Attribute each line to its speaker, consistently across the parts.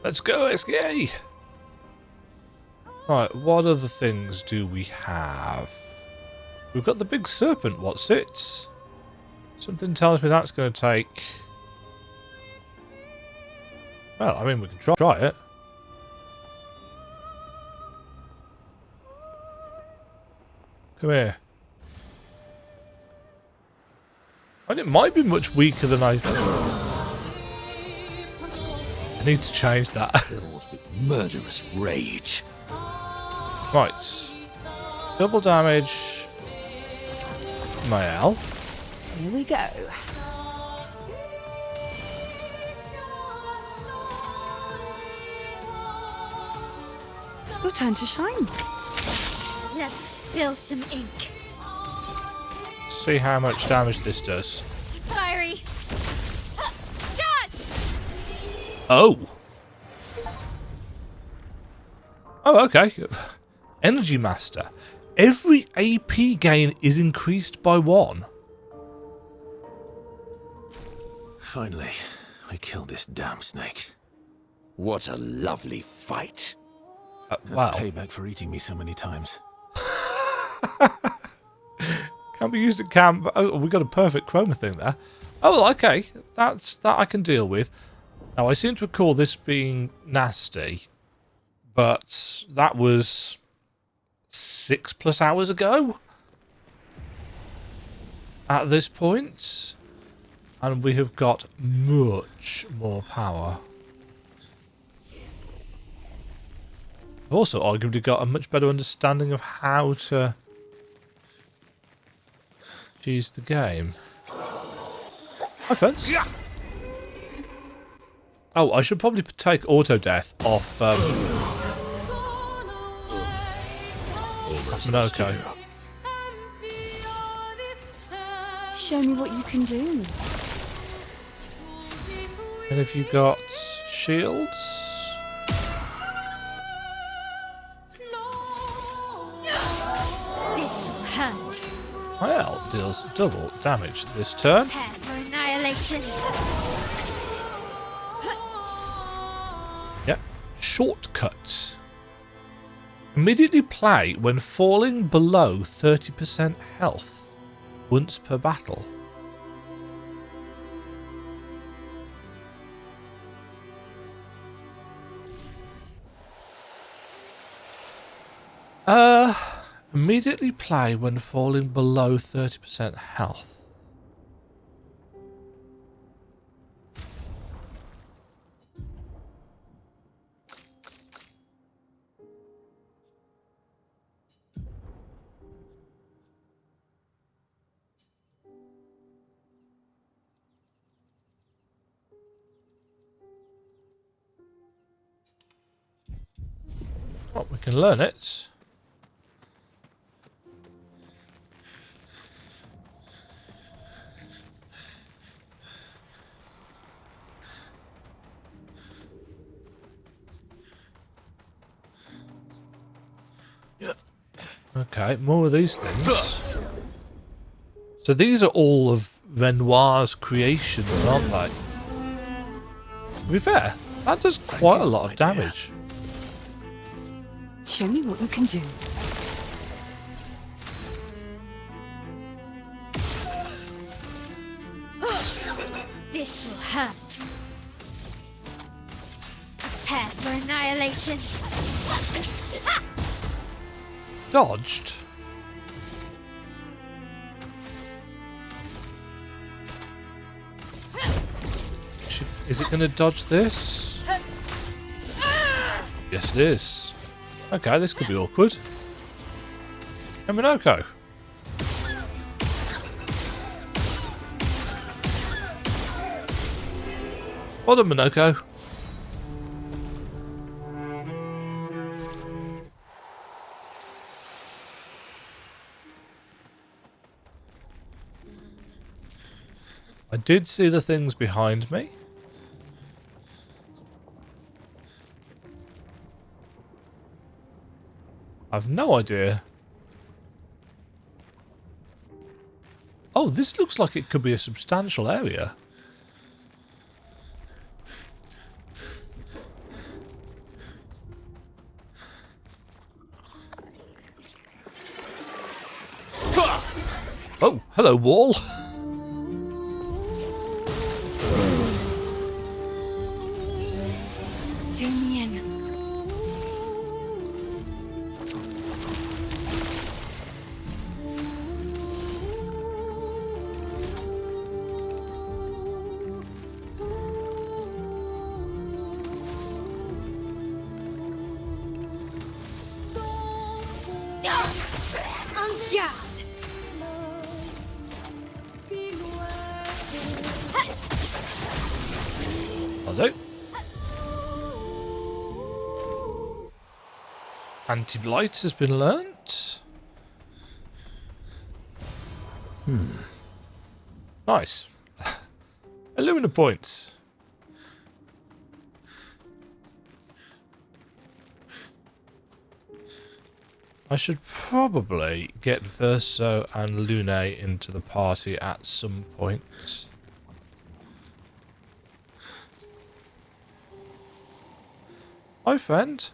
Speaker 1: Let's go, SKA! Right, what other things do we have? We've got the big serpent. What's it? Something tells me that's going to take... Well, I mean, we can try it. Come here. And it might be much weaker than I need to change that.
Speaker 2: Filled with murderous rage.
Speaker 1: Right. Double damage. Maelle.
Speaker 3: Here we go. Your turn to shine.
Speaker 4: Let's spill some ink.
Speaker 1: See how much damage this does.
Speaker 4: Fiery. God!
Speaker 1: Oh. Oh, okay. Energy Master. Every AP gain is increased by 1.
Speaker 2: Finally, we killed this damn snake.
Speaker 5: What a lovely fight.
Speaker 2: That's
Speaker 1: Wow.
Speaker 2: payback for eating me so many times.
Speaker 1: Can't be used at camp. Oh, we got a perfect chroma thing there. Oh, okay. That I can deal with. Now, I seem to recall this being nasty, but that was 6+ hours ago at this point, and we have got much more power. I've also arguably got a much better understanding of how to choose the game. Hi, friends. Oh, I should probably take auto death off. Minoko.
Speaker 3: Show me what you can do.
Speaker 1: And have you got shields?
Speaker 4: This will hurt.
Speaker 1: Well, deals double damage this turn.
Speaker 4: Prepare for annihilation.
Speaker 1: Yep. Shortcut. Immediately play when falling below 30% health. Once per battle. Immediately play when falling below 30% health. Well, we can learn it. Okay, more of these things. So these are all of Renoir's creations, aren't they? To be fair, that does quite a lot of damage.
Speaker 3: Show me what you can do.
Speaker 4: This will hurt. Prepare for annihilation.
Speaker 1: Dodged? Is it going to dodge this? Yes, it is. Okay, this could be awkward. Minoko. Well done, Minoko. I did see the things behind me. I've no idea. Oh, this looks like it could be a substantial area. Oh, hello, wall.
Speaker 4: Zoom me in. On guard.
Speaker 1: I'll do. Anti-blight has been learnt. Nice. Illumina points. I should probably get Verso and Lune into the party at some point. Hi, friend.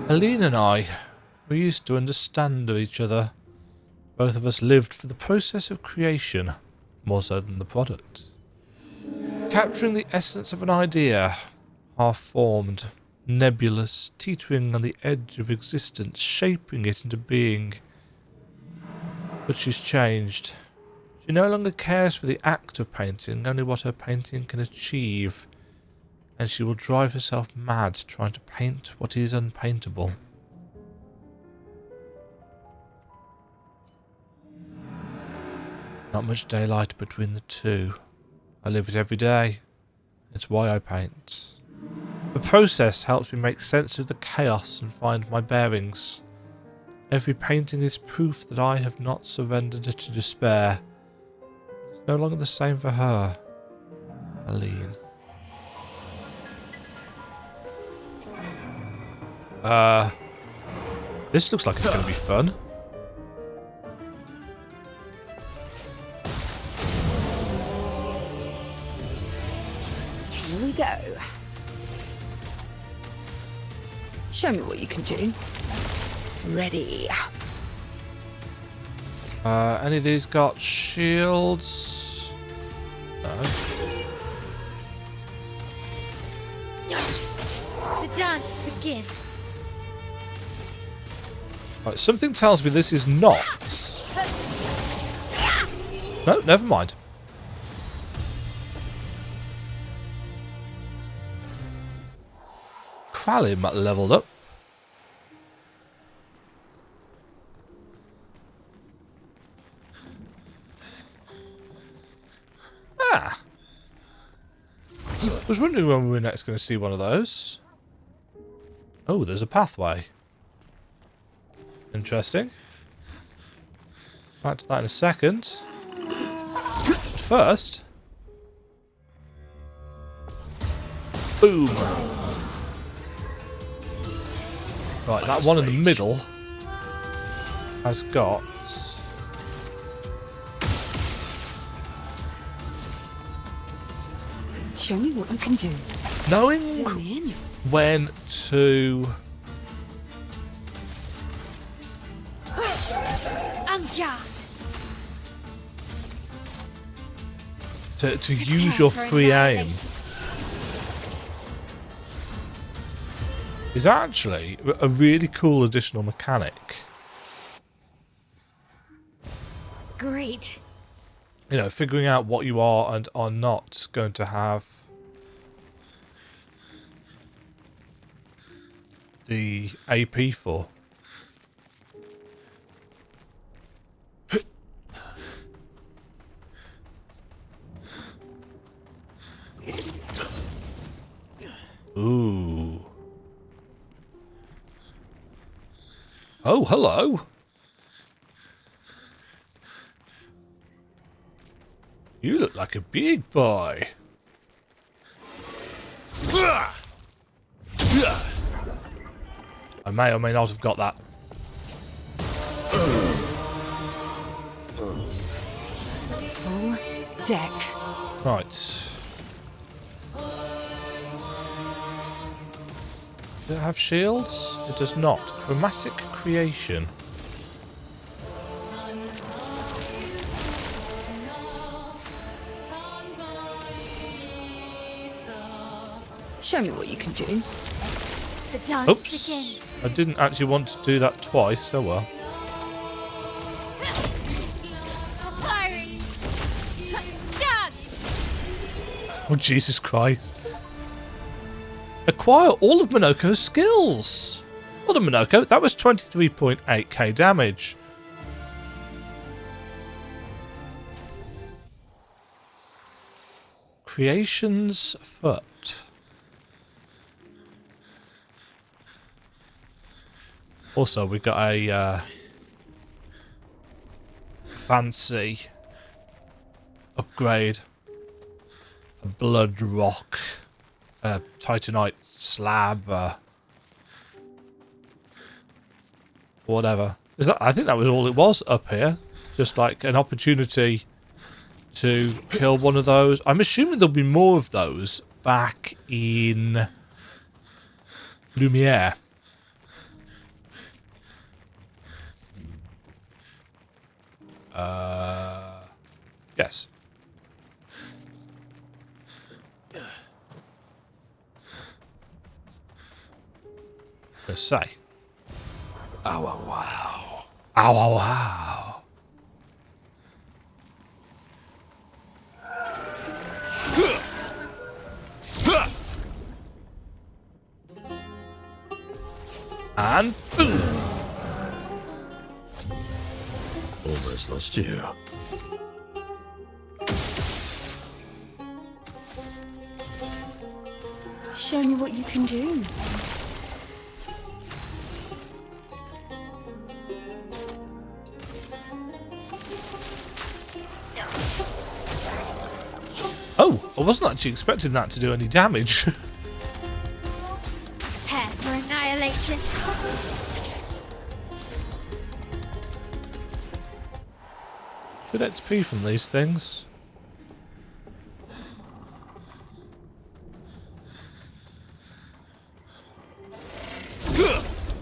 Speaker 1: Aline and I, we used to understand each other. Both of us lived for the process of creation, more so than the product. Capturing the essence of an idea, half-formed, nebulous, teetering on the edge of existence, shaping it into being. But she's changed. She no longer cares for the act of painting, only what her painting can achieve. And she will drive herself mad trying to paint what is unpaintable. Not much daylight between the two. I live it every day. It's why I paint. The process helps me make sense of the chaos and find my bearings. Every painting is proof that I have not surrendered to despair. It's no longer the same for her. Aline. This looks like it's going to be fun.
Speaker 3: Here we go. Show me what you can do. Ready.
Speaker 1: Any of these got shields? No.
Speaker 4: The dance begins.
Speaker 1: Right, something tells me this is not. No, never mind. Kralim leveled up. Ah. I was wondering when we were next going to see one of those. Oh, there's a pathway. Interesting. Back to that in a second. But first... Boom! Right, that one in the middle has got...
Speaker 3: Show me what you can do.
Speaker 1: Knowing
Speaker 3: Zoom in.
Speaker 1: when to...
Speaker 4: On guard.
Speaker 1: to use your free aim is actually a really cool additional mechanic.
Speaker 4: Great.
Speaker 1: You know, figuring out what you are and are not going to have the AP for. Ooh. Oh, hello. You look like a big boy. I may or may not have got that.
Speaker 3: Full deck.
Speaker 1: Right. Does it have shields? It does not. Chromatic creation.
Speaker 3: Show me what you can do.
Speaker 4: The dance
Speaker 1: Oops.
Speaker 4: begins.
Speaker 1: I didn't actually want to do that twice. Oh well.
Speaker 4: Firing. Dance.
Speaker 1: Oh, Jesus Christ. Acquire all of Minoko's skills. Well done, Monoko. That was 23.8k damage. Creation's Foot. Also, we got a fancy upgrade. A blood rock. A titanite slab. Whatever. Is that? I think that was all it was up here. Just like an opportunity to kill one of those. I'm assuming there'll be more of those back in Lumiere. Yes. Let's say.
Speaker 2: Ow, wow, wow.
Speaker 1: Ow, wow, wow. And boom.
Speaker 2: Almost lost you.
Speaker 3: Show me what you can do.
Speaker 1: Oh, I wasn't actually expecting that to do any damage.
Speaker 4: Prepare for annihilation.
Speaker 1: Good XP from these things.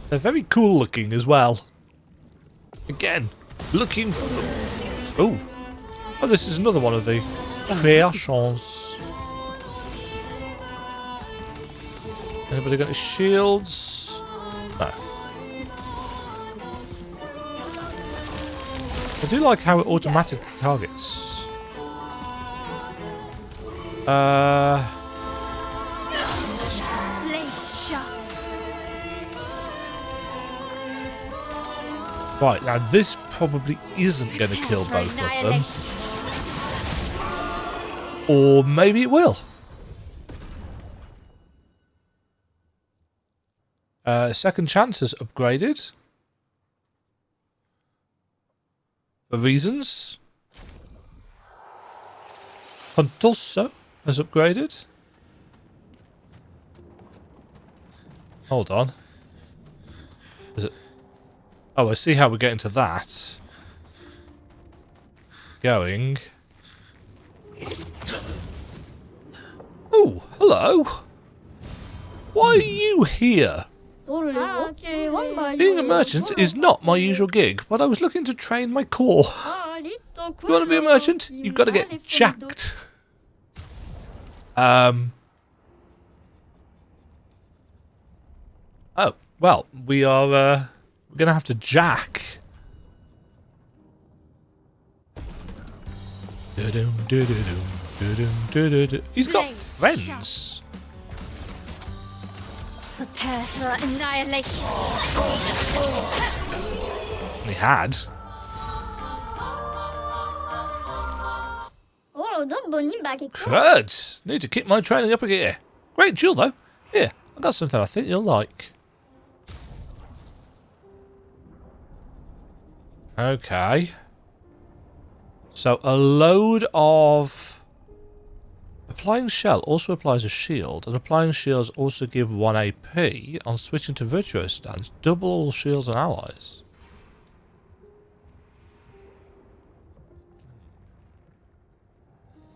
Speaker 1: They're very cool looking as well. Again, looking for... Oh. Oh, this is another one of the creations. Anybody got any shields? No. I do like how it automatically targets.
Speaker 4: Blades sharp.
Speaker 1: Right, now this probably isn't going to kill
Speaker 4: Prepare
Speaker 1: both
Speaker 4: for
Speaker 1: of them.
Speaker 4: annihilation.
Speaker 1: Or maybe it will. Second chance is upgraded. For reasons. Contoso has upgraded. Hold on. Is it? Oh, I see how we're getting to that. Going. Oh, hello. Why are you here? Being a merchant is not my usual gig, but I was looking to train my core. You want to be a merchant? You've got to get jacked. Oh, well, we are, we're going to have to jack. He's got friends.
Speaker 4: Prepare for annihilation.
Speaker 1: He had. Crud! Need to keep my training up a gear. Great jewel, though. Here, I got something I think you'll like. Okay. So, a load of... Applying Shell also applies a shield, and applying shields also give 1 AP. On switching to Virtuo stance, double all shields and allies.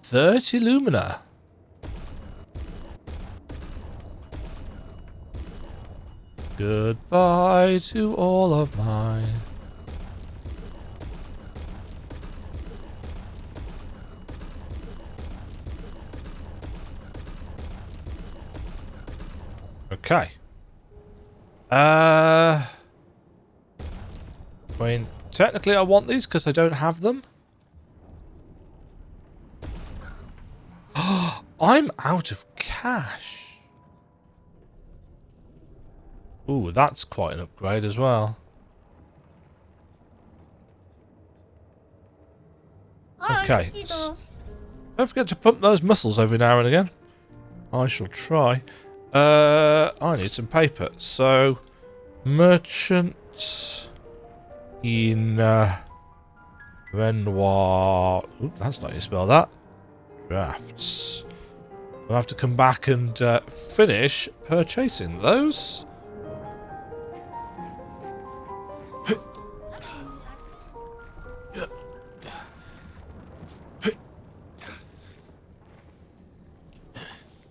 Speaker 1: $30 Lumina. Goodbye to all of mine. Okay. I mean, technically I want these because I don't have them. I'm out of cash. Ooh, that's quite an upgrade as well. Okay. Don't forget to pump those muscles every now and again. I shall try. I need some paper. So, merchant in Renoir. Oop, that's not how you spell that. Drafts. We'll have to come back and finish purchasing those.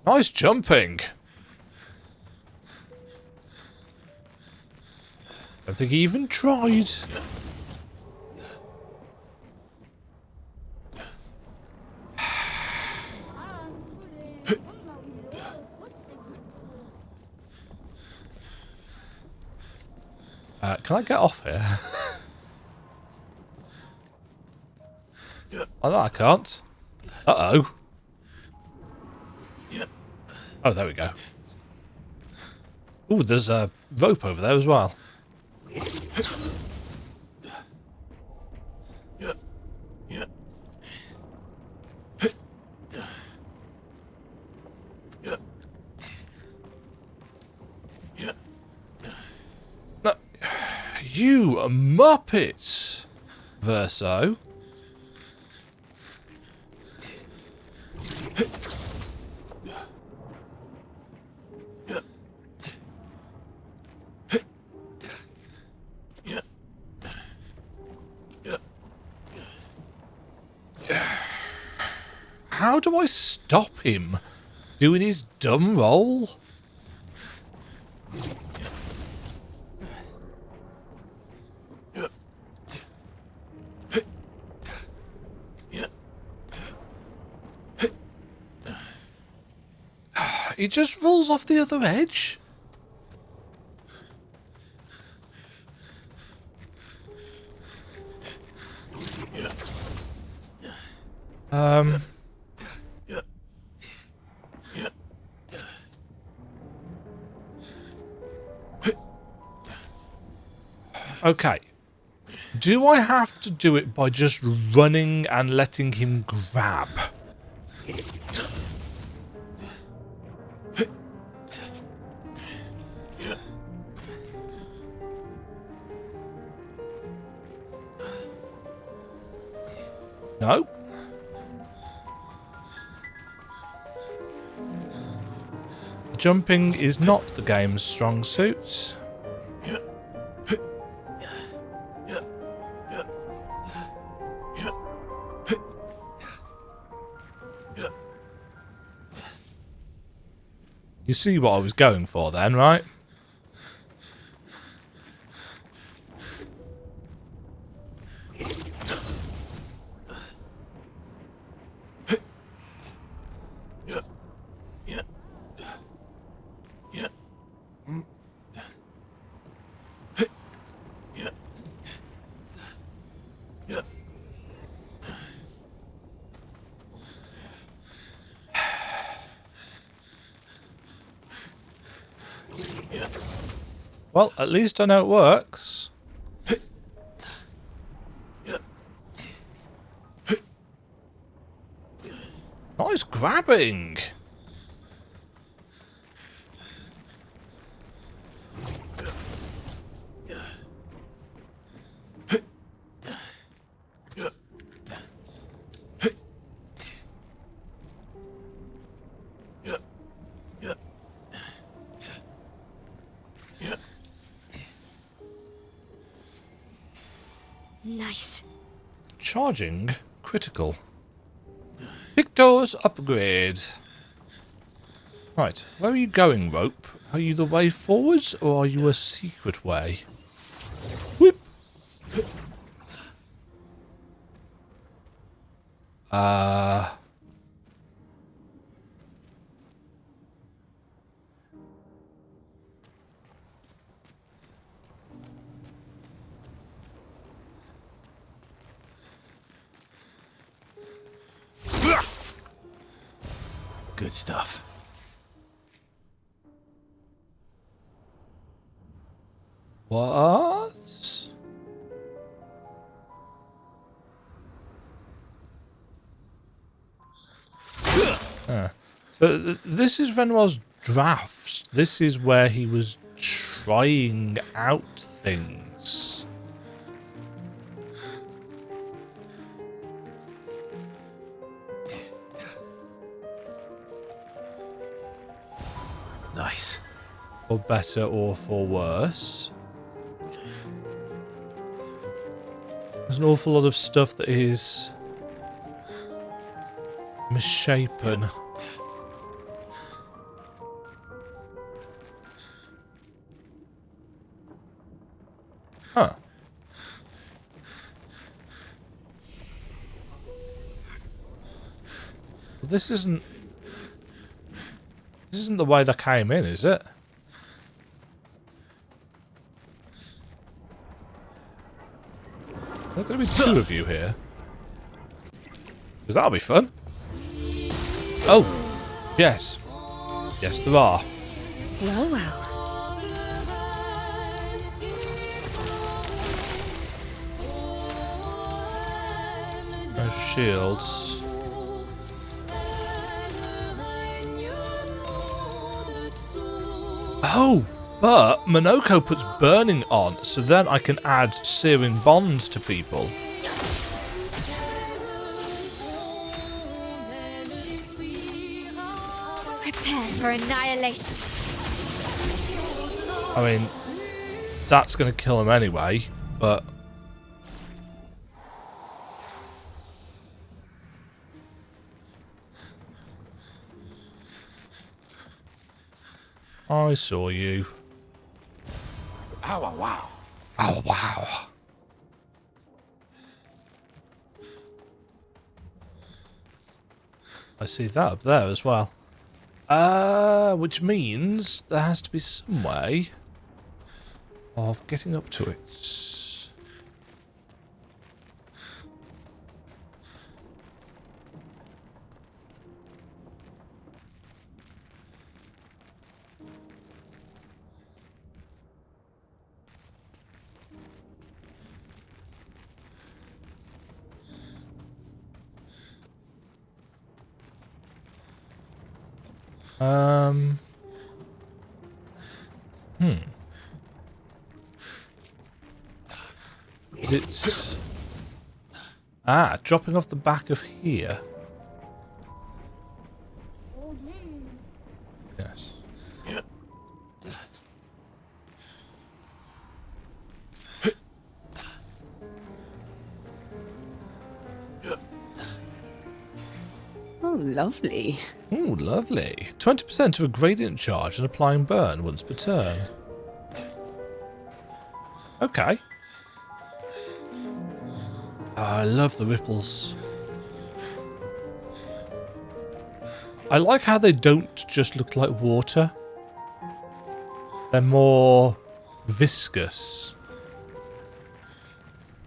Speaker 1: Nice jumping. Don't think he even tried. Can I get off here? Oh, no, I can't. Uh-oh. Oh, there we go. Ooh, there's a rope over there as well. No, you muppet, Verso. How do I stop him doing his dumb roll? He just rolls off the other edge. Okay. Do I have to do it by just running and letting him grab? No? Jumping is not the game's strong suit. You see what I was going for then, right? Well, at least I know it works. Nice grabbing.
Speaker 4: Nice.
Speaker 1: Charging critical. Victor's upgrade. Right, where are you going, rope? Are you the way forwards or are you a secret way? Whoop.
Speaker 2: Good stuff.
Speaker 1: What? So this is Renoir's drafts. This is where he was trying out things.
Speaker 2: Nice.
Speaker 1: For better or for worse. There's an awful lot of stuff that is misshapen. Huh. Well, this isn't the way they came in, is it? There's going to be two of you here. Because that'll be fun. Oh, yes. Yes, there are.
Speaker 3: Well, well.
Speaker 1: No shields. Oh, but Monoko puts burning on, so then I can add searing bonds to people.
Speaker 4: Prepare for annihilation.
Speaker 1: I mean, that's going to kill him anyway, but... I saw you.
Speaker 5: Ow, wow.
Speaker 1: Oh, wow. I see that up there as well. Which means there has to be some way of getting up to it. It's dropping off the back of here. Yes.
Speaker 3: Oh, lovely.
Speaker 1: Ooh, lovely. 20% of a gradient charge and applying burn once per turn. Okay. I love the ripples. I like how they don't just look like water. They're more viscous.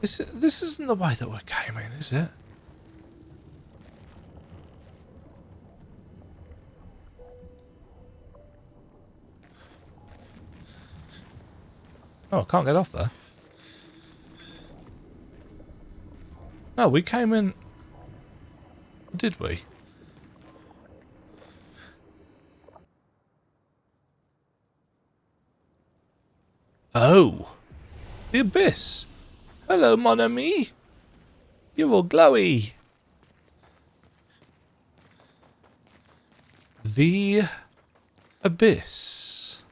Speaker 1: This isn't the way that we came in, is it? Oh, I can't get off there. No, we came in... Did we? Oh! The Abyss! Hello, mon ami! You're all glowy! The Abyss.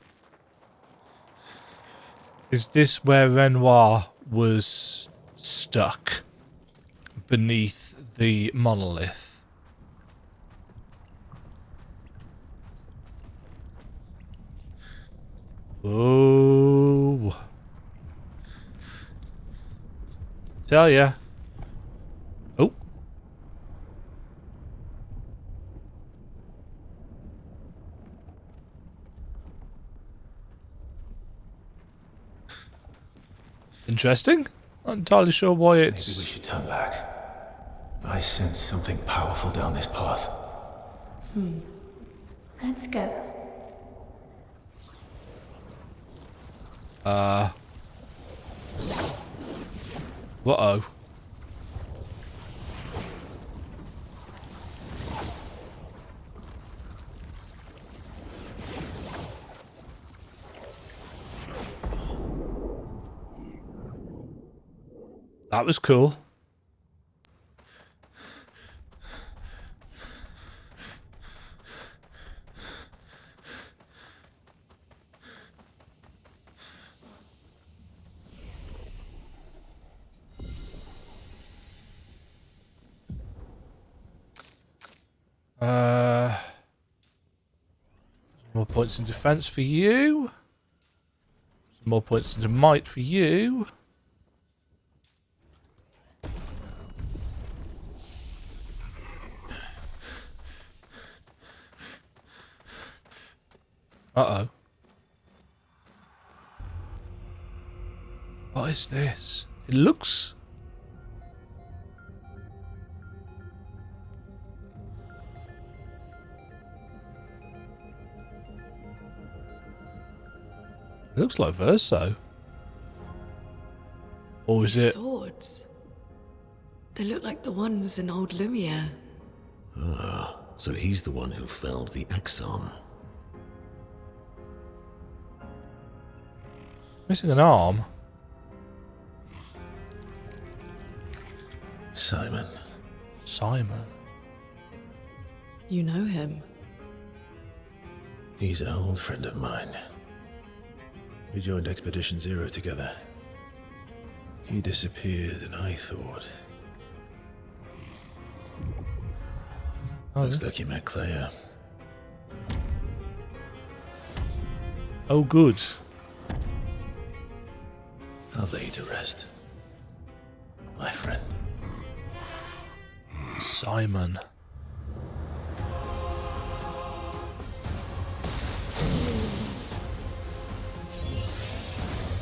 Speaker 1: Is this where Renoir was stuck? Beneath the monolith? Oh. Tell ya. Oh. Interesting. Not entirely sure why it's...
Speaker 2: Maybe we should turn back. I sense something powerful down this path.
Speaker 3: Let's go.
Speaker 1: Uh-oh. That was cool. More points in defense for you. Some more points into might for you. Uh-oh. What is this? It looks... It looks like Verso. Or is it...
Speaker 3: Swords. They look like the ones in old Lumiere.
Speaker 2: Ah, so he's the one who felled the Axon.
Speaker 1: Missing an arm.
Speaker 2: Simon.
Speaker 1: Simon.
Speaker 3: You know him.
Speaker 2: He's an old friend of mine. We joined Expedition Zero together. He disappeared and I thought...
Speaker 1: Oh,
Speaker 2: Looks like you met Clair.
Speaker 1: oh good.
Speaker 2: I'll lay you to rest. My friend.
Speaker 1: Simon.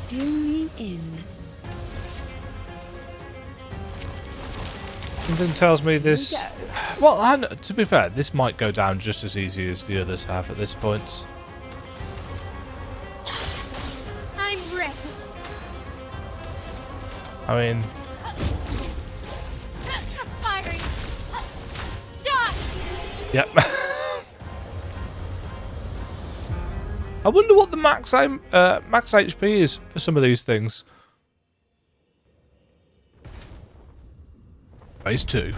Speaker 4: Do me in.
Speaker 1: Something tells me this... Well, to be fair, this might go down just as easy as the others have at this point.
Speaker 4: I'm ready.
Speaker 1: I mean...
Speaker 4: Firing. Stop.
Speaker 1: Yep. I wonder what the max HP is for some of these things. Phase 2.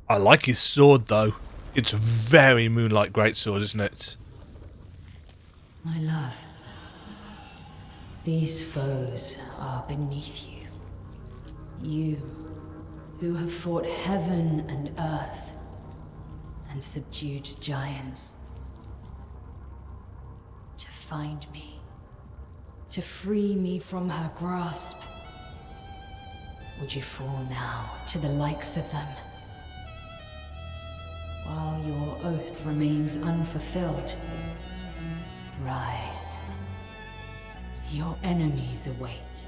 Speaker 1: I like his sword though. It's a very Moonlight Greatsword, isn't it?
Speaker 6: My love, these foes are beneath you. You, who have fought heaven and earth, and subdued giants. To find me, to free me from her grasp. Would you fall now to the likes of them? While your oath remains unfulfilled, rise. Your enemies await.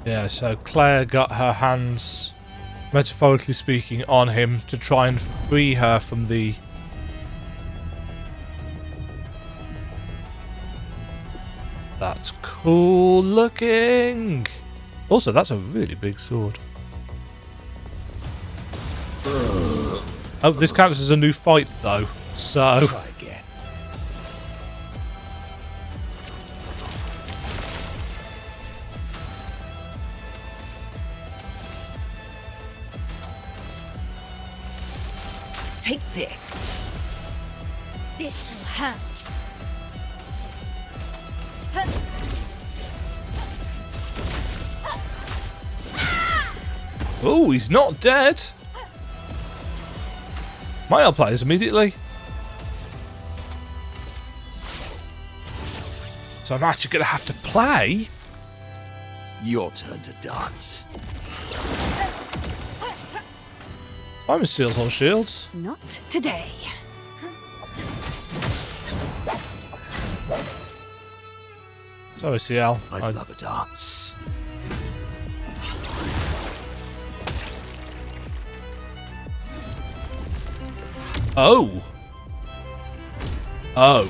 Speaker 1: Yeah, so Claire got her hands, metaphorically speaking, on him to try and free her from the... That's cool looking! Also, that's a really big sword. Oh, this counts as a new fight, though. So...
Speaker 5: Try again.
Speaker 3: Take this.
Speaker 4: This will hurt.
Speaker 1: Oh, he's not dead! Maelle plays immediately. So I'm actually going to have to play.
Speaker 5: Your turn to dance.
Speaker 1: I'm Steels on Shields.
Speaker 3: Not today.
Speaker 1: Sorry, CL.
Speaker 5: I'd love a dance.
Speaker 1: Oh. Oh.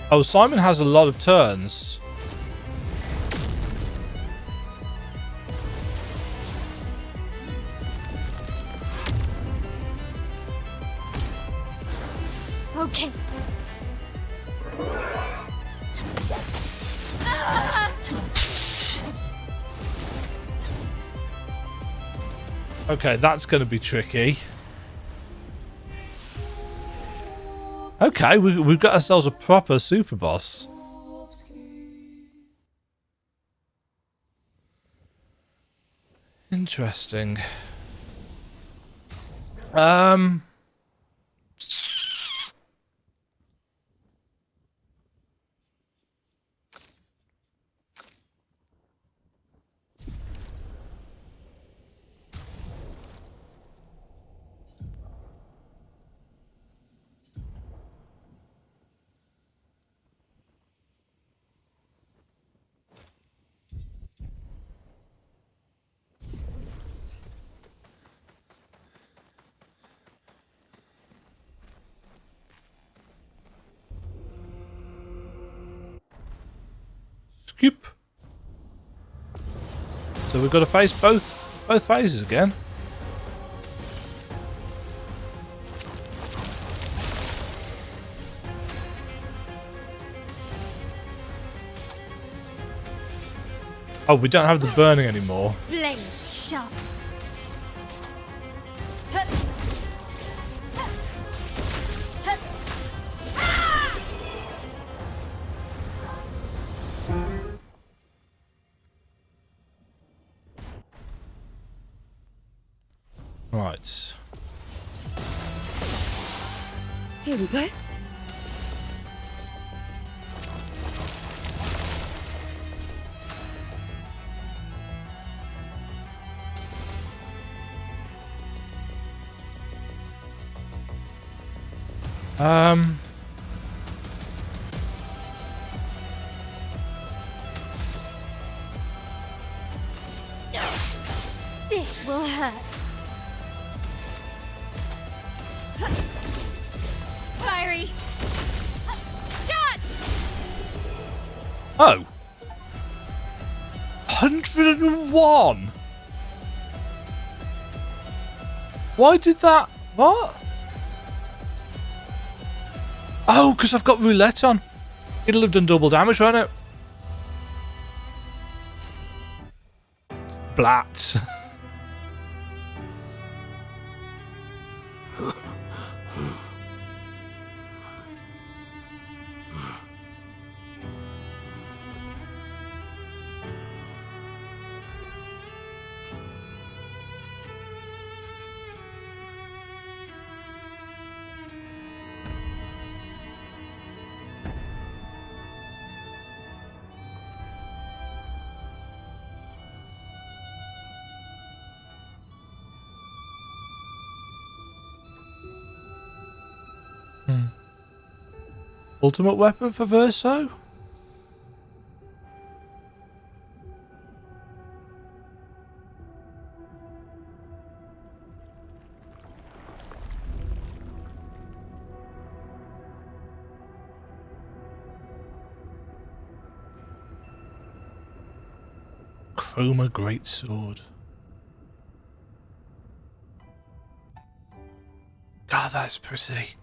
Speaker 1: Oh, Simon has a lot of turns.
Speaker 4: Okay.
Speaker 1: Okay, that's going to be tricky. Okay, we've got ourselves a proper super boss. Interesting. Scoop. So we've got to face both phases again. Oh, we don't have the burning anymore.
Speaker 4: Blades sharp.
Speaker 1: Right.
Speaker 3: Here we go.
Speaker 4: This will hurt. Fiery. Dot.
Speaker 1: Oh. 101. Why did that? What? Oh, because I've got roulette on. It'll have done double damage, won't it? Blat. Ultimate weapon for Verso? Chroma Greatsword. God, that's pretty.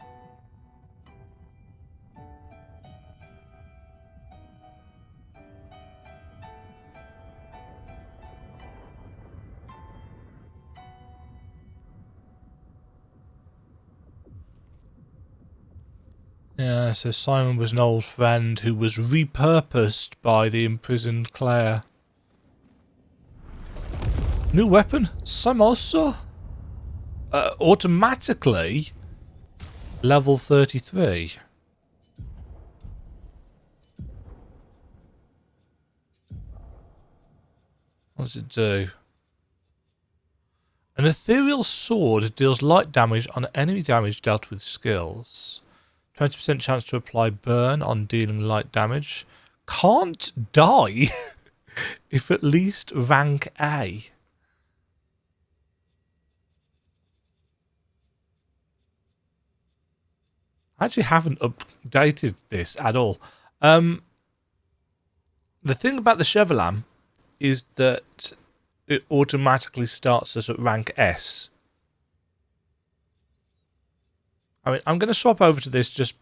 Speaker 1: Yeah, so Simon was Noel's friend who was repurposed by the imprisoned Clair. New weapon? Samosa? Automatically level 33. What does it do? An ethereal sword deals light damage on enemy damage dealt with skills. 20% chance to apply burn on dealing light damage. Can't die. If at least rank A. I actually haven't updated this at all. The thing about the Chevalam is that it automatically starts us at rank S. I mean, I'm going to swap over to this just...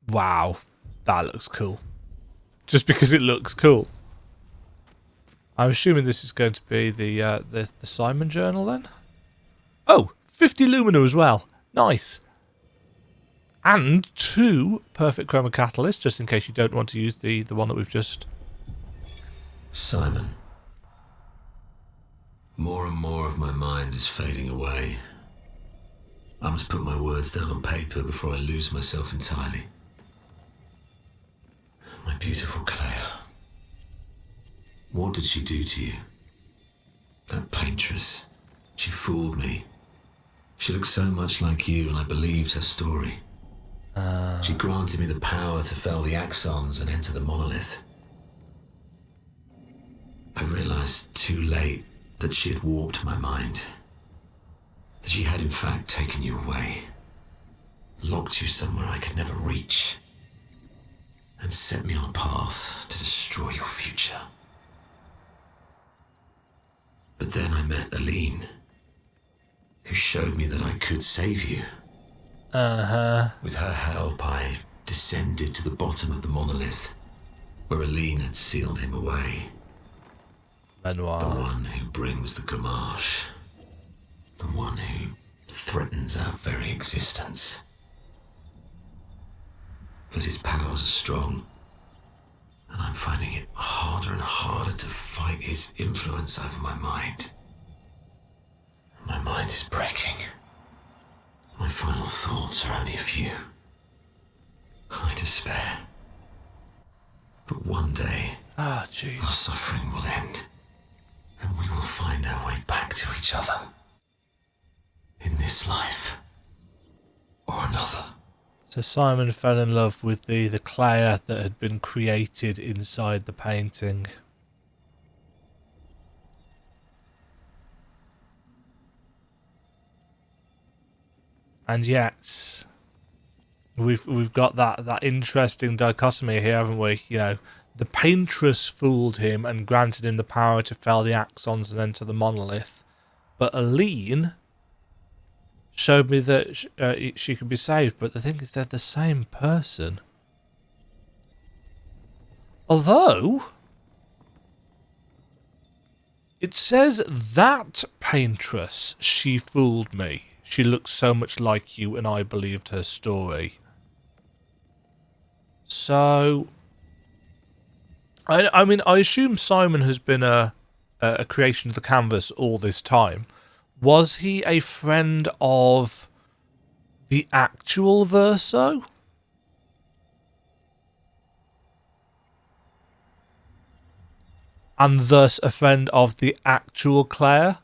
Speaker 1: Wow, that looks cool. Just because it looks cool. I'm assuming this is going to be the Simon journal then? Oh, 50 Lumina as well. Nice. And 2 perfect chroma catalysts, just in case you don't want to use the one that we've just...
Speaker 2: Simon. More and more of my mind is fading away. I must put my words down on paper before I lose myself entirely. My beautiful Clea. What did she do to you? That paintress. She fooled me. She looked so much like you, and I believed her story. She granted me the power to fell the Axons and enter the Monolith. I realized too late that she had warped my mind. That she had in fact taken you away. Locked you somewhere I could never reach. And set me on a path to destroy your future. But then I met Aline, who showed me that I could save you. With her help, I descended to the bottom of the Monolith, where Aline had sealed him away.
Speaker 1: Renoir.
Speaker 2: The one who brings the Gamache. The one who threatens our very existence. But his powers are strong, and I'm finding it harder and harder to fight his influence over my mind. My mind is breaking. My final thoughts are only a few. I despair. But one day,
Speaker 1: Ah, jeez.
Speaker 2: our suffering will end, and we will find our way back to each other. In this life, or another.
Speaker 1: So Simon fell in love with the Clair that had been created inside the painting. And yet, we've got that interesting dichotomy here, haven't we? You know, the paintress fooled him and granted him the power to fell the Axons and enter the Monolith, but Aline showed me that she could be saved. But the thing is, they're the same person. Although it says that paintress, she fooled me. She looks so much like you, and I believed her story. So, I mean, I assume Simon has been a creation of the canvas all this time. Was he a friend of the actual Verso? And thus a friend of the actual Clair?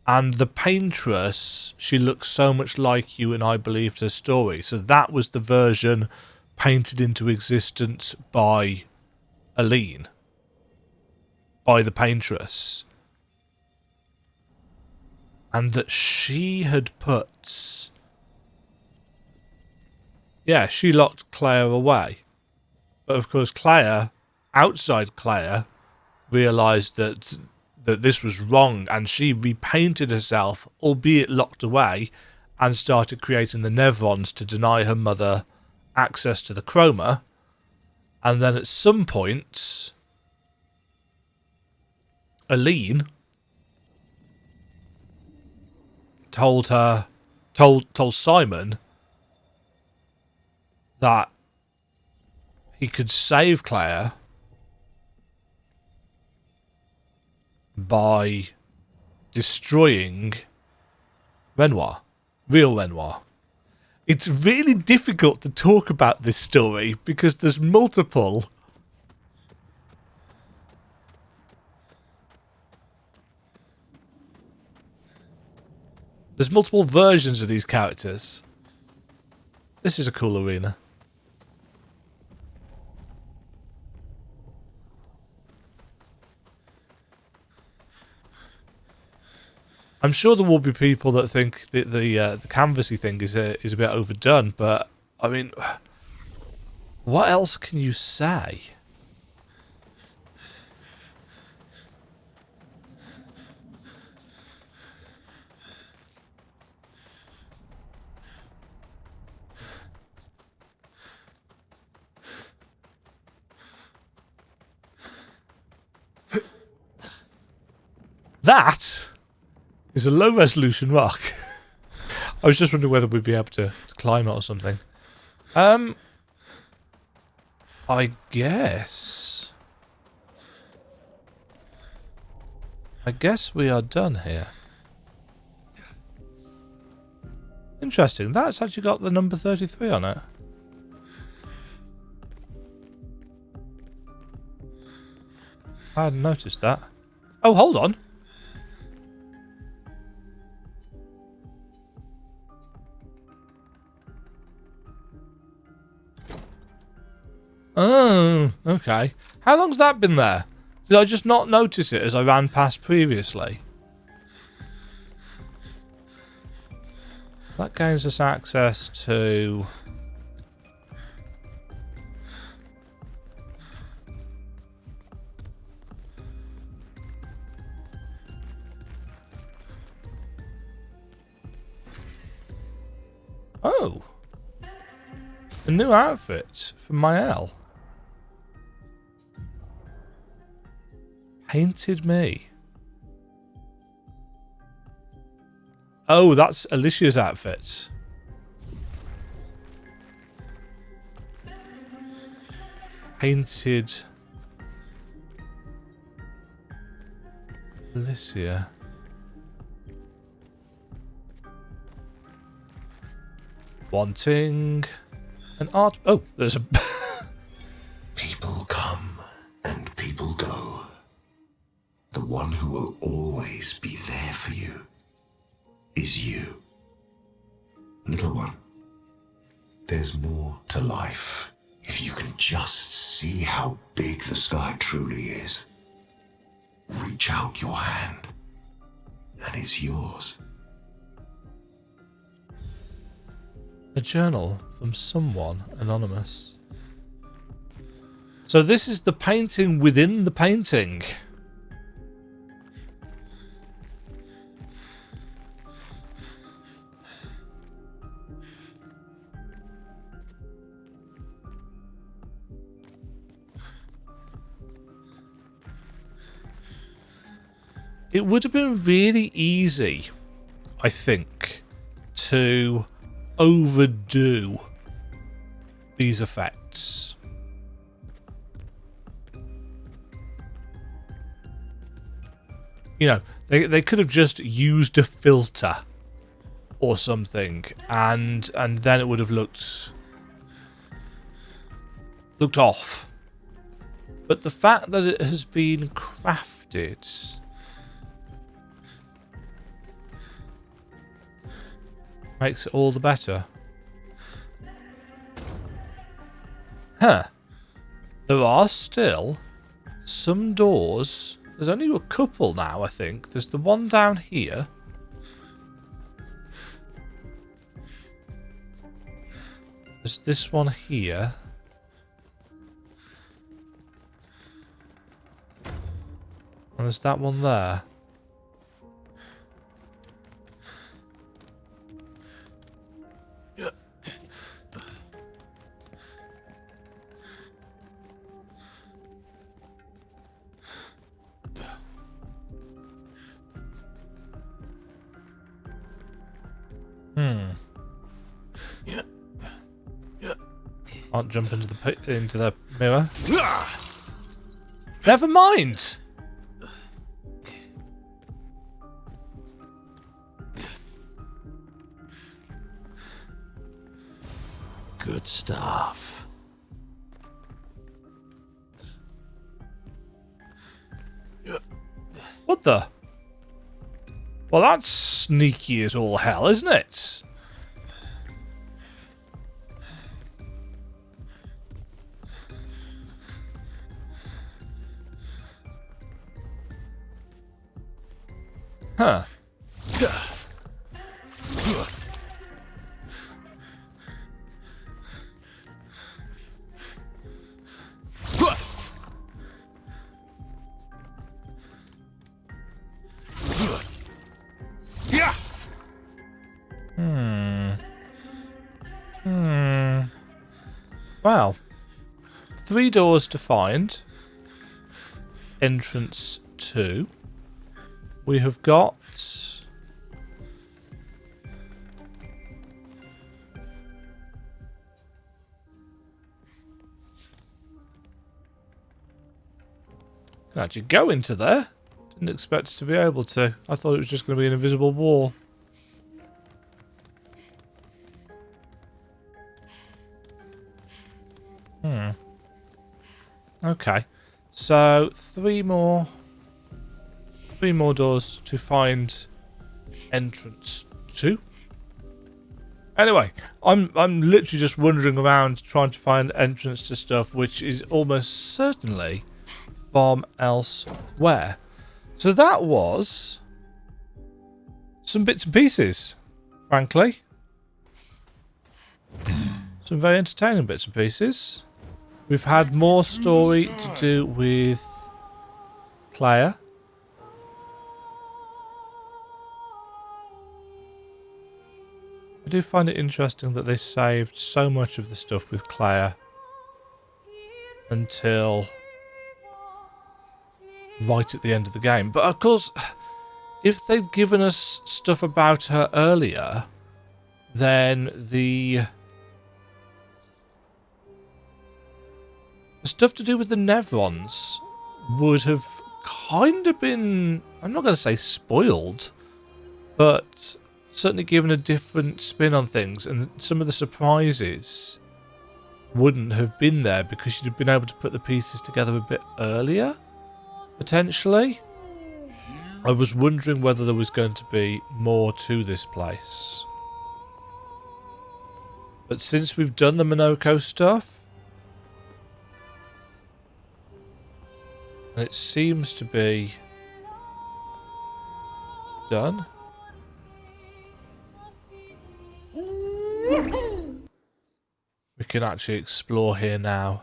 Speaker 1: And the paintress, she looks so much like you, and I believed her story. So that was the version painted into existence by Aline. By the paintress. And that she had put... Yeah, she locked Claire away. But of course Claire, outside Claire, realised that this was wrong, and she repainted herself, albeit locked away, and started creating the Nevrons to deny her mother access to the chroma. And then at some point, Aline told Simon that he could save Claire by destroying Renoir, real Renoir. It's really difficult to talk about this story because there's multiple versions of these characters. This is a cool arena. I'm sure there will be people that think that the canvassy thing is a bit overdone, but I mean, what else can you say? That is a low resolution rock. I was just wondering whether we'd be able to climb it or something. I guess we are done here. Interesting. That's actually got the number 33 on it. I hadn't noticed that. Oh, hold on. Oh, okay. How long's that been there? Did I just not notice it as I ran past previously? That gains us access to... Oh! A new outfit for Maelle. Painted me. Oh, that's Alicia's outfit. Painted Alicia. Wanting an art... Oh, there's a...
Speaker 2: People come and people go. The one who will always be there for you is you. Little one, there's more to life if you can just see how big the sky truly is. Reach out your hand, and it's yours.
Speaker 1: A journal from someone anonymous. So this is the painting within the painting. It would have been really easy, I think, to overdo these effects. You know, they could have just used a filter or something, and then it would have looked off. But the fact that it has been crafted makes it all the better. Huh. There are still some doors. There's only a couple now, I think. There's the one down here. There's this one here. And there's that one there. Can't jump into the mirror. Never mind.
Speaker 5: Good stuff.
Speaker 1: What the? Well, that's sneaky as all hell, isn't it? Huh. Well, 3 doors to find. Entrance 2. We have got... Can actually go into there. Didn't expect to be able to. I thought it was just going to be an invisible wall. Okay, so 3 more doors to find entrance 2. Anyway, I'm literally just wandering around trying to find entrance to stuff which is almost certainly from elsewhere. So that was some bits and pieces, frankly. Some very entertaining bits and pieces. We've had more story to do with Clair. I do find it interesting that they saved so much of the stuff with Clair until right at the end of the game. But of course, if they'd given us stuff about her earlier, then the stuff to do with the Nevrons would have kind of been, I'm not going to say spoiled, but certainly given a different spin on things, and some of the surprises wouldn't have been there because you'd have been able to put the pieces together a bit earlier, potentially. I was wondering whether there was going to be more to this place. But since we've done the Monoko stuff, and it seems to be done. We can actually explore here now.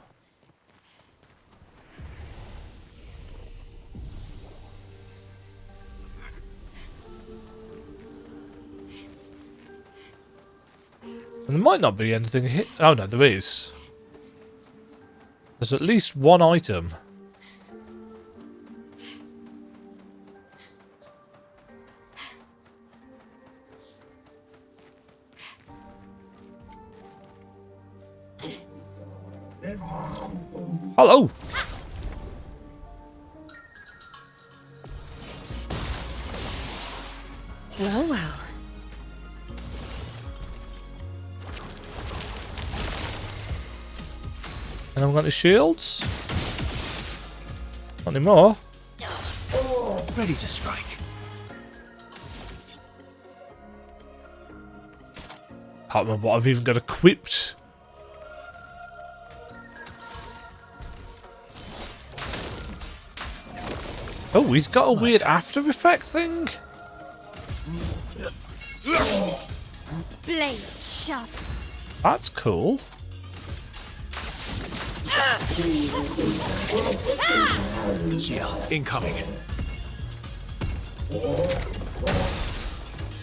Speaker 1: And there might not be anything here. Oh no, there is. There's at least one item. Hello!
Speaker 3: Well, well.
Speaker 1: And I've got any shields? Not anymore.
Speaker 5: Ready to strike.
Speaker 1: Can't remember what I've even got equipped. Oh, he's got a weird after effect thing.
Speaker 4: Blades sharp.
Speaker 1: That's cool.
Speaker 5: CL incoming.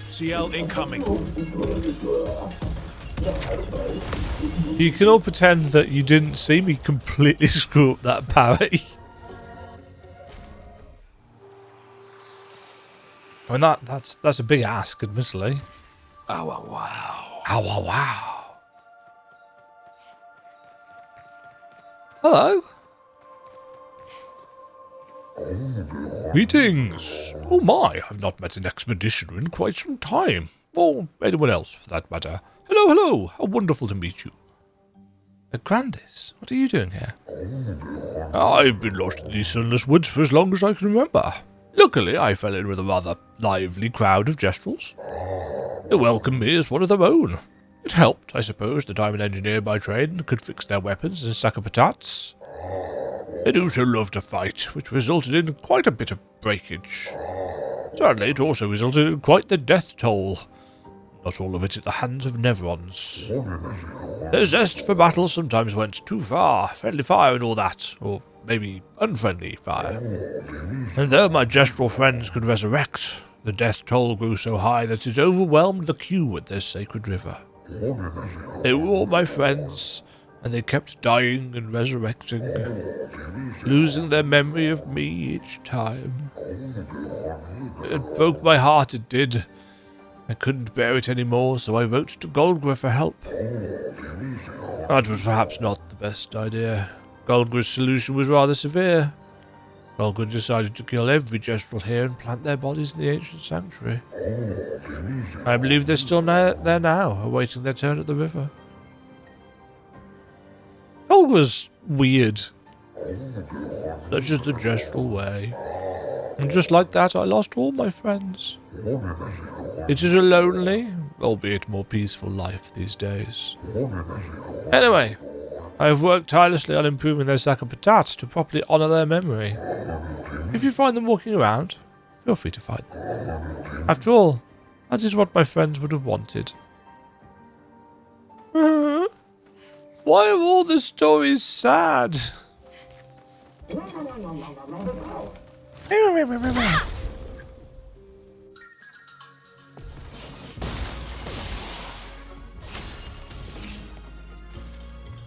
Speaker 5: CL incoming.
Speaker 1: You can all pretend that you didn't see me completely screw up that parry. I mean, that's a big ask, admittedly.
Speaker 5: Oh, wow.
Speaker 1: Ow, wow, wow. Hello. Greetings. Oh my, I've not met an expeditioner in quite some time. Or anyone else, for that matter. Hello, hello. How wonderful to meet you. Grandis, what are you doing here? I've been lost in these sunless woods for as long as I can remember. Luckily, I fell in with a rather lively crowd of Jestrels. They welcomed me as one of their own. It helped, I suppose, that I'm an engineer by trade and could fix their weapons and sack of patates. They do so love to fight, which resulted in quite a bit of breakage. Sadly, it also resulted in quite the death toll. Not all of it at the hands of Nevrons. Their zest for battle sometimes went too far, friendly fire and all that, or maybe unfriendly fire. And though my gestural friends could resurrect, the death toll grew so high that it overwhelmed the queue at their sacred river. They were all my friends, and they kept dying and resurrecting, losing their memory of me each time. It broke my heart, it did. I couldn't bear it anymore, so I wrote to Goldgra for help. That was perhaps not the best idea. Goldgra's solution was rather severe. Goldgra decided to kill every gestural here and plant their bodies in the ancient sanctuary. I believe they're still there now, awaiting their turn at the river. Goldgra's weird. Such is the gestural way. And just like that, I lost all my friends. It is a lonely, albeit more peaceful life these days. Anyway, I have worked tirelessly on improving their sack of patat to properly honour their memory. If you find them walking around, feel free to fight them. After all, that is what my friends would have wanted. Why are all the stories sad?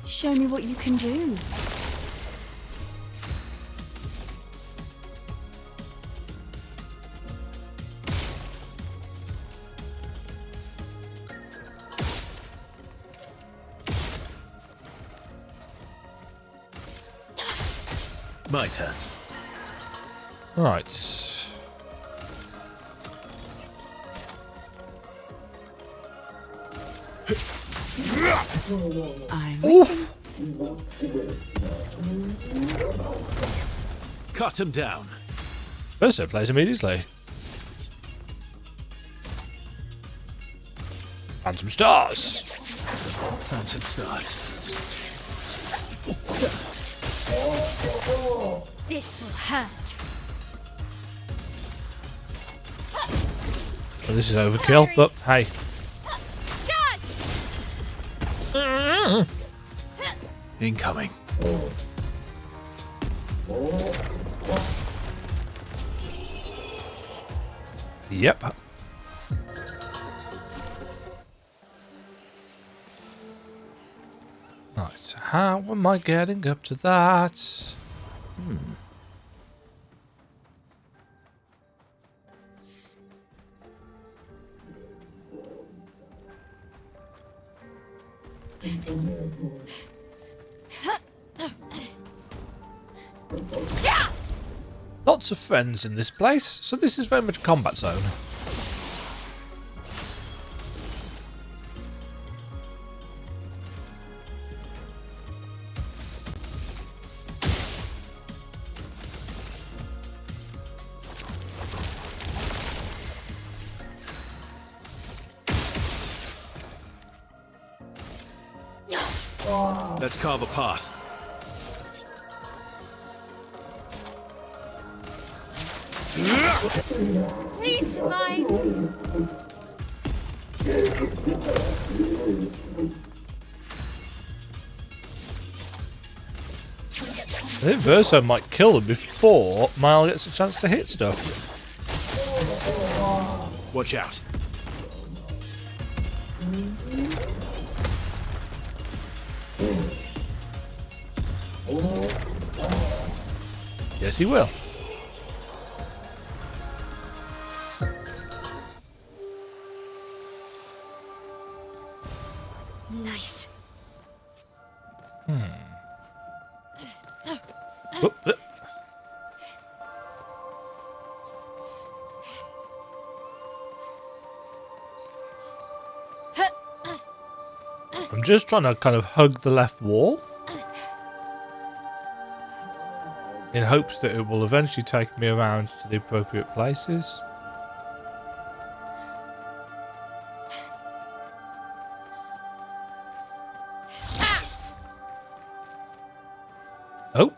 Speaker 3: Show me what you can do.
Speaker 5: My turn.
Speaker 1: Right.
Speaker 3: I'm waiting.
Speaker 5: Cut him down.
Speaker 1: Verso plays immediately. Phantom Stars.
Speaker 5: Phantom stars.
Speaker 4: This will hurt.
Speaker 1: Well, this is overkill, but hey.
Speaker 4: Dodge!
Speaker 5: Incoming.
Speaker 1: Yep. Right, how am I getting up to that? Lots of friends in this place, so this is very much a combat zone.
Speaker 5: Let's carve a path.
Speaker 4: Please survive.
Speaker 1: I think Verso might kill them before Maelle gets a chance to hit stuff.
Speaker 5: Watch out.
Speaker 1: Yes, he will.
Speaker 4: Nice.
Speaker 1: Oh, I'm just trying to kind of hug the left wall in hopes that it will eventually take me around to the appropriate places. Oh.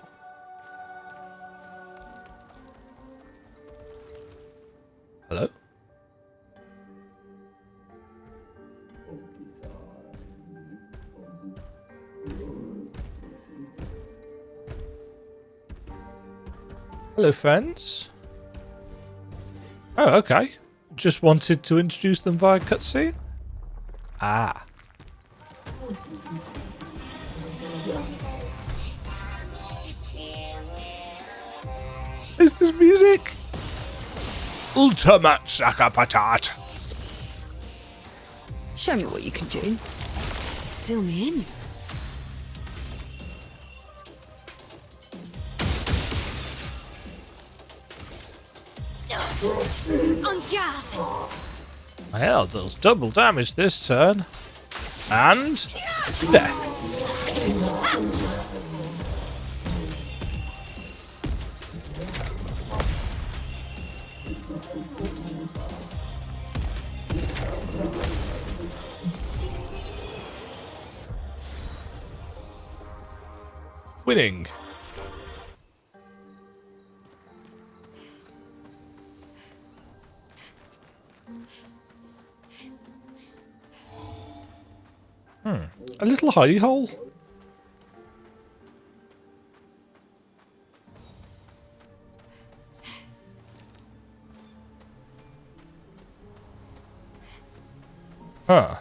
Speaker 1: Hello, friends. Oh, okay. Just wanted to introduce them via cutscene? Ah. Is this music? Ultimate Sucker Patat.
Speaker 3: Show me what you can do. Deal me in.
Speaker 4: En garde!
Speaker 1: Maelle does double damage this turn. And death. Winning. A little hidey hole. Huh.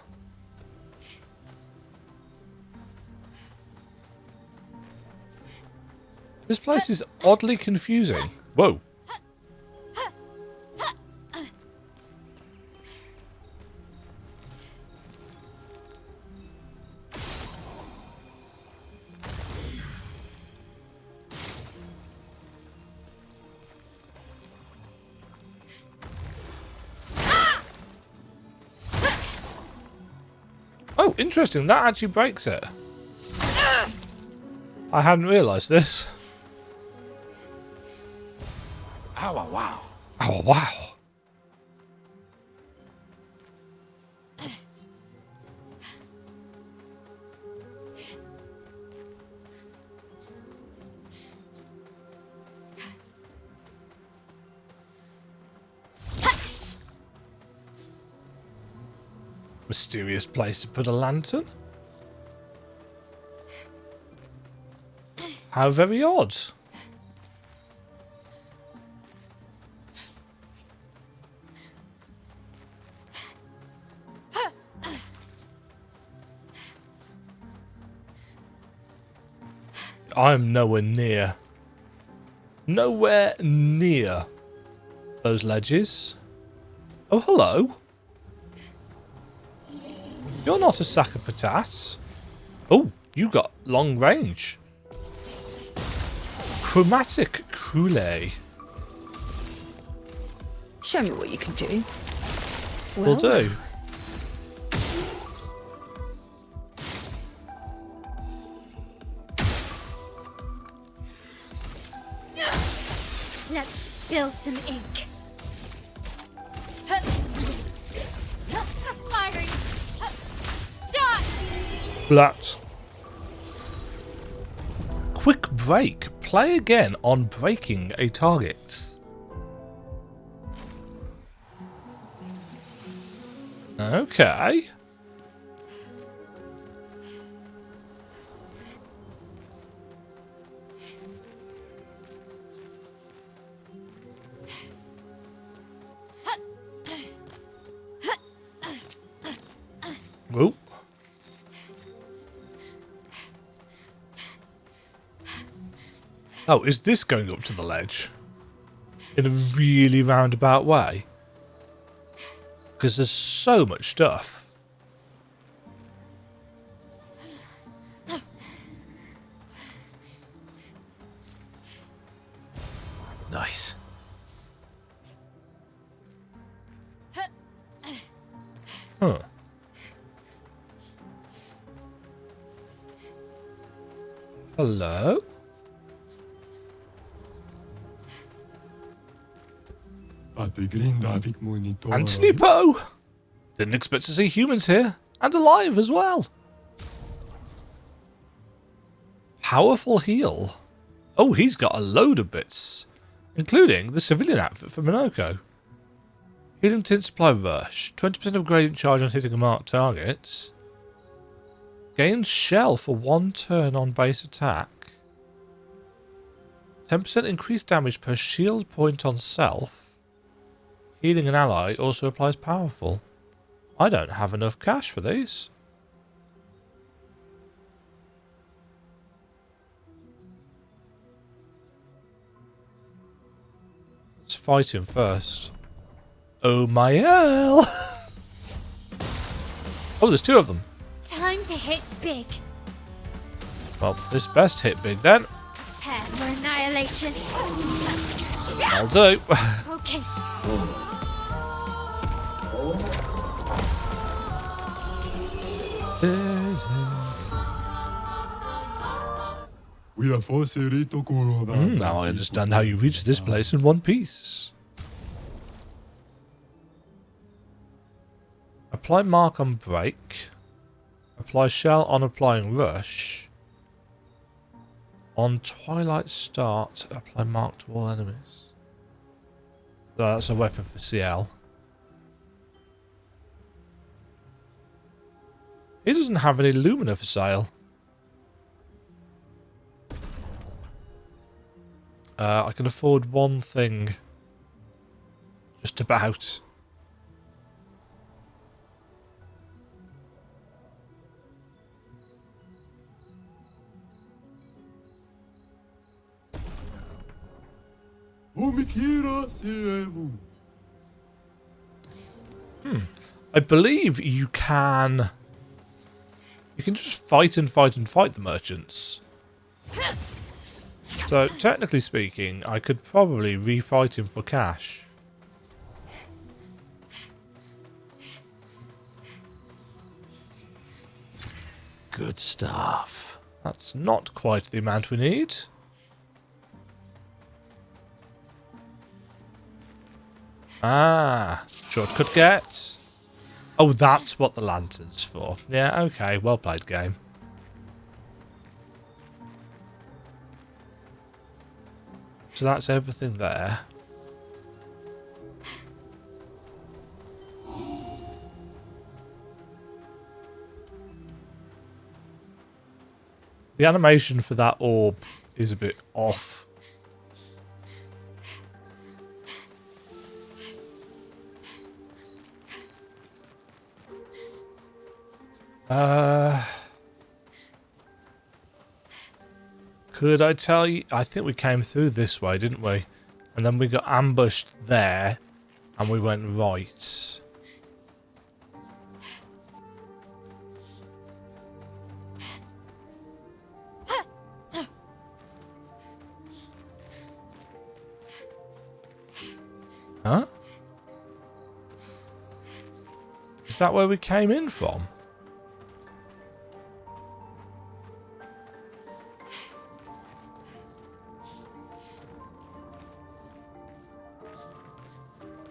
Speaker 1: This place is oddly confusing. Whoa. Oh, interesting. That actually breaks it. I hadn't realised this.
Speaker 5: Ow, wow.
Speaker 1: Oh, wow. Mysterious place to put a lantern. How very odd. I'm nowhere near those ledges. Oh, hello. You're not a sack of patatas. Oh, you got long range. Chromatic Clea.
Speaker 3: Show me what you can do.
Speaker 1: Will do.
Speaker 4: Let's spill some ink. Firing. Dot.
Speaker 1: Blat. Quick break. Play again on breaking a target. Okay. Whoop. Oh, is this going up to the ledge? In a really roundabout way? Because there's so much stuff.
Speaker 5: Nice.
Speaker 1: Huh. Hello? Anthony Poe! Didn't expect to see humans here. And alive as well. Powerful heal. Oh, he's got a load of bits. Including the civilian outfit for Minoko. Healing tint supply rush. 20% of gradient charge on hitting a marked target. Gains shell for 1 turn on base attack. 10% increased damage per shield point on self. Healing an ally also applies powerful. I don't have enough cash for these. Let's fight him first. Oh, Maelle! Oh, there's two of them.
Speaker 4: Time to hit big.
Speaker 1: Well, this best hit big then.
Speaker 4: Prepare for annihilation.
Speaker 1: I'll do.
Speaker 4: Okay.
Speaker 1: Now I understand how you reached this place in one piece. Apply mark on break. Apply shell on applying rush. On twilight start, apply mark to all enemies. So that's a weapon for CL. He doesn't have any Lumina for sale. I can afford one thing. Just about. I believe you can... You can just fight and fight and fight the merchants. So, technically speaking, I could probably refight him for cash.
Speaker 5: Good stuff.
Speaker 1: That's not quite the amount we need. Ah, shortcut get. Oh, that's what the lantern's for. Yeah, okay, well played game. So that's everything there. The animation for that orb is a bit off. Could I tell you? I think we came through this way, didn't we? And then we got ambushed there, and we went right. Huh? Is that where we came in from?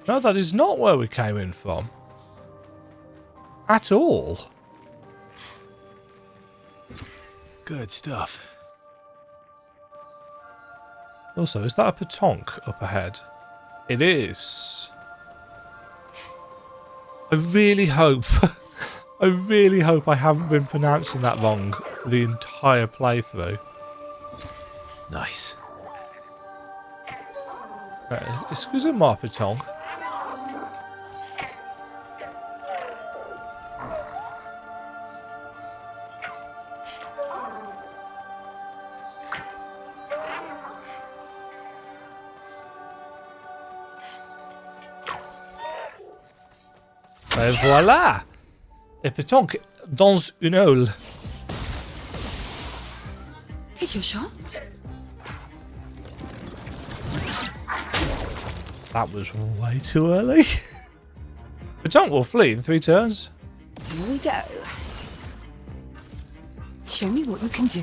Speaker 1: No, that is not where we came in from. At all.
Speaker 5: Good stuff.
Speaker 1: Also, is that a petonk up ahead? It is. I really hope... I really hope I haven't been pronouncing that wrong for the entire playthrough.
Speaker 5: Nice.
Speaker 1: Excusez-moi, petonk. Et voilà! Et pétanque dans une hole.
Speaker 3: Take your shot.
Speaker 1: That was way too early. Pétanque will flee in 3 turns.
Speaker 3: Here we go. Show me what you can do.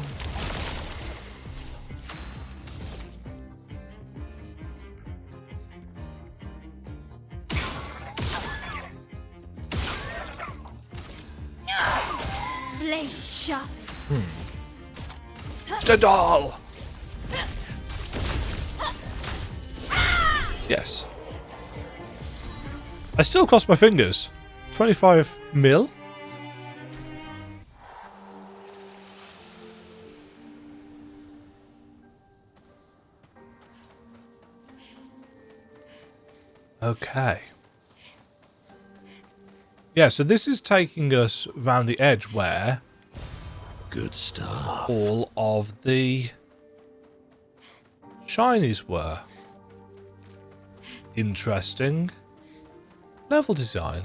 Speaker 4: Blade sharp.
Speaker 1: Stendhal! Yes. I still cross my fingers. 25 mil? Okay. Yeah, so this is taking us round the edge where
Speaker 2: Good stuff.
Speaker 1: all of the shinies were. Interesting. Level design.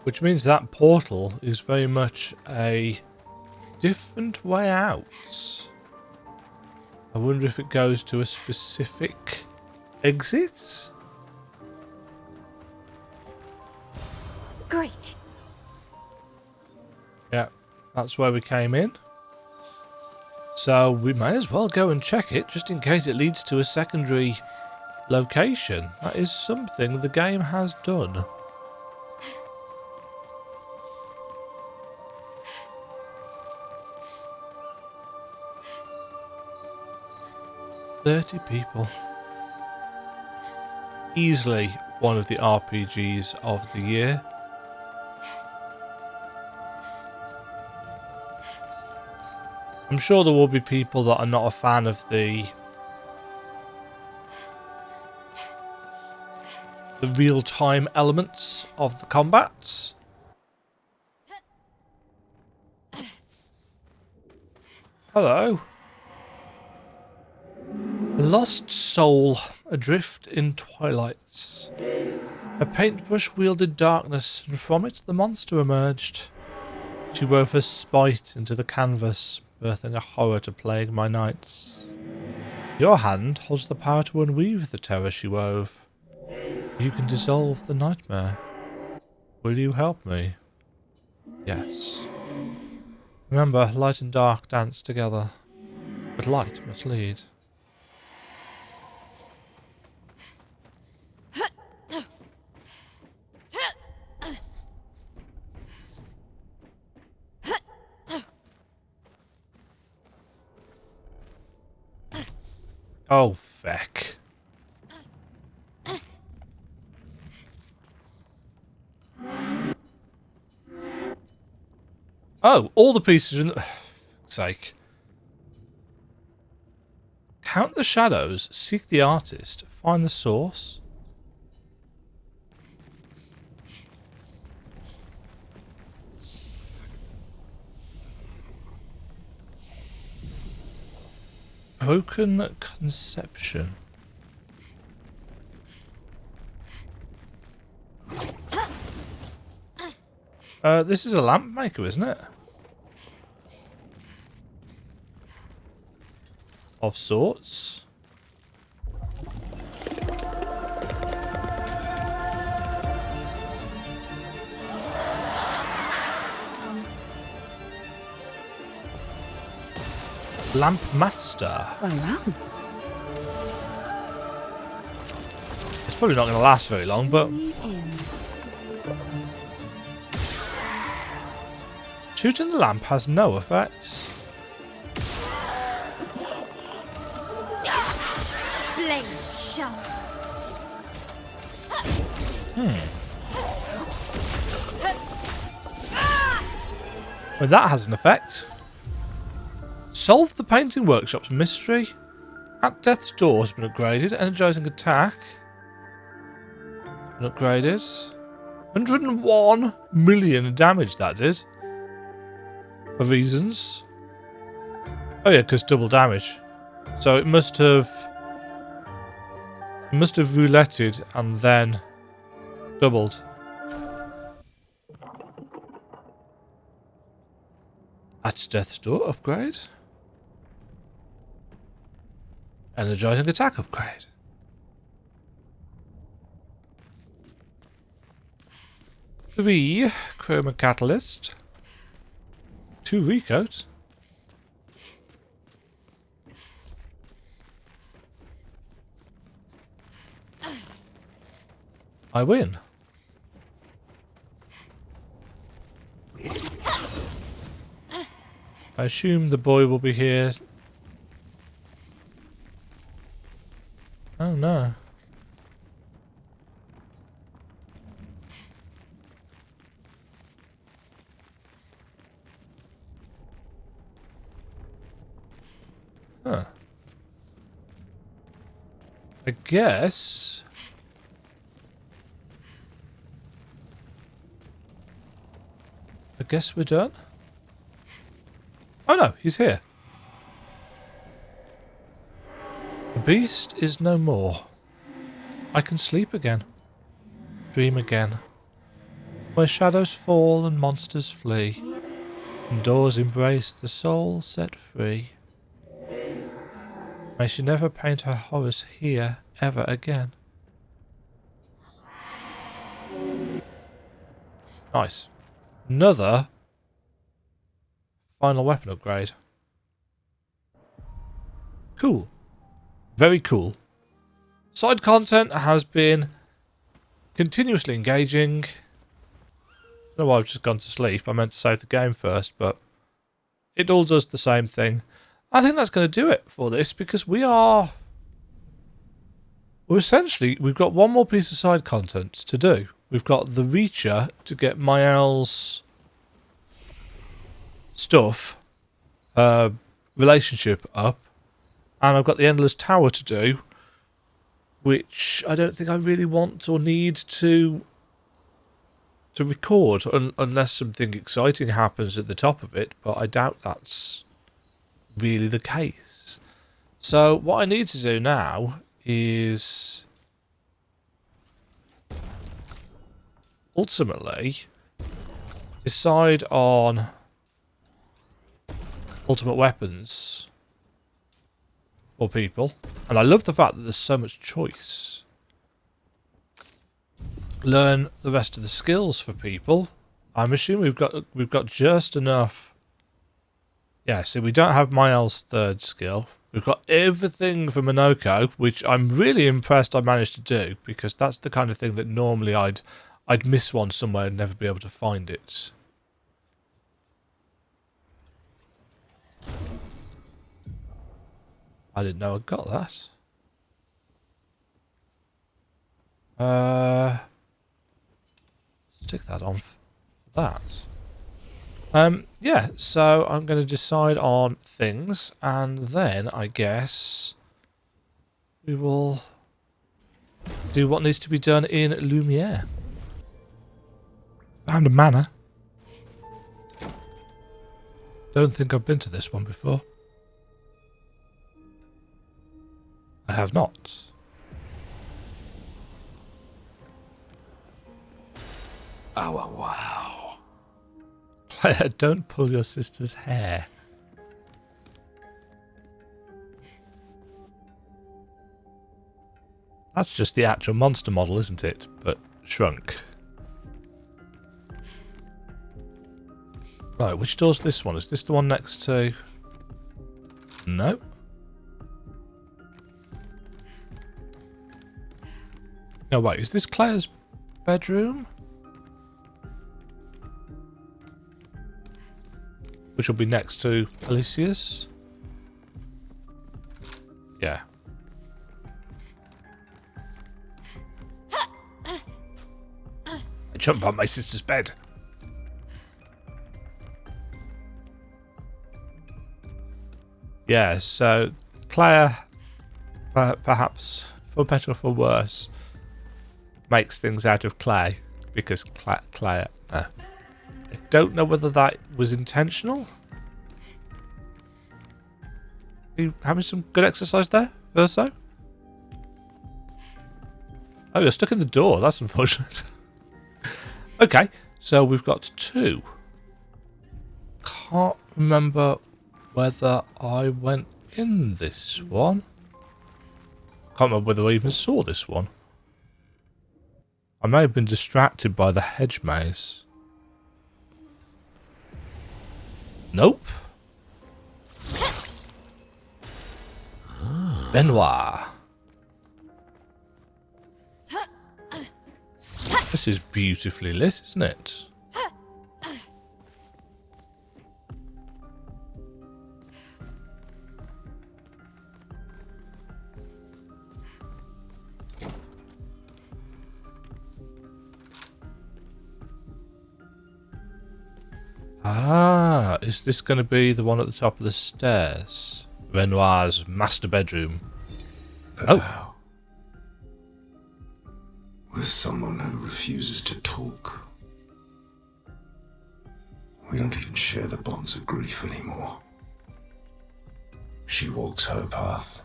Speaker 1: Which means that portal is very much a different way out. I wonder if it goes to a specific exit?
Speaker 4: Great.
Speaker 1: Yeah, that's where we came in. So we may as well go and check it, just in case it leads to a secondary location. That is something the game has done. "30 people. Easily one of the RPGs of the year. I'm sure there will be people that are not a fan of the real-time elements of the combats. Hello. Lost soul, adrift in twilights. A paintbrush wielded darkness, and from it the monster emerged. She wove her spite into the canvas, birthing a horror to plague my nights. Your hand holds the power to unweave the terror she wove. You can dissolve the nightmare. Will you help me? Yes. Remember, light and dark dance together, but light must lead. Oh, feck. Oh, all the pieces in the... fuck's sake. Count the shadows, seek the artist, find the source. Broken conception. This is a lamp maker, isn't it? Of sorts. Lamp master. It's probably not going to last very long, but shooting the lamp has no effect.
Speaker 4: Blades sharp.
Speaker 1: Well, that has an effect. Solve the painting workshop's mystery. At Death's Door has been upgraded. Energizing attack. Been upgraded. 101 million damage that did. For reasons. Oh yeah, because double damage. So it must have rouletted and then doubled. At Death's Door upgrade. Energizing attack upgrade. 3 chroma catalyst. 2 recoat. I win. I assume the boy will be here. Oh no. Huh. I guess... we're done. Oh no, he's here. The beast is no more. I can sleep again. Dream again. Where shadows fall and monsters flee, and doors embrace the soul set free. May she never paint her horrors here ever again. Nice. Another final weapon upgrade. Cool. Very cool. Side content has been continuously engaging. I don't know why I've just gone to sleep. I meant to save the game first, but it all does the same thing. I think that's going to do it for this, because we've got one more piece of side content to do. We've got the Reacher to get Maelle's stuff, relationship up, and I've got the Endless Tower to do, which I don't think I really want or need to record unless something exciting happens at the top of it, but I doubt that's really the case. So what I need to do now is ultimately decide on ultimate weapons for people, and I love the fact that there's so much choice. Learn the rest of the skills for people. I'm assuming we've got just enough. Yeah, so we don't have Maelle's third skill. We've got everything for Minoko, which I'm really impressed I managed to do, because that's the kind of thing that normally I'd miss one somewhere and never be able to find it. I didn't know I got that. Stick that on for that. Yeah, so I'm going to decide on things, and then I guess we will do what needs to be done in Lumiere. Found a manor. Don't think I've been to this one before. I have not.
Speaker 5: Oh, wow.
Speaker 1: Claire, don't pull your sister's hair. That's just the actual monster model, isn't it? But shrunk. Right, which door's this one? Is this the one next to... No. No, wait, is this Claire's bedroom? Which will be next to Alicia's? Yeah. I jumped on my sister's bed. Yeah, so Claire, perhaps for better or for worse, makes things out of clay, because Claire. I don't know whether that was intentional. Are you having some good exercise there, Verso? Oh, you're stuck in the door. That's unfortunate. Okay, so we've got two. Can't remember whether I went in this one. Can't remember whether I even saw this one. I may have been distracted by the hedge maze. Nope. Renoir. This is beautifully lit, isn't it? Ah, is this going to be the one at the top of the stairs? Renoir's master bedroom.
Speaker 2: But
Speaker 1: Oh.
Speaker 2: how? With someone who refuses to talk. We don't even share the bonds of grief anymore. She walks her path,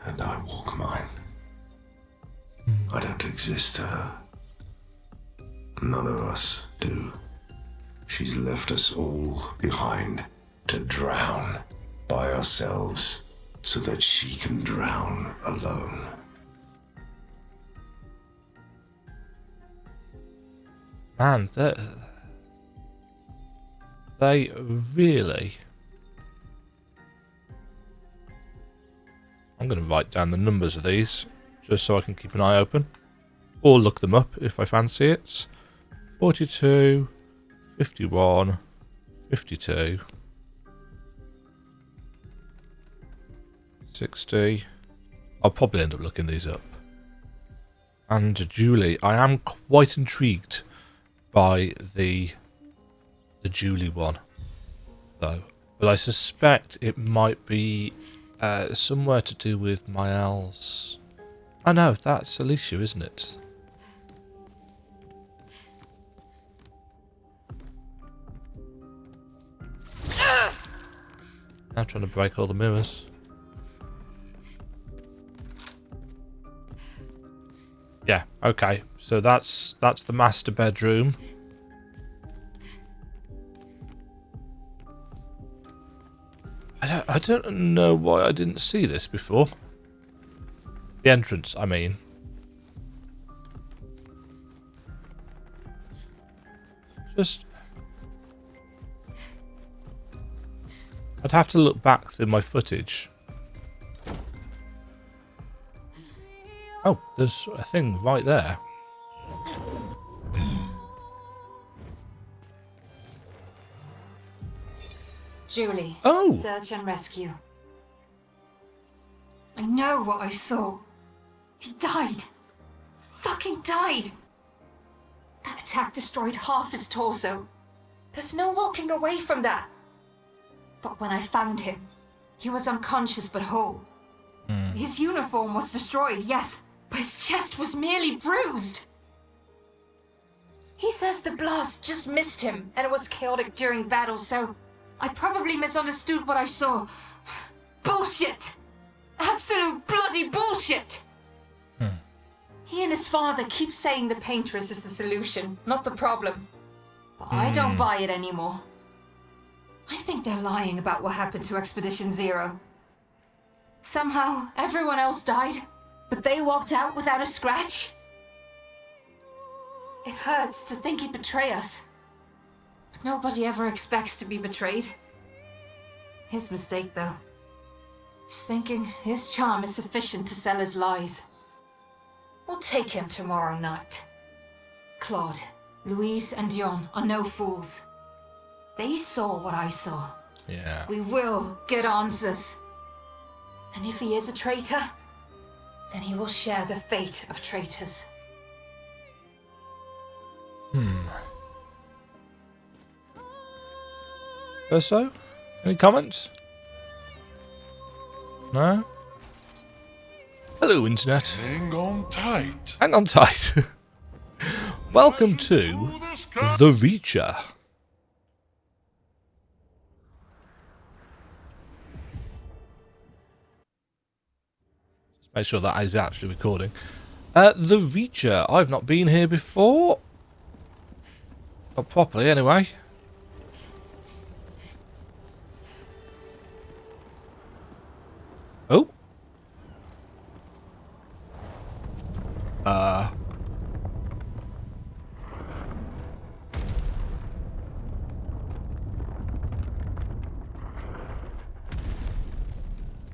Speaker 2: and I walk mine. I don't exist to her. None of us do. She's left us all behind to drown by ourselves so that she can drown alone.
Speaker 1: Man, they really... I'm going to write down the numbers of these, just so I can keep an eye open. Or look them up if I fancy it. 42, 51, 52, 60. I'll probably end up looking these up. And Julie, I am quite intrigued by the Julie one, though. But I suspect it might be somewhere to do with Maelle's... Oh no, that's Alicia, isn't it? Now trying to break all the mirrors. Yeah, okay. So that's the master bedroom. I don't know why I didn't see this before. The entrance, I mean. Just... I'd have to look back through my footage. Oh, there's a thing right there.
Speaker 7: Julie.
Speaker 1: Oh!
Speaker 7: Search and rescue. I know what I saw. He died. Fucking died. That attack destroyed half his torso. There's no walking away from that. But when I found him, he was unconscious but whole. His uniform was destroyed, yes, but his chest was merely bruised. He says the blast just missed him, and it was chaotic during battle, so I probably misunderstood what I saw. Bullshit! Absolute bloody bullshit! He and his father keep saying the paintress is the solution, not the problem. But I don't buy it anymore. I think they're lying about what happened to Expedition Zero. Somehow, everyone else died, but they walked out without a scratch. It hurts to think he'd betray us. But nobody ever expects to be betrayed. His mistake, though. He's thinking his charm is sufficient to sell his lies. We'll take him tomorrow night. Claude, Louise, and Dion are no fools. They saw what I saw.
Speaker 1: Yeah.
Speaker 7: We will get answers. And if he is a traitor, then he will share the fate of traitors.
Speaker 1: Verso? Any comments? No? Hello, Internet.
Speaker 5: Hang on tight.
Speaker 1: Hang on tight. Welcome to The Reacher. Just make sure that is actually recording. The Reacher. I've not been here before. Not properly, anyway. Oh.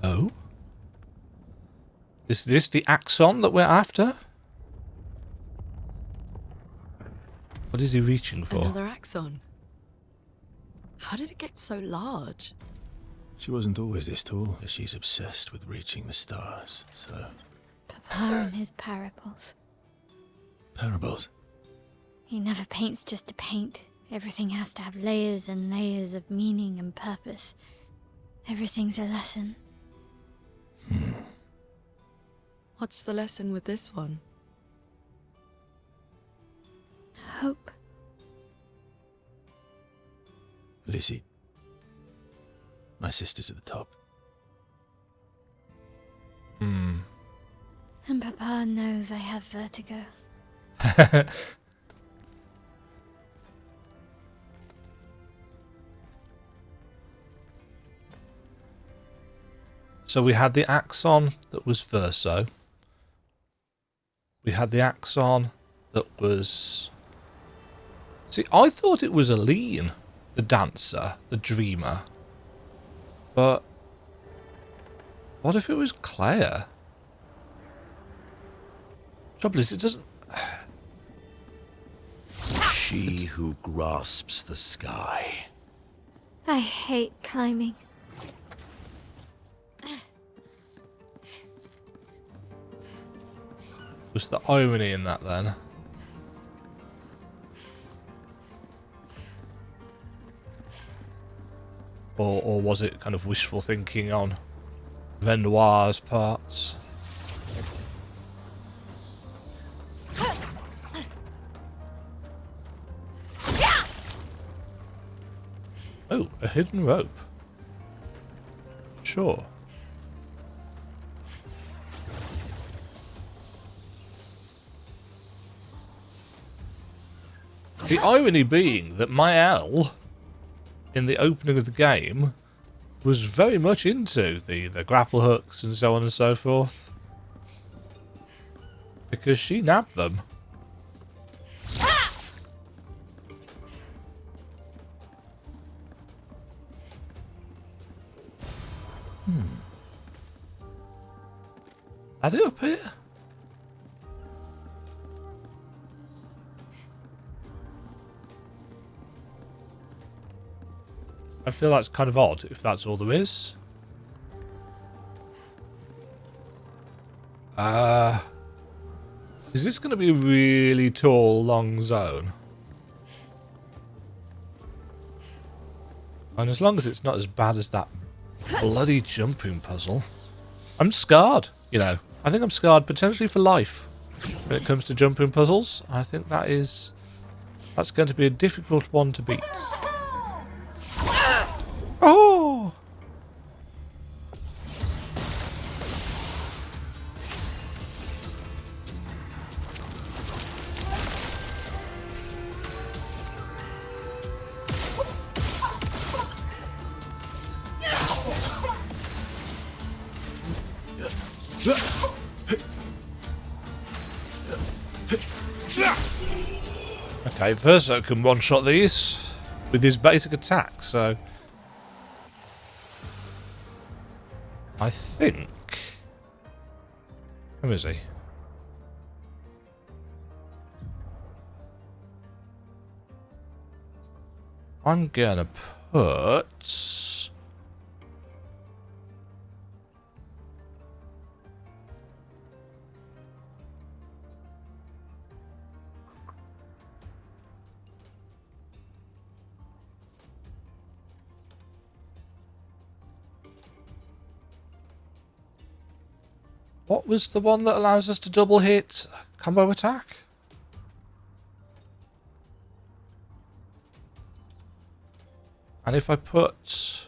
Speaker 1: Oh. Is this the Axon that we're after? What is he reaching for?
Speaker 3: Another Axon. How did it get so large?
Speaker 8: She wasn't always this tall, but she's obsessed with reaching the stars, so...
Speaker 4: Papa and his parables.
Speaker 8: Parables?
Speaker 4: He never paints just to paint. Everything has to have layers and layers of meaning and purpose. Everything's a lesson.
Speaker 3: What's the lesson with this one?
Speaker 4: Hope.
Speaker 8: Lizzie. My sister's at the top.
Speaker 4: And Papa knows I have vertigo.
Speaker 1: So we had the Axon that was Verso. We had the Axon that was... See, I thought it was Aline, the dancer, the dreamer. But what if it was Claire? Trouble is, it doesn't...
Speaker 2: She who grasps the sky.
Speaker 4: I hate climbing.
Speaker 1: Was the irony in that then? Or was it kind of wishful thinking on Renoir's parts? Oh, a hidden rope. Sure. The irony being that Maelle, in the opening of the game, was very much into the grapple hooks and so on and so forth. Because she nabbed them. Are they up here? I feel that's kind of odd if that's all there is. Is this going to be a really tall, long zone? And as long as it's not as bad as that bloody jumping puzzle. I'm scarred, you know. I think I'm scarred potentially for life when it comes to jumping puzzles. I think that's going to be a difficult one to beat. Oh! Okay, Verso can one-shot these with his basic attack, so... I think... Where is he? I'm gonna put... What was the one that allows us to double hit combo attack? And if I put...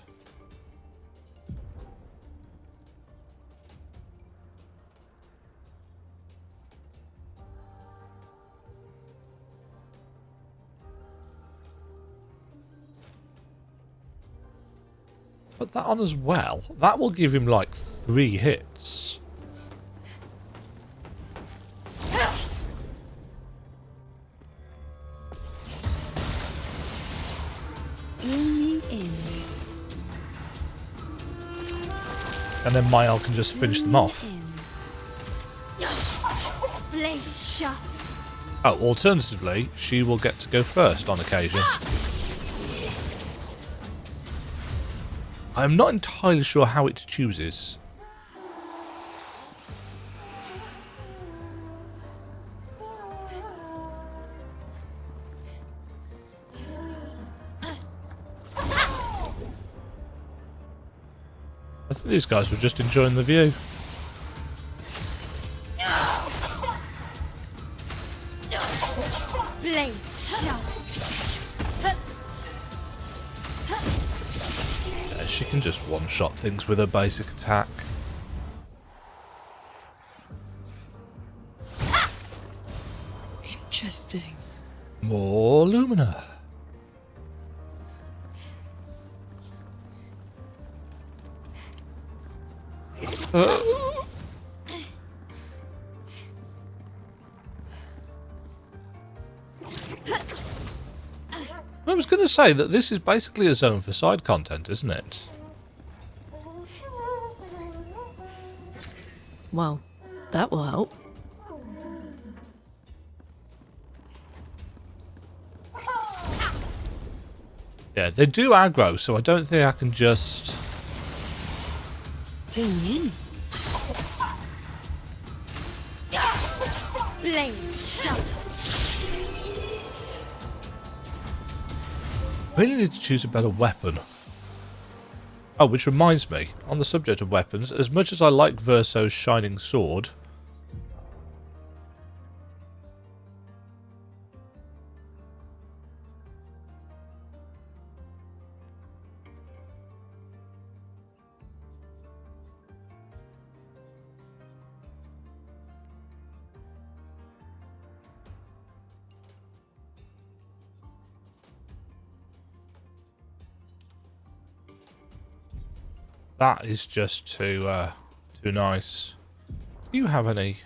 Speaker 1: Put that on as well, that will give him like 3 hits. And then Maelle can just finish them off.
Speaker 4: Blaze sharp.
Speaker 1: Oh, alternatively, she will get to go first on occasion. I'm not entirely sure how it chooses. These guys were just enjoying the view.
Speaker 4: Blade sharp.
Speaker 1: Yeah, she can just one-shot things with her basic attack.
Speaker 3: Interesting.
Speaker 1: More Lumina. I was going to say that this is basically a zone for side content, isn't it?
Speaker 3: Well, that will help.
Speaker 1: Yeah, they do aggro, so I don't think I can just...
Speaker 3: Ding in.
Speaker 4: Blade sharp.
Speaker 1: Really need to choose a better weapon. Oh, which reminds me, on the subject of weapons, as much as I like Verso's shining sword... That is just too nice. Do you have any?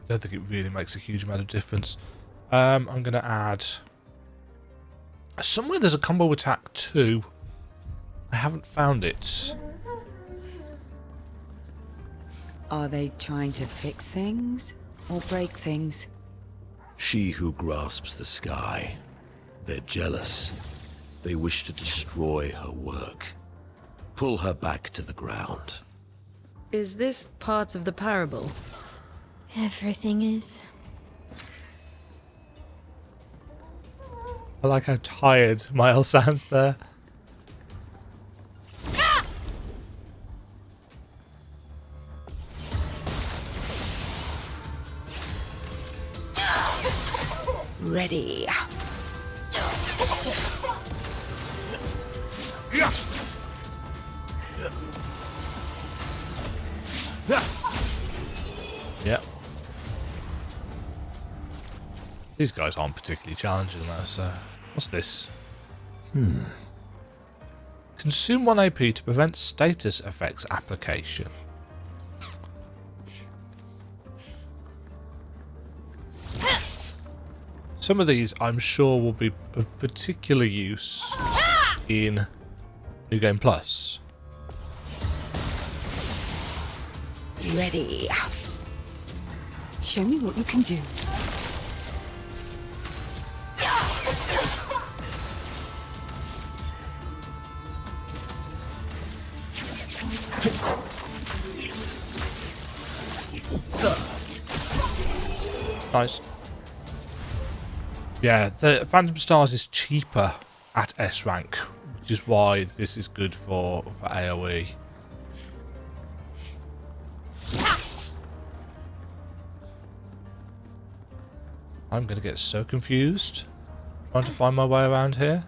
Speaker 1: I don't think it really makes a huge amount of difference. I'm going to add... Somewhere there's a combo attack too. I haven't found it.
Speaker 6: Are they trying to fix things or break things?
Speaker 8: She who grasps the sky. They're jealous. They wish to destroy her work. Pull her back to the ground.
Speaker 3: Is this part of the parable?
Speaker 4: Everything is.
Speaker 1: I like how tired Maelle sounds there.
Speaker 3: Ready.
Speaker 1: Yep. These guys aren't particularly challenging though, so... What's this? Consume 1 AP to prevent status effects application. Some of these I'm sure will be of particular use in New Game Plus.
Speaker 3: Ready.
Speaker 6: Show me what you can do.
Speaker 1: Nice. Yeah, the Phantom Stars is cheaper at S rank, which is why this is good for AoE. I'm going to get so confused trying to find my way around here.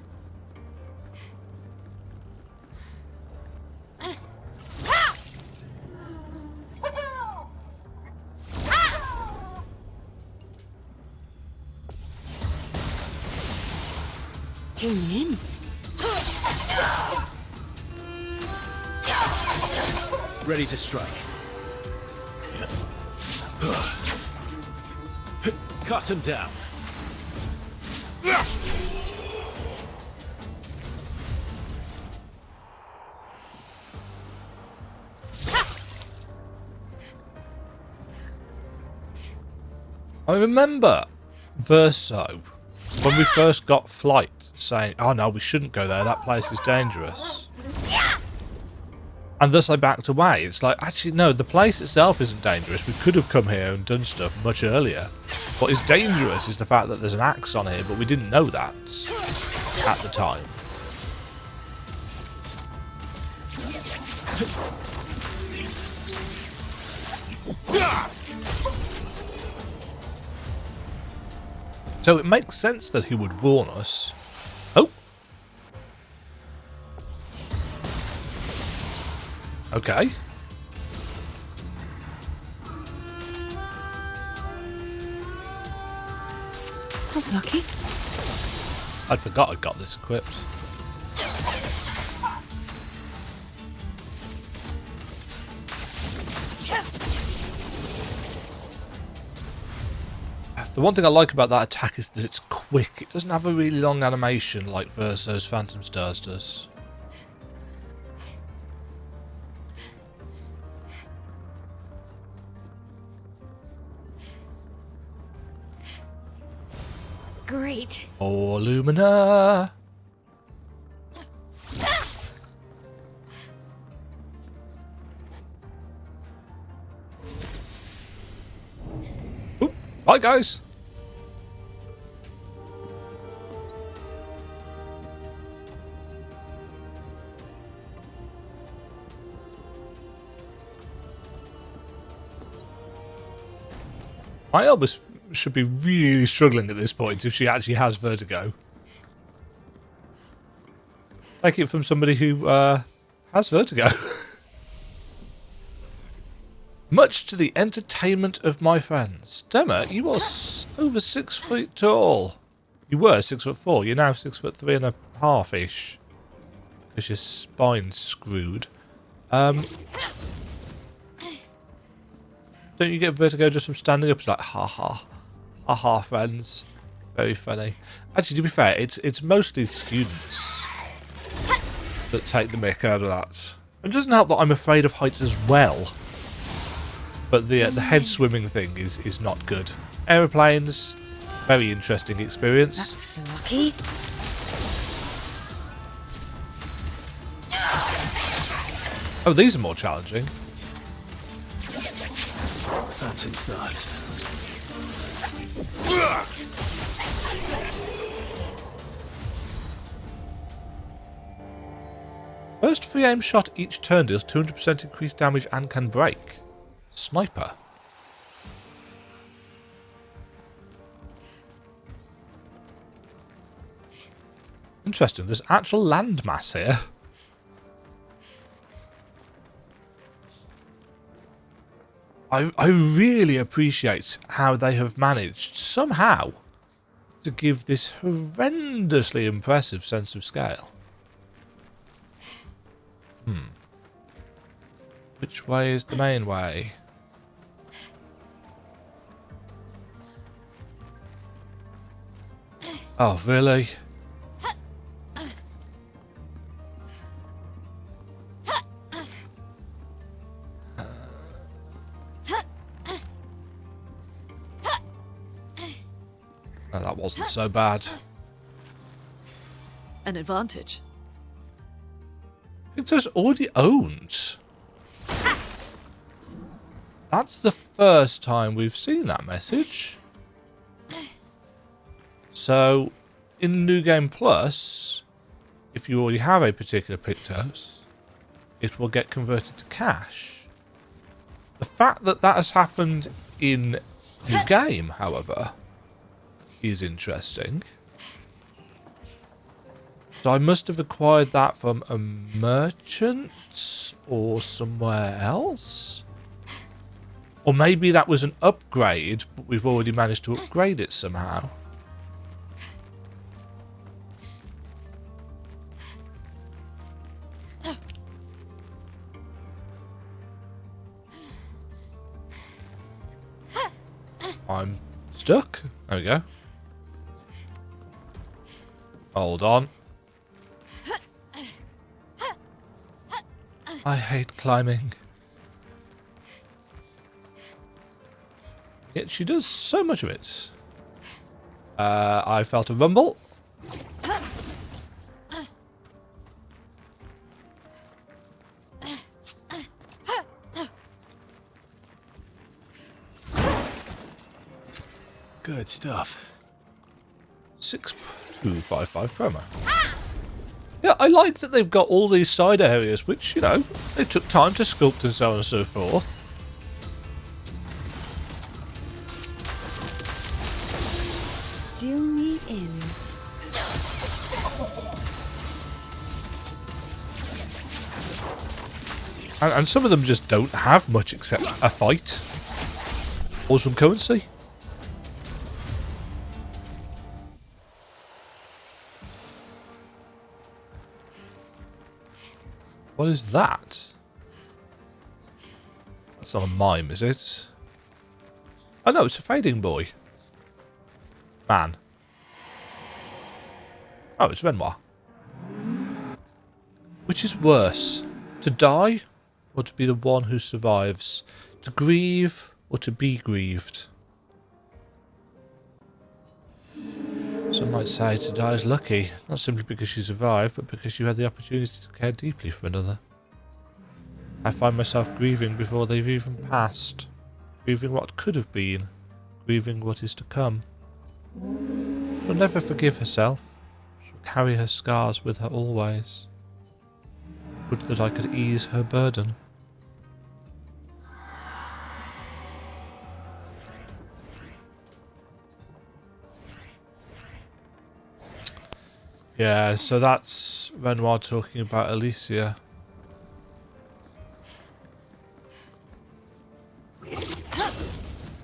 Speaker 3: In.
Speaker 8: Ready to strike. Cut him down.
Speaker 1: I remember Verso, when we first got Flight, saying, oh no, we shouldn't go there, that place is dangerous. And thus I backed away. It's like, actually no, the place itself isn't dangerous. We could have come here and done stuff much earlier. What is dangerous is the fact that there's an Axon here, but we didn't know that at the time. So it makes sense that he would warn us. Oh! Okay.
Speaker 3: That's lucky.
Speaker 1: I'd forgot I'd got this equipped. The one thing I like about that attack is that it's quick. It doesn't have a really long animation like Verso's Phantom Stars does.
Speaker 4: Great.
Speaker 1: Oh, Lumina! Oop. Bye, guys! Maelle should be really struggling at this point if she actually has vertigo. Take it from somebody who has vertigo. Much to the entertainment of my friends. Dema, you are over 6 feet tall. You were 6'4". You're now 6'3.5" ish. Because your spine's screwed. Don't you get vertigo just from standing up? It's like, ha ha. Ha ha, friends. Very funny. Actually, to be fair, it's mostly students that take the mick out of that. It doesn't help that I'm afraid of heights as well. But the head swimming thing is not good. Aeroplanes, very interesting experience.
Speaker 3: That's so lucky.
Speaker 1: Oh, these are more challenging.
Speaker 8: Phantom Stars.
Speaker 1: First free aim shot each turn deals 200% increased damage and can break. Sniper. Interesting, there's actual landmass here. I really appreciate how they have managed, somehow, to give this horrendously impressive sense of scale. Which way is the main way? Oh, really? Oh, that wasn't so bad.
Speaker 3: An advantage.
Speaker 1: Victor's already owned. That's the first time we've seen that message. So, in New Game Plus, if you already have a particular Pictos, it will get converted to cash. The fact that that has happened in New Game, however, is interesting. So I must have acquired that from a merchant or somewhere else. Or maybe that was an upgrade, but we've already managed to upgrade it somehow. I'm stuck. There we go. Hold on. I hate climbing. Yet she does so much of it. I felt a rumble.
Speaker 9: Good stuff.
Speaker 1: 6255 promo. Yeah, I like that they've got all these side areas, which, you know, they took time to sculpt and so on and so forth.
Speaker 3: Deal me in.
Speaker 1: And some of them just don't have much except a fight. Or some currency. What is that? That's not a mime, is it? Oh no, it's a fading boy. Man. Oh, it's Renoir. Which is worse? To die, or to be the one who survives? To grieve, or to be grieved? Some might say to die is lucky, not simply because you survived, but because you had the opportunity to care deeply for another. I find myself grieving before they've even passed. Grieving what could have been. Grieving what is to come. She'll never forgive herself. She'll carry her scars with her always. Would that I could ease her burden. Yeah, so that's Renoir talking about Alicia.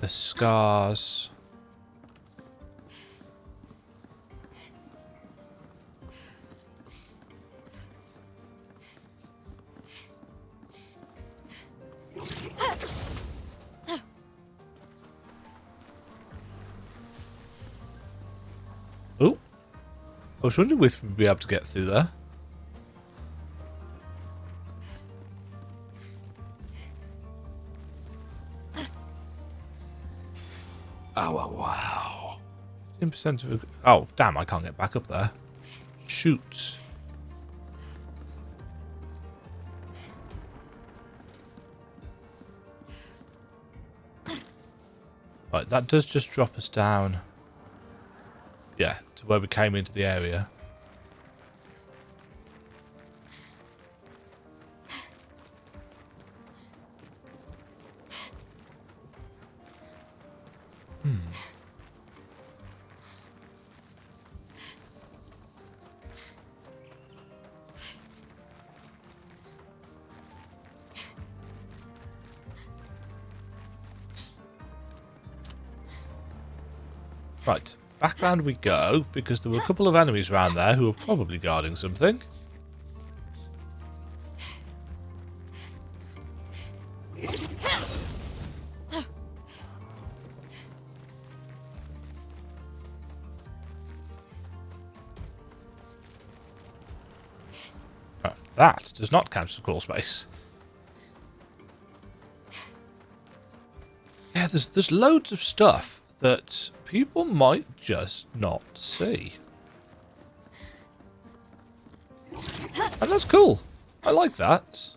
Speaker 1: The scars. Oh. I was wondering if we'd be able to get through there.
Speaker 8: Oh, wow.
Speaker 1: 15% of... Oh, damn, I can't get back up there. Shoot. Right, that does just drop us down. Yeah, to where we came into the area. Right, back round we go, because there were a couple of enemies around there who were probably guarding something. Oh, that does not count as a crawl space. Yeah, there's loads of stuff that people might just not see. And that's cool. I like that.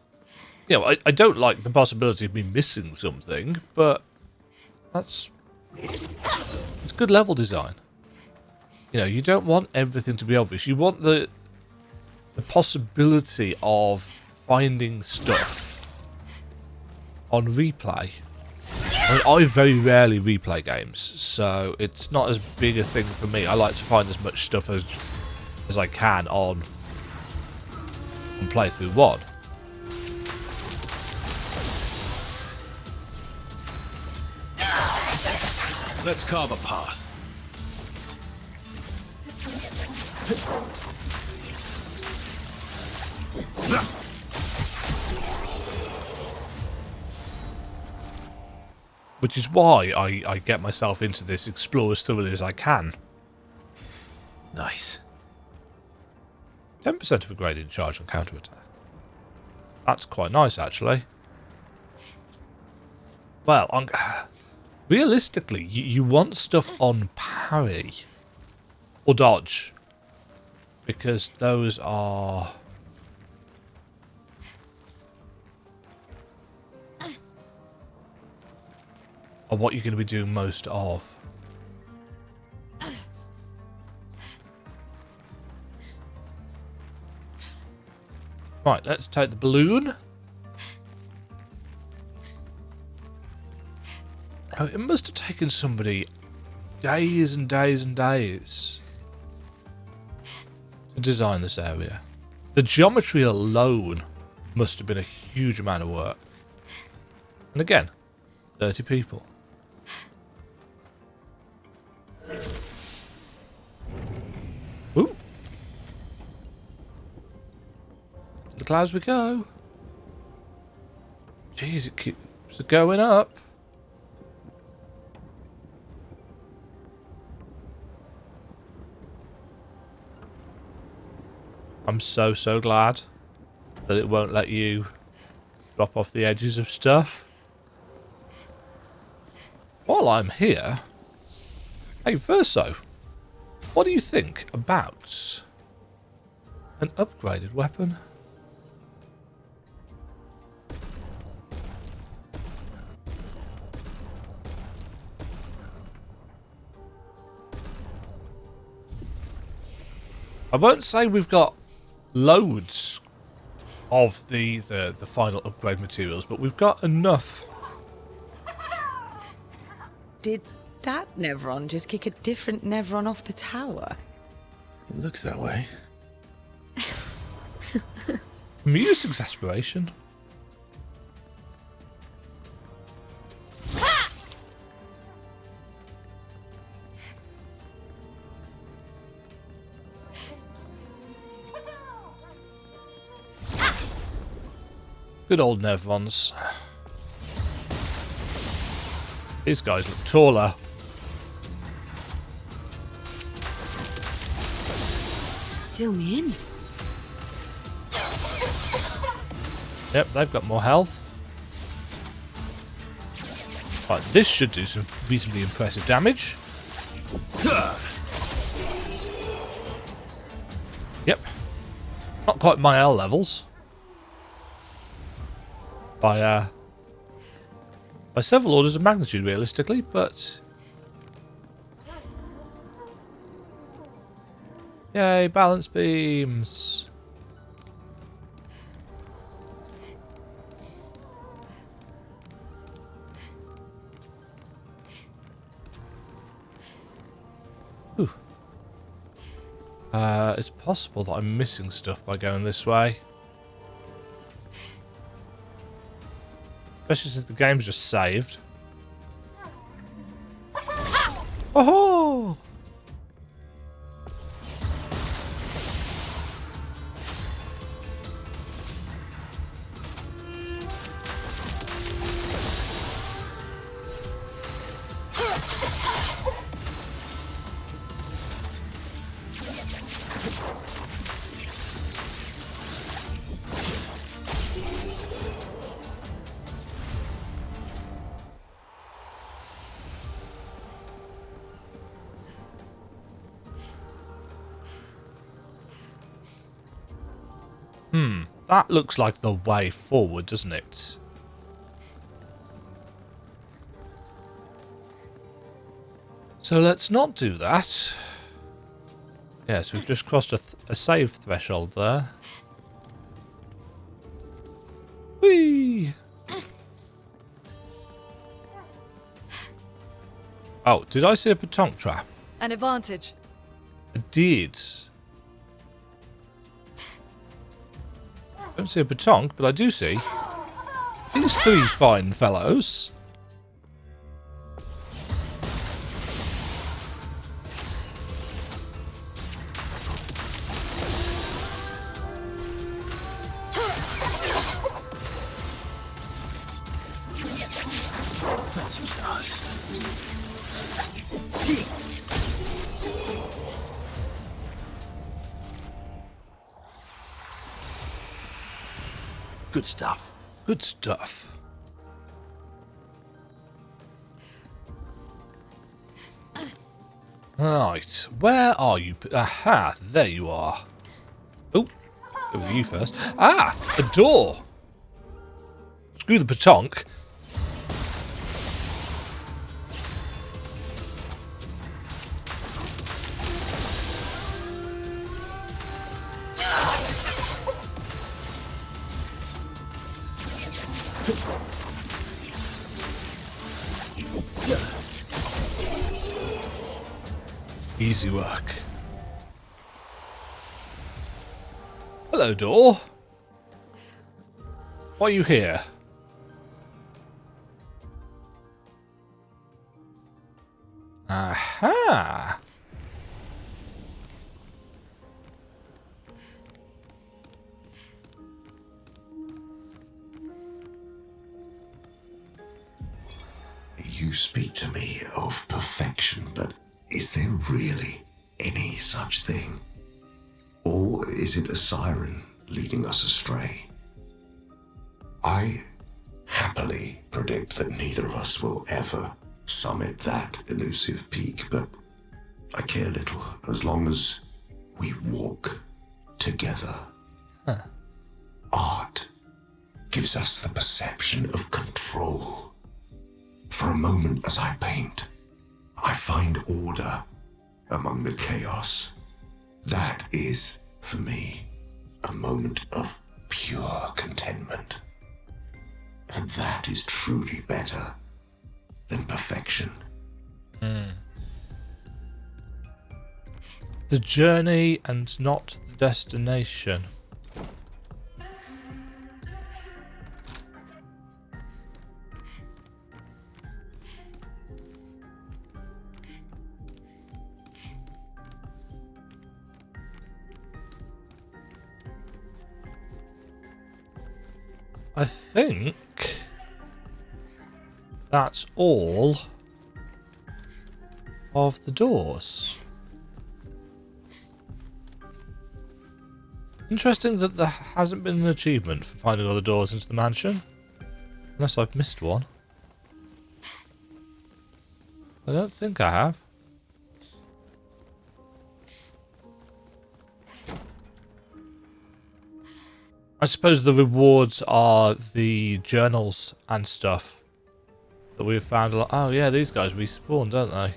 Speaker 1: You know, I don't like the possibility of me missing something, but it's good level design. You know, you don't want everything to be obvious. You want the possibility of finding stuff on replay. I mean, I very rarely replay games, so it's not as big a thing for me. I like to find as much stuff as I can on playthrough 1.
Speaker 9: Let's carve a path.
Speaker 1: Which is why I get myself into this explore as thoroughly as I can.
Speaker 9: Nice.
Speaker 1: 10% of a gradient charge on counterattack. That's quite nice, actually. Well, realistically, you want stuff on parry or dodge, because those are what you're going to be doing most of. Right, let's take the balloon. Oh, it must have taken somebody days and days and days to design this area. The geometry alone must have been a huge amount of work. And again, 30 people. Ooh. To the clouds we go. Jeez, it keeps going up. I'm so glad that it won't let you drop off the edges of stuff. While I'm here, hey Verso, what do you think about an upgraded weapon? I won't say we've got loads of the final upgrade materials, but we've got enough.
Speaker 3: Did that Nevron just kick a different Nevron off the tower?
Speaker 9: It looks that way.
Speaker 1: Amused exasperation. Good old Nevrons. These guys look taller.
Speaker 3: Deal me in.
Speaker 1: Yep, they've got more health. Right, this should do some reasonably impressive damage. Yep. Not quite Maelle levels. By several orders of magnitude, realistically, but... Yay, balance beams! Ooh. It's possible that I'm missing stuff by going this way. Especially since the game's just saved. Oh! That looks like the way forward, doesn't it? So let's not do that. Yes, we've just crossed a save threshold there. Whee! Oh, did I see a petanque trap?
Speaker 3: An advantage.
Speaker 1: I did. I don't see a petanque, but I do see these three fine fellows.
Speaker 8: some stars. Good stuff.
Speaker 1: Good stuff. Right, where are you? Aha, there you are. Oh, go with you first. Ah, a door. Screw the petanque. Easy work. Hello, door. Why are you here? Aha!
Speaker 2: You speak to me of perfection, but is there really any such thing? Or is it a siren leading us astray? I happily predict that neither of us will ever summit that elusive peak, but I care little as long as we walk together.
Speaker 1: Huh.
Speaker 2: Art gives us the perception of control. For a moment as I paint, I find order among the chaos. That is, for me, a moment of pure contentment. And that is truly better than perfection.
Speaker 1: The journey and not the destination. I think that's all of the doors. Interesting that there hasn't been an achievement for finding all the doors into the mansion. Unless I've missed one. I don't think I have. I suppose the rewards are the journals and stuff that we've found a lot. Oh yeah, these guys respawn, don't they?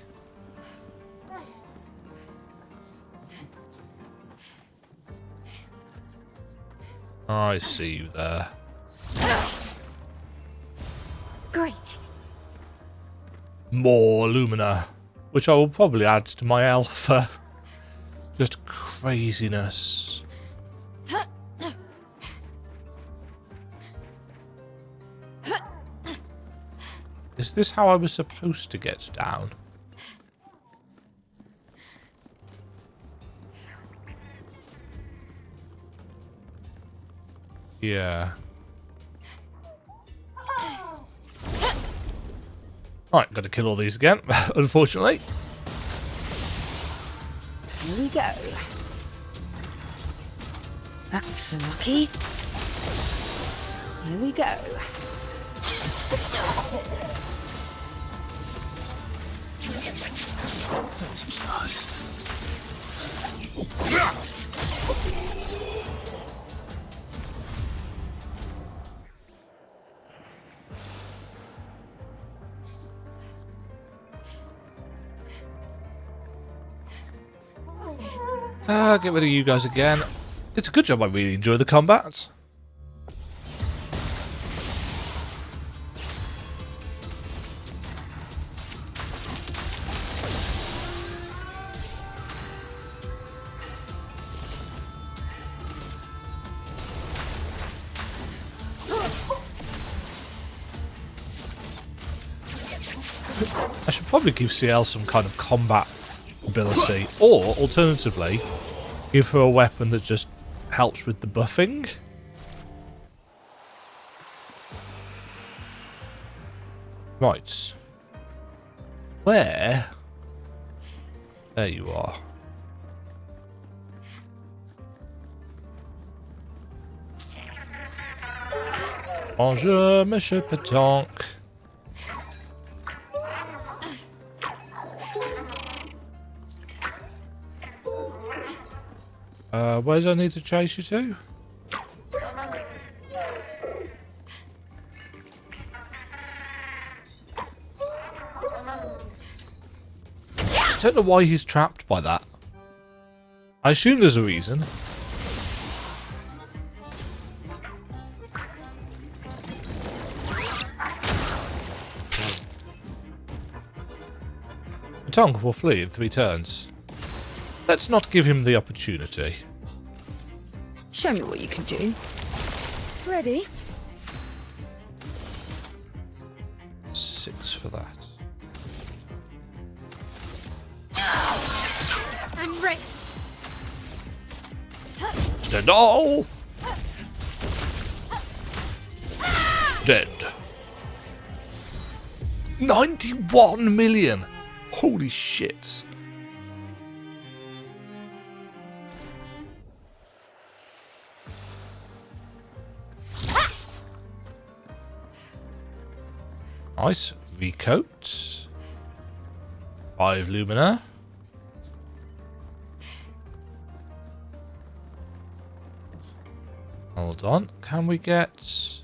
Speaker 1: I see you there.
Speaker 3: Great.
Speaker 1: More Lumina, which I will probably add to my elf for just craziness. Is this how I was supposed to get down? Yeah. Alright, gotta kill all these again, unfortunately.
Speaker 3: Here we go. That's lucky. Here we go.
Speaker 8: Some stars.
Speaker 1: Get rid of you guys again. It's a good job I really enjoy the combat. I should probably give CL some kind of combat ability, or alternatively give her a weapon that just helps with the buffing. Right, Where? There you are. Bonjour, Monsieur Petanque. Where do I need to chase you to? I don't know why he's trapped by that. I assume there's a reason. Tonk will flee in 3 turns. Let's not give him the opportunity.
Speaker 3: Show me what you can do. Ready?
Speaker 1: 6 for that.
Speaker 4: I'm ready.
Speaker 1: Stand all! Dead. 91 million! Holy shit. Nice. V-coat. 5 Lumina. Hold on. Can we get...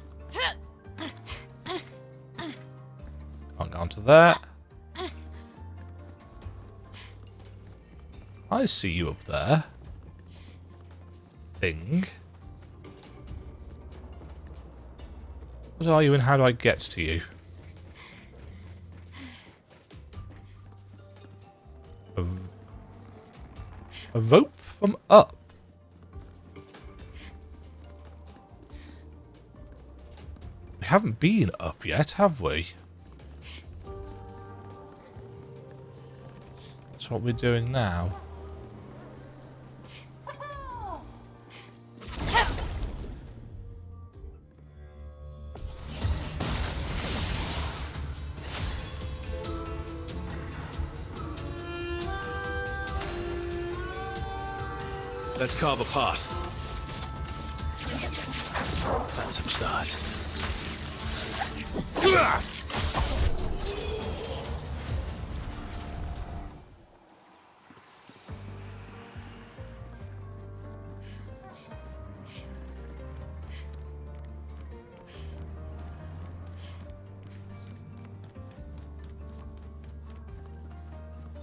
Speaker 1: Can't go onto there. I see you up there. Thing. What are you and how do I get to you? A rope from up. We haven't been up yet, have we? That's what we're doing now.
Speaker 8: Let's carve a path. Phantom stars.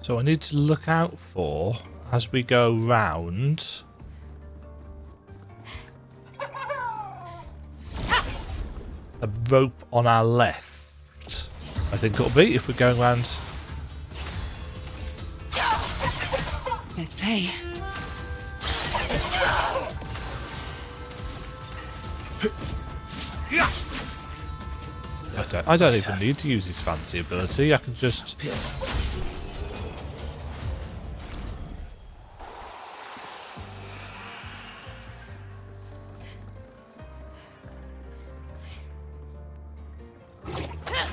Speaker 1: So I need to look out for, as we go round, a rope on our left. I think it'll be if we're going round.
Speaker 3: Let's play.
Speaker 1: I don't even need to use his fancy ability. I can just.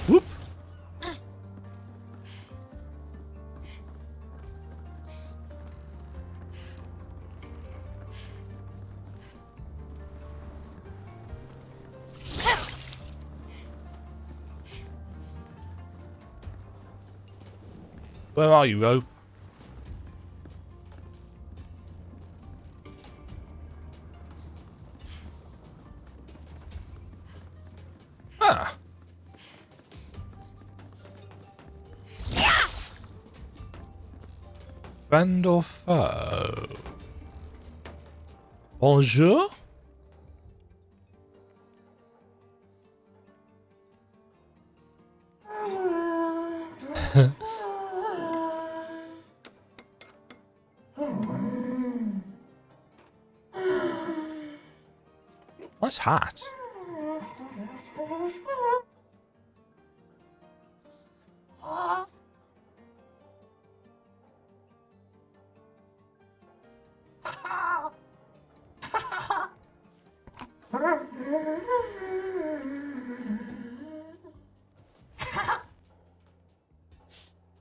Speaker 1: Whoop. Where are you, rope? Ah. Friend or foe? Bonjour? Nice hat.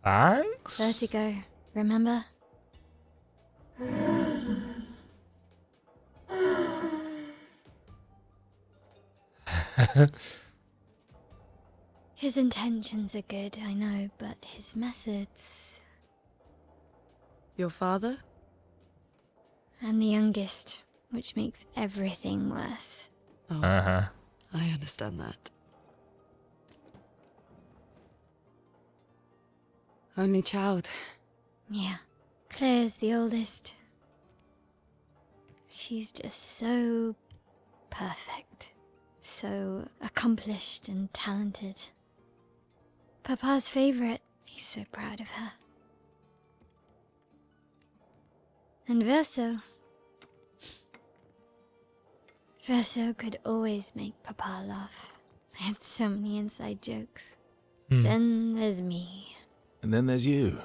Speaker 1: Thanks.
Speaker 4: Vertigo, remember? His intentions are good, I know, but his methods...
Speaker 3: Your father?
Speaker 4: I'm the youngest, which makes everything worse.
Speaker 3: Oh, I understand that. Only child.
Speaker 4: Yeah, Claire's the oldest. She's just so perfect, so accomplished and talented. Papa's favorite, he's so proud of her. And Verso. Verso could always make Papa laugh. I had so many inside jokes. Then there's me.
Speaker 9: And then there's you.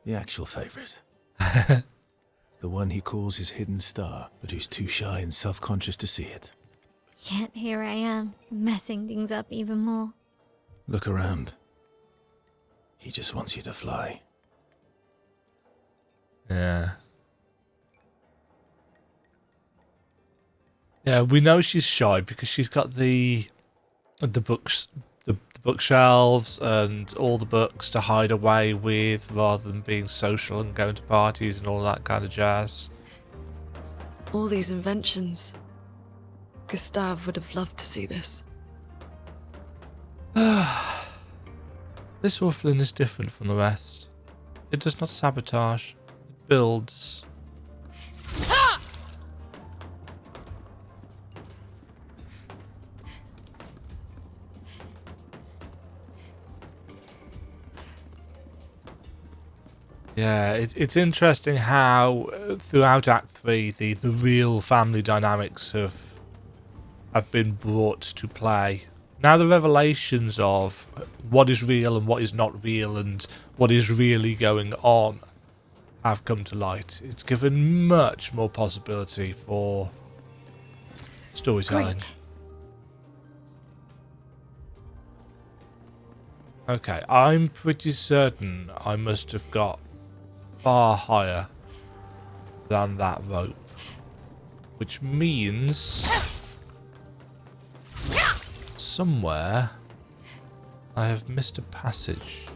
Speaker 9: The actual favorite. The one he calls his hidden star, but who's too shy and self-conscious to see it.
Speaker 4: Yet here I am, messing things up even more.
Speaker 9: Look around. He just wants you to fly.
Speaker 1: Yeah. Yeah, we know she's shy because she's got the books, the bookshelves and all the books to hide away with rather than being social and going to parties and all that kind of jazz.
Speaker 3: All these inventions. Gustave would have loved to see this.
Speaker 1: This Orphelin is different from the rest. It does not sabotage. It builds. Yeah, it's interesting how throughout Act 3 the real family dynamics have been brought to play. Now the revelations of what is real and what is not real and what is really going on have come to light. It's given much more possibility for storytelling.
Speaker 4: Great.
Speaker 1: Okay, I'm pretty certain I must have got far higher than that rope, which means somewhere I have missed a passage.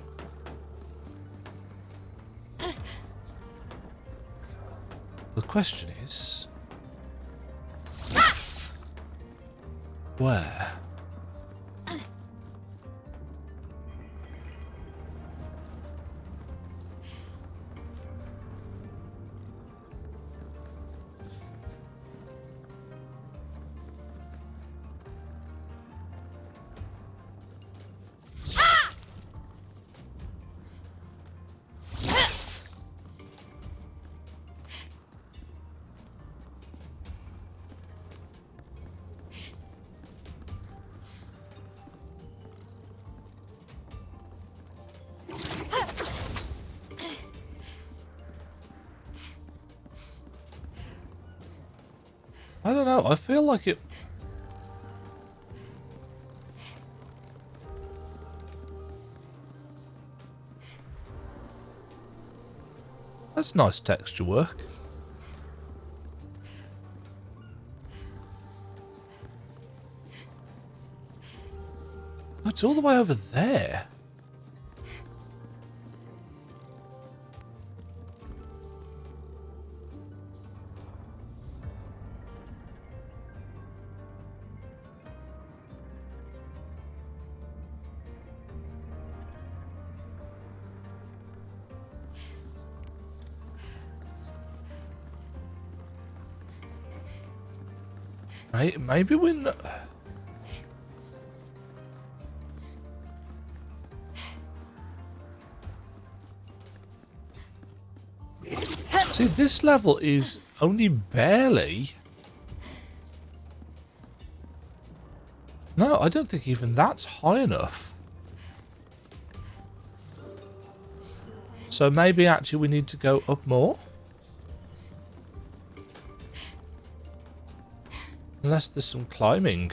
Speaker 1: The question is, where? I don't know, I feel like it... That's nice texture work. Oh, it's all the way over there. Maybe we're not... See, this level is only barely... No, I don't think even that's high enough. So maybe actually we need to go up more? Unless there's some climbing.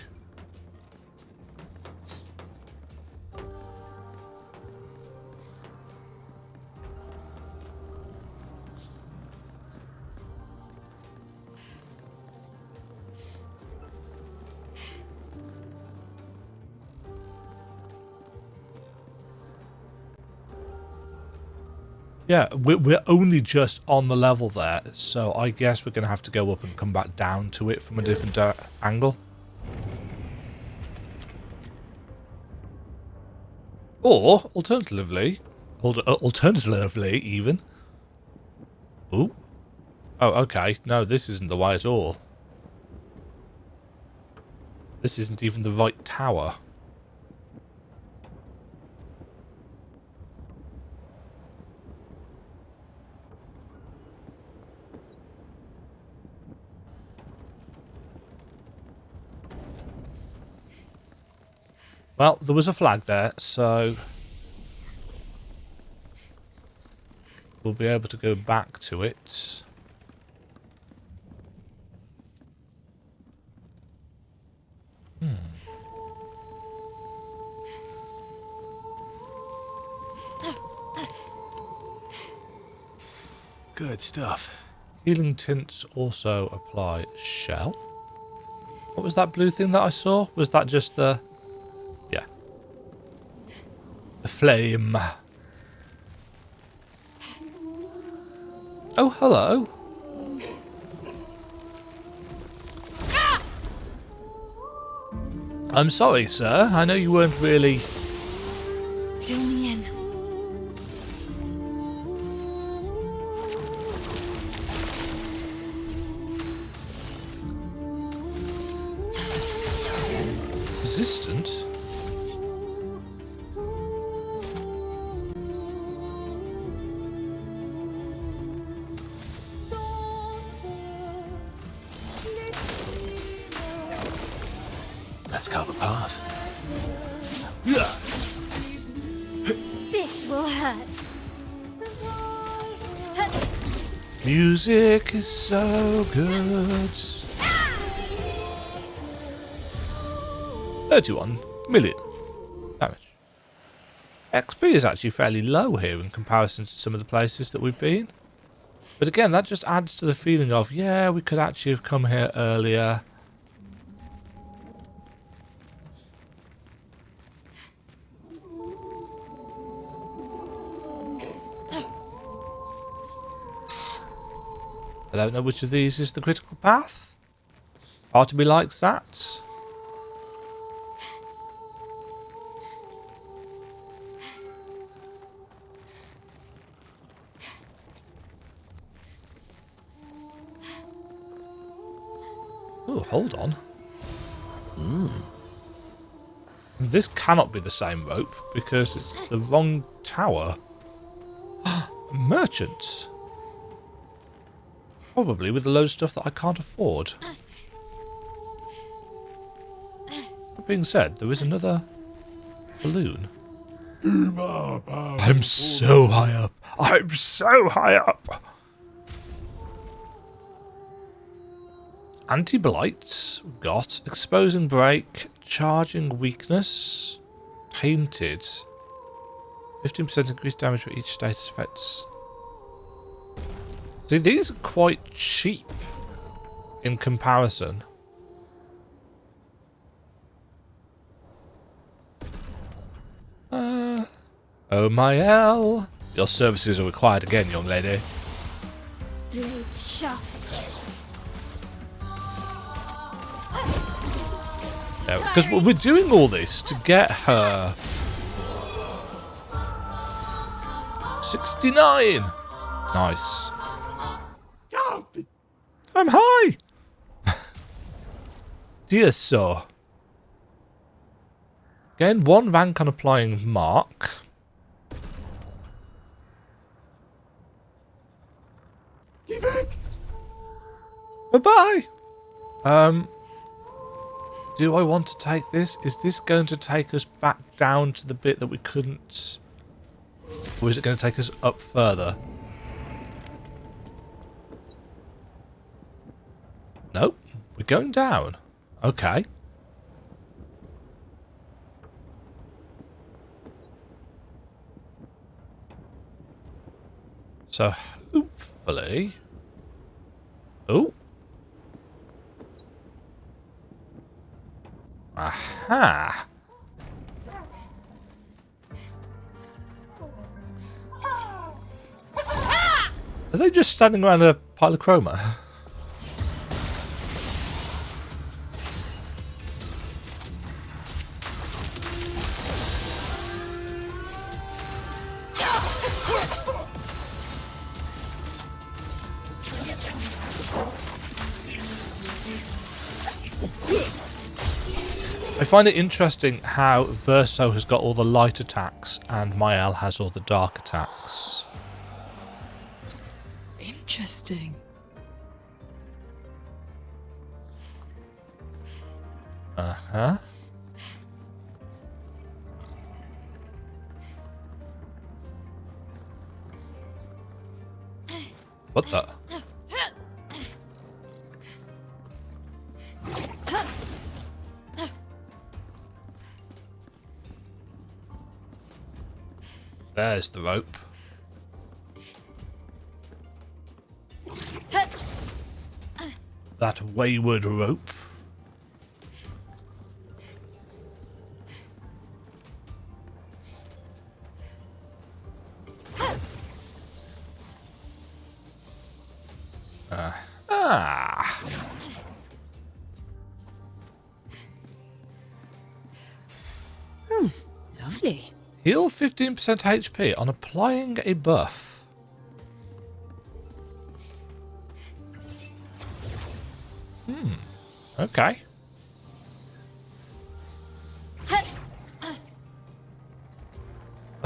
Speaker 1: Yeah, we're only just on the level there, so I guess we're going to have to go up and come back down to it from a different angle. Or, alternatively even... Ooh. Oh, okay. No, this isn't the way at all. This isn't even the right tower. Well, there was a flag there, so we'll be able to go back to it.
Speaker 9: Good stuff.
Speaker 1: Healing tints also apply shell. What was that blue thing that I saw? Was that just the... Yeah. The flame. Oh, hello. I'm sorry, sir. I know you weren't really...
Speaker 4: Demajen.
Speaker 1: resistant.
Speaker 9: Let's carve a path.
Speaker 4: This will hurt.
Speaker 1: Music is so good. 31 million damage. XP is actually fairly low here in comparison to some of the places that we've been. But again, that just adds to the feeling of, yeah, we could actually have come here earlier. I don't know which of these is the critical path. Part of me likes that. Oh, hold on. This cannot be the same rope because it's the wrong tower. Merchants. Probably with a load of stuff that I can't afford. That being said, there is another balloon. I'm so high up. I'm so high up. Anti-blight. Got exposing break, charging weakness, tainted. 15% increased damage for each status effects. See, these are quite cheap in comparison. Oh, Maelle. Your services are required again, young lady.
Speaker 4: Blades sharp.
Speaker 1: Yeah, because we're doing all this to get her 69. Nice. I'm high. Dear sir. Gain 1 rank on applying mark. Bye-bye. Do I want to take this? Is this going to take us back down to the bit that we couldn't? Or is it going to take us up further? Nope. We're going down. Okay. So, hopefully... Oh. Aha. Are they just standing around a pile of chroma? I find it interesting how Verso has got all the light attacks and Maelle has all the dark attacks.
Speaker 3: Interesting.
Speaker 1: Uh-huh. What the? There's the rope. That wayward rope.
Speaker 3: Lovely.
Speaker 1: Heal 15% HP on applying a buff. Okay. I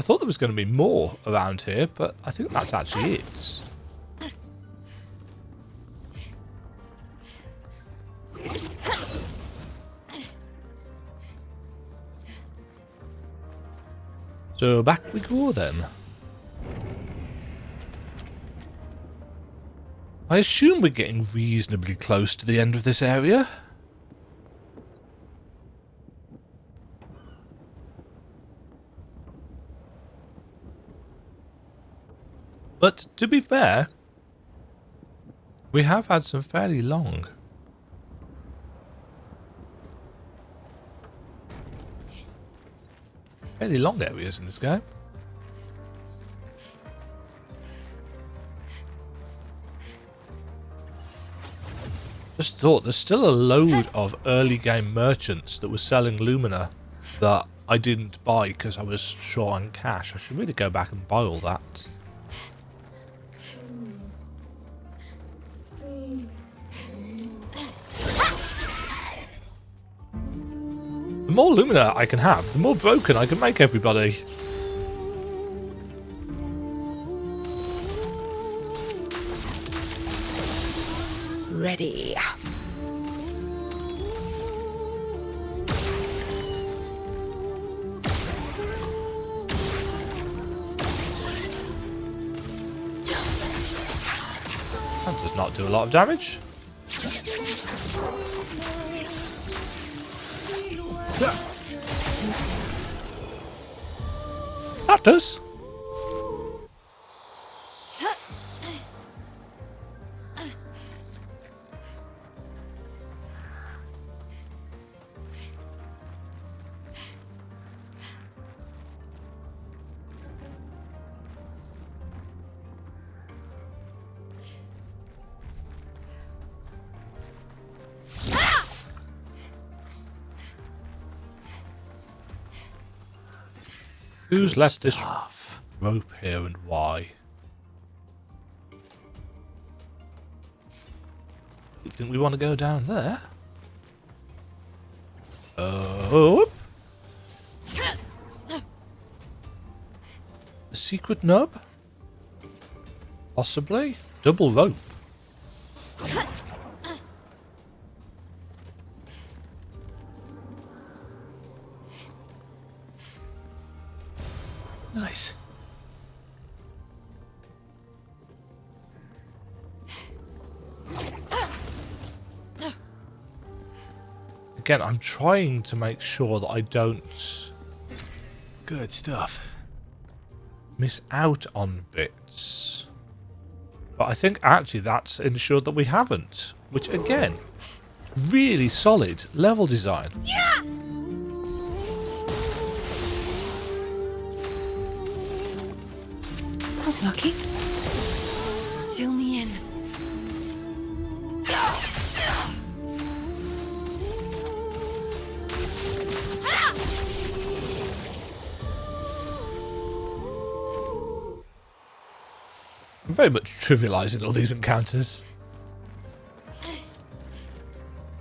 Speaker 1: thought there was going to be more around here, but I think that's actually it. So back we go then. I assume we're getting reasonably close to the end of this area. But to be fair, we have had some fairly long areas in this game. Just thought there's still a load of early game merchants that were selling Lumina that I didn't buy because I was short on cash. I should really go back and buy all that. The more Lumina I can have, the more broken I can make everybody.
Speaker 3: Ready.
Speaker 1: That does not do a lot of damage. That does. Who's left this rope here and why? You think we want to go down there? Oh. A secret nub? Possibly. Double rope.
Speaker 9: Nice.
Speaker 1: Again, I'm trying to make sure that I don't
Speaker 9: Good stuff.
Speaker 1: miss out on bits. But I think actually that's ensured that we haven't. Which again, really solid level design.
Speaker 4: Yeah!
Speaker 3: I was lucky. Do me in.
Speaker 1: I'm very much trivialising all these encounters.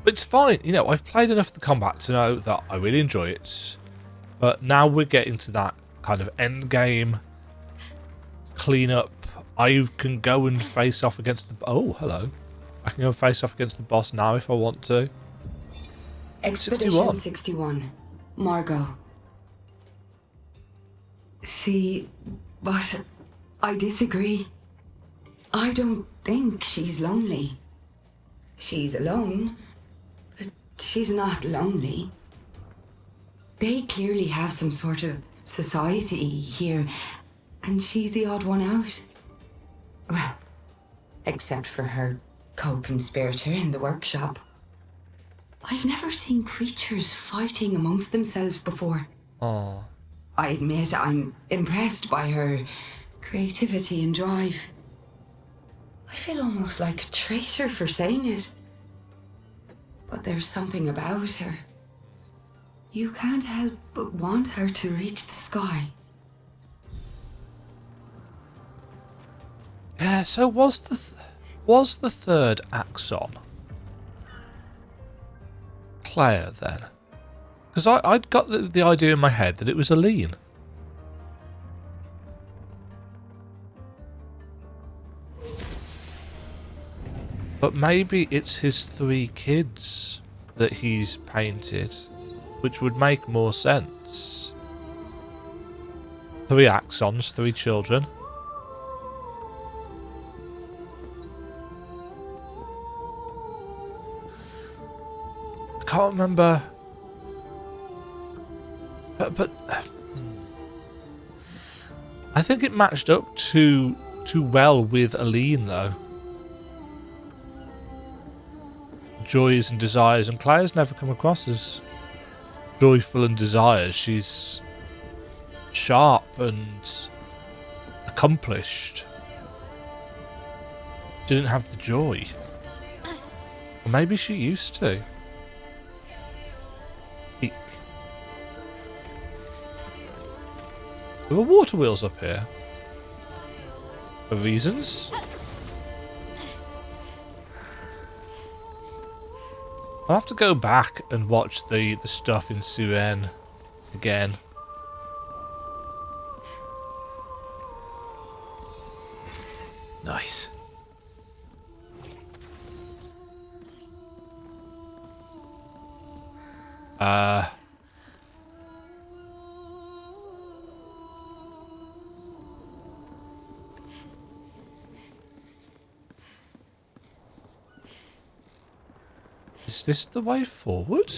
Speaker 1: But it's fine, you know, I've played enough of the combat to know that I really enjoy it. But now we're getting to that kind of end game cleanup. I can go and face off against the... Oh, hello. I can go and face off against the boss now if I want to.
Speaker 6: Expedition 61. Margot. See, but I disagree. I don't think she's lonely. She's alone, but she's not lonely. They clearly have some sort of society here, and she's the odd one out. Well, except for her co-conspirator in the workshop. I've never seen creatures fighting amongst themselves before.
Speaker 1: Oh.
Speaker 6: I admit I'm impressed by her creativity and drive. I feel almost like a traitor for saying it. But there's something about her. You can't help but want her to reach the sky.
Speaker 1: Yeah, so was the third Axon Clair then? Because I'd got the idea in my head that it was Aline. But maybe it's his 3 kids that he's painted, which would make more sense. 3 Axons, 3 children. I can't remember. But I think it matched up too well with Aline though. Joys and desires, and Claire's never come across as joyful and desires. She's sharp and accomplished. She didn't have the joy. Or maybe she used to. Eek. There were water wheels up here. For reasons? I'll have to go back and watch the stuff in therein again.
Speaker 9: Nice.
Speaker 1: Is this the way forward?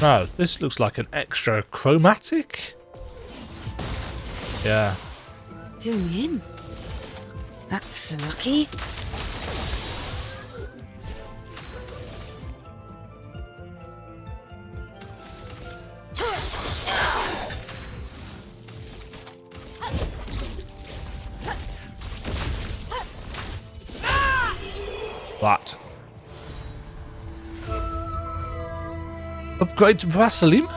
Speaker 1: No, this looks like an extra chromatic. Yeah.
Speaker 3: Zoom in. That's lucky.
Speaker 1: That. Upgrade to Brasalim?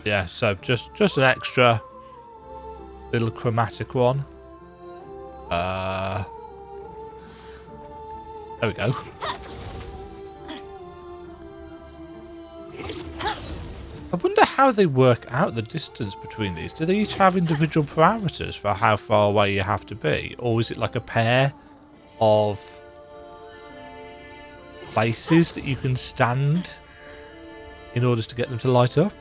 Speaker 1: Yeah, so just an extra little chromatic one. There we go. I wonder how they work out the distance between these. Do they each have individual parameters for how far away you have to be? Or is it like a pair of places that you can stand in order to get them to light up?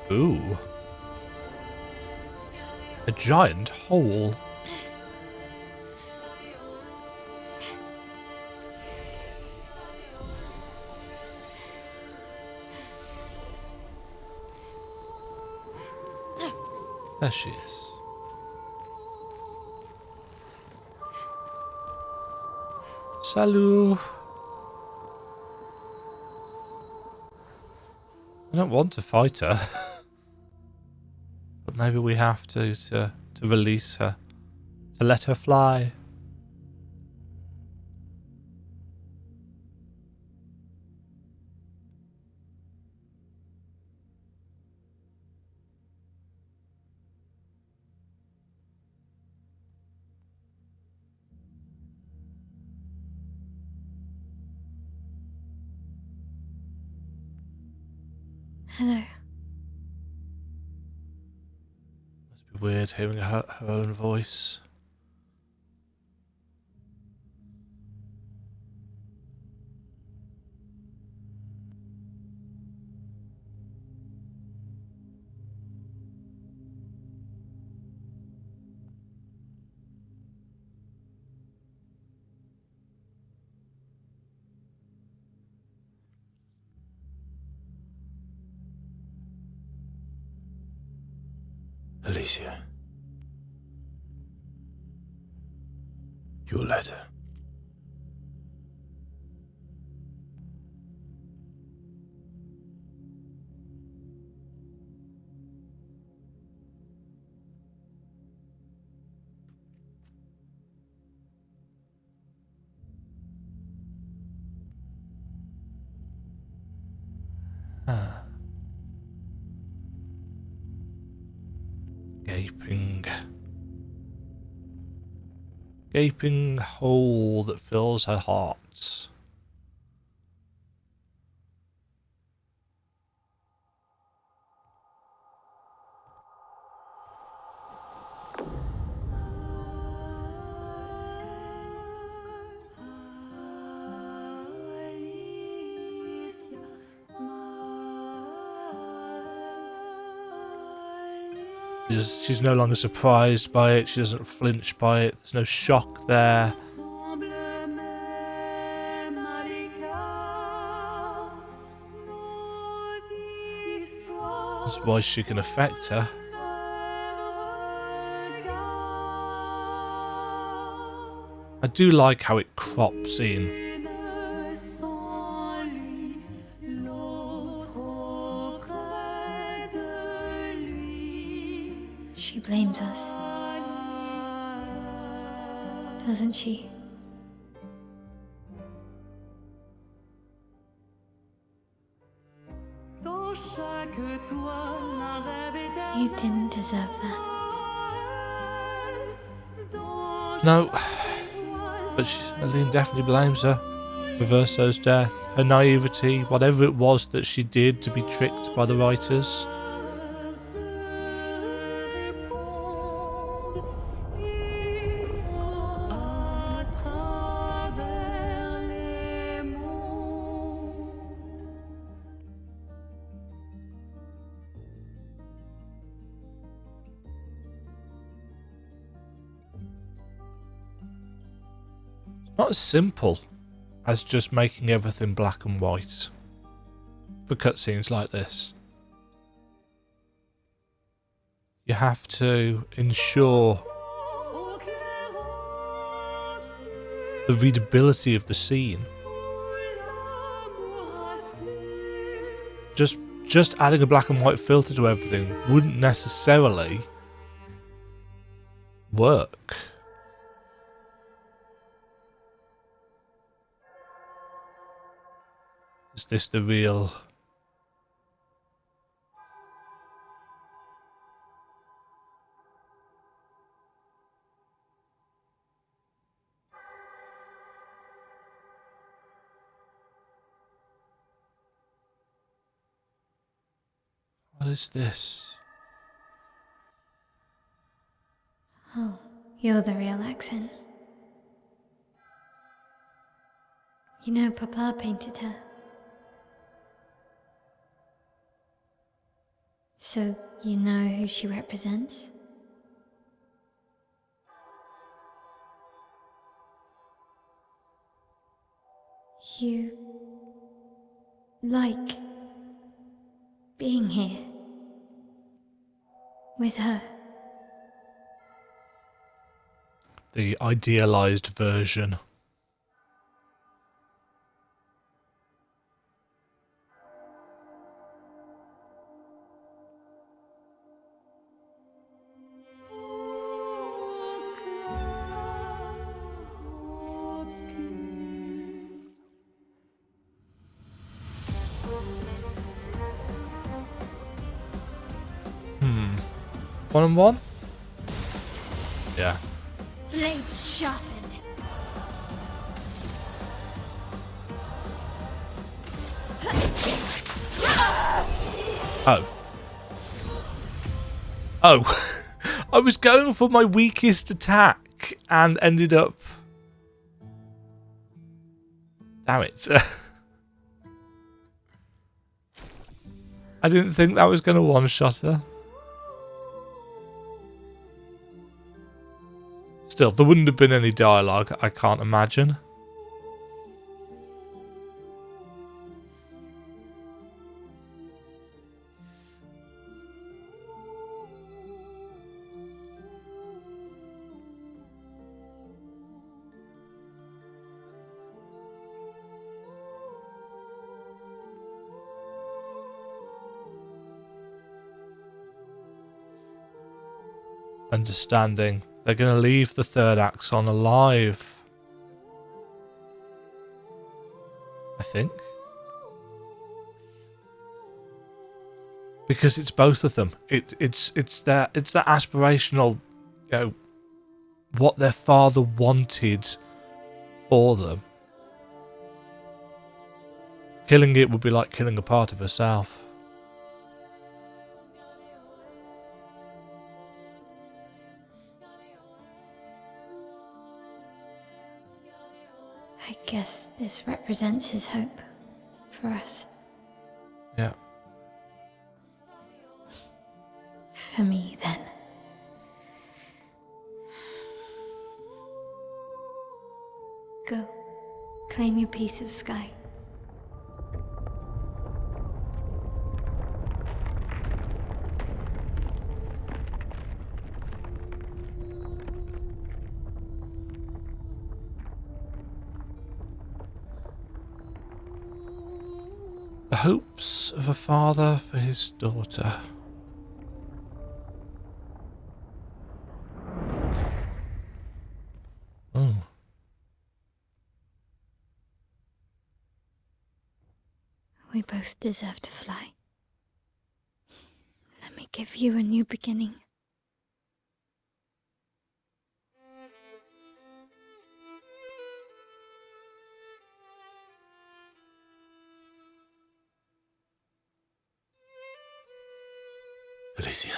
Speaker 1: Ooh. A giant hole. There she is. Salut. I don't want to fight her. But maybe we have to release her. To let her fly.
Speaker 4: Hello.
Speaker 1: Must be weird hearing her own voice.
Speaker 9: Alicia. Your letter.
Speaker 1: Gaping hole that fills her heart. She's no longer surprised by it, she doesn't flinch by it, there's no shock there. That's why she can affect her. I do like how it crops in.
Speaker 4: She blames us, doesn't she? You didn't deserve that.
Speaker 1: No, but Maelle definitely blames her for Verso's death, her naivety, whatever it was that she did to be tricked by the writers. Not as simple as just making everything black and white for cutscenes like this. You have to ensure the readability of the scene. Just adding a black and white filter to everything wouldn't necessarily work. Is this the real... What is this?
Speaker 4: Oh, you're the real Axon. You know, Papa painted her. So, you know who she represents? You... like... being here. With her.
Speaker 1: the idealized version. One on one? Yeah.
Speaker 4: Blades sharpened.
Speaker 1: Oh. Oh. I was going for my weakest attack and ended up... Damn it. I didn't think that was going to one-shot her. Still, there wouldn't have been any dialogue, I can't imagine. Understanding. They're going to leave the third Axon alive. I think. Because it's both of them. It's that aspirational, you know, what their father wanted for them. Killing it would be like killing a part of herself.
Speaker 4: I guess this represents his hope for us.
Speaker 1: Yeah.
Speaker 4: For me, then. Go. Claim your piece of sky.
Speaker 1: The hopes of a father for his daughter. Oh.
Speaker 4: We both deserve to fly. Let me give you a new beginning.
Speaker 9: Alicia.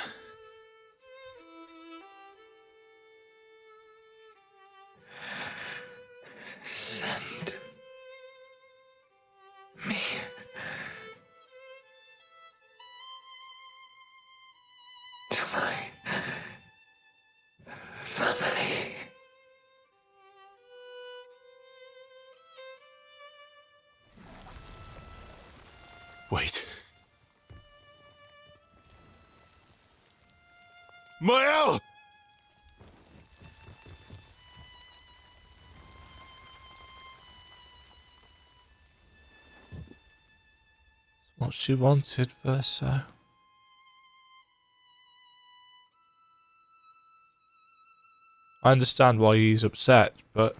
Speaker 2: Send me to my family.
Speaker 9: Wait. Maelle!
Speaker 1: What she wanted, Verso. I understand why he's upset, but...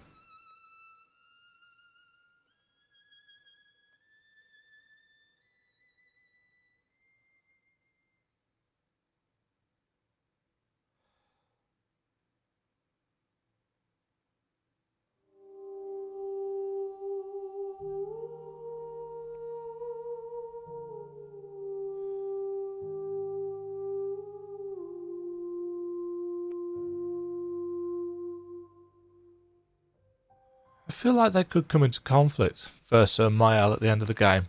Speaker 1: I feel like they could come into conflict, Verso and Maelle, at the end of the game.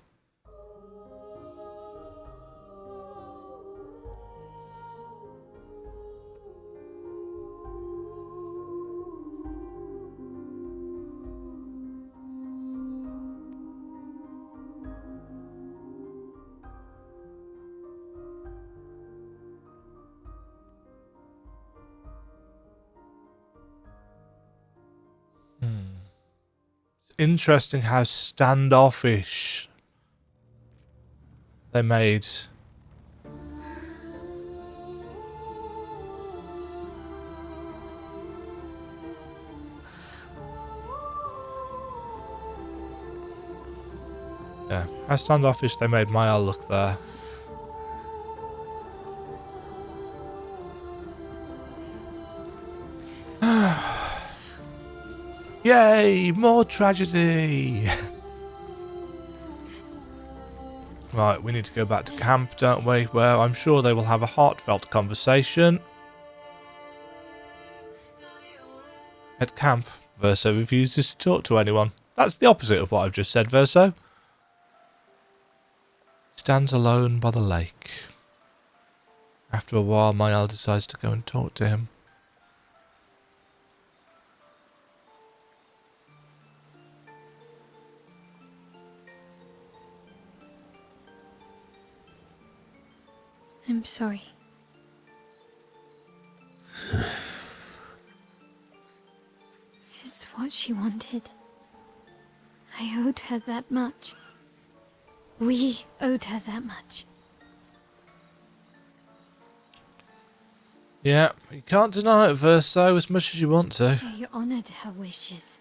Speaker 1: interesting how standoffish they made. Yeah, how standoffish they made Maelle look there. Yay, more tragedy! Right, we need to go back to camp, don't we? Where I'm sure they will have a heartfelt conversation. At camp, Verso refuses to talk to anyone. That's the opposite of what I've just said, Verso. Stands alone by the lake. After a while, Maelle decides to go and talk to him.
Speaker 4: I'm sorry. It's what she wanted. I owed her that much. We owed her that much.
Speaker 1: Yeah, you can't deny it, Verso, as much as you want to.
Speaker 4: I honored her wishes.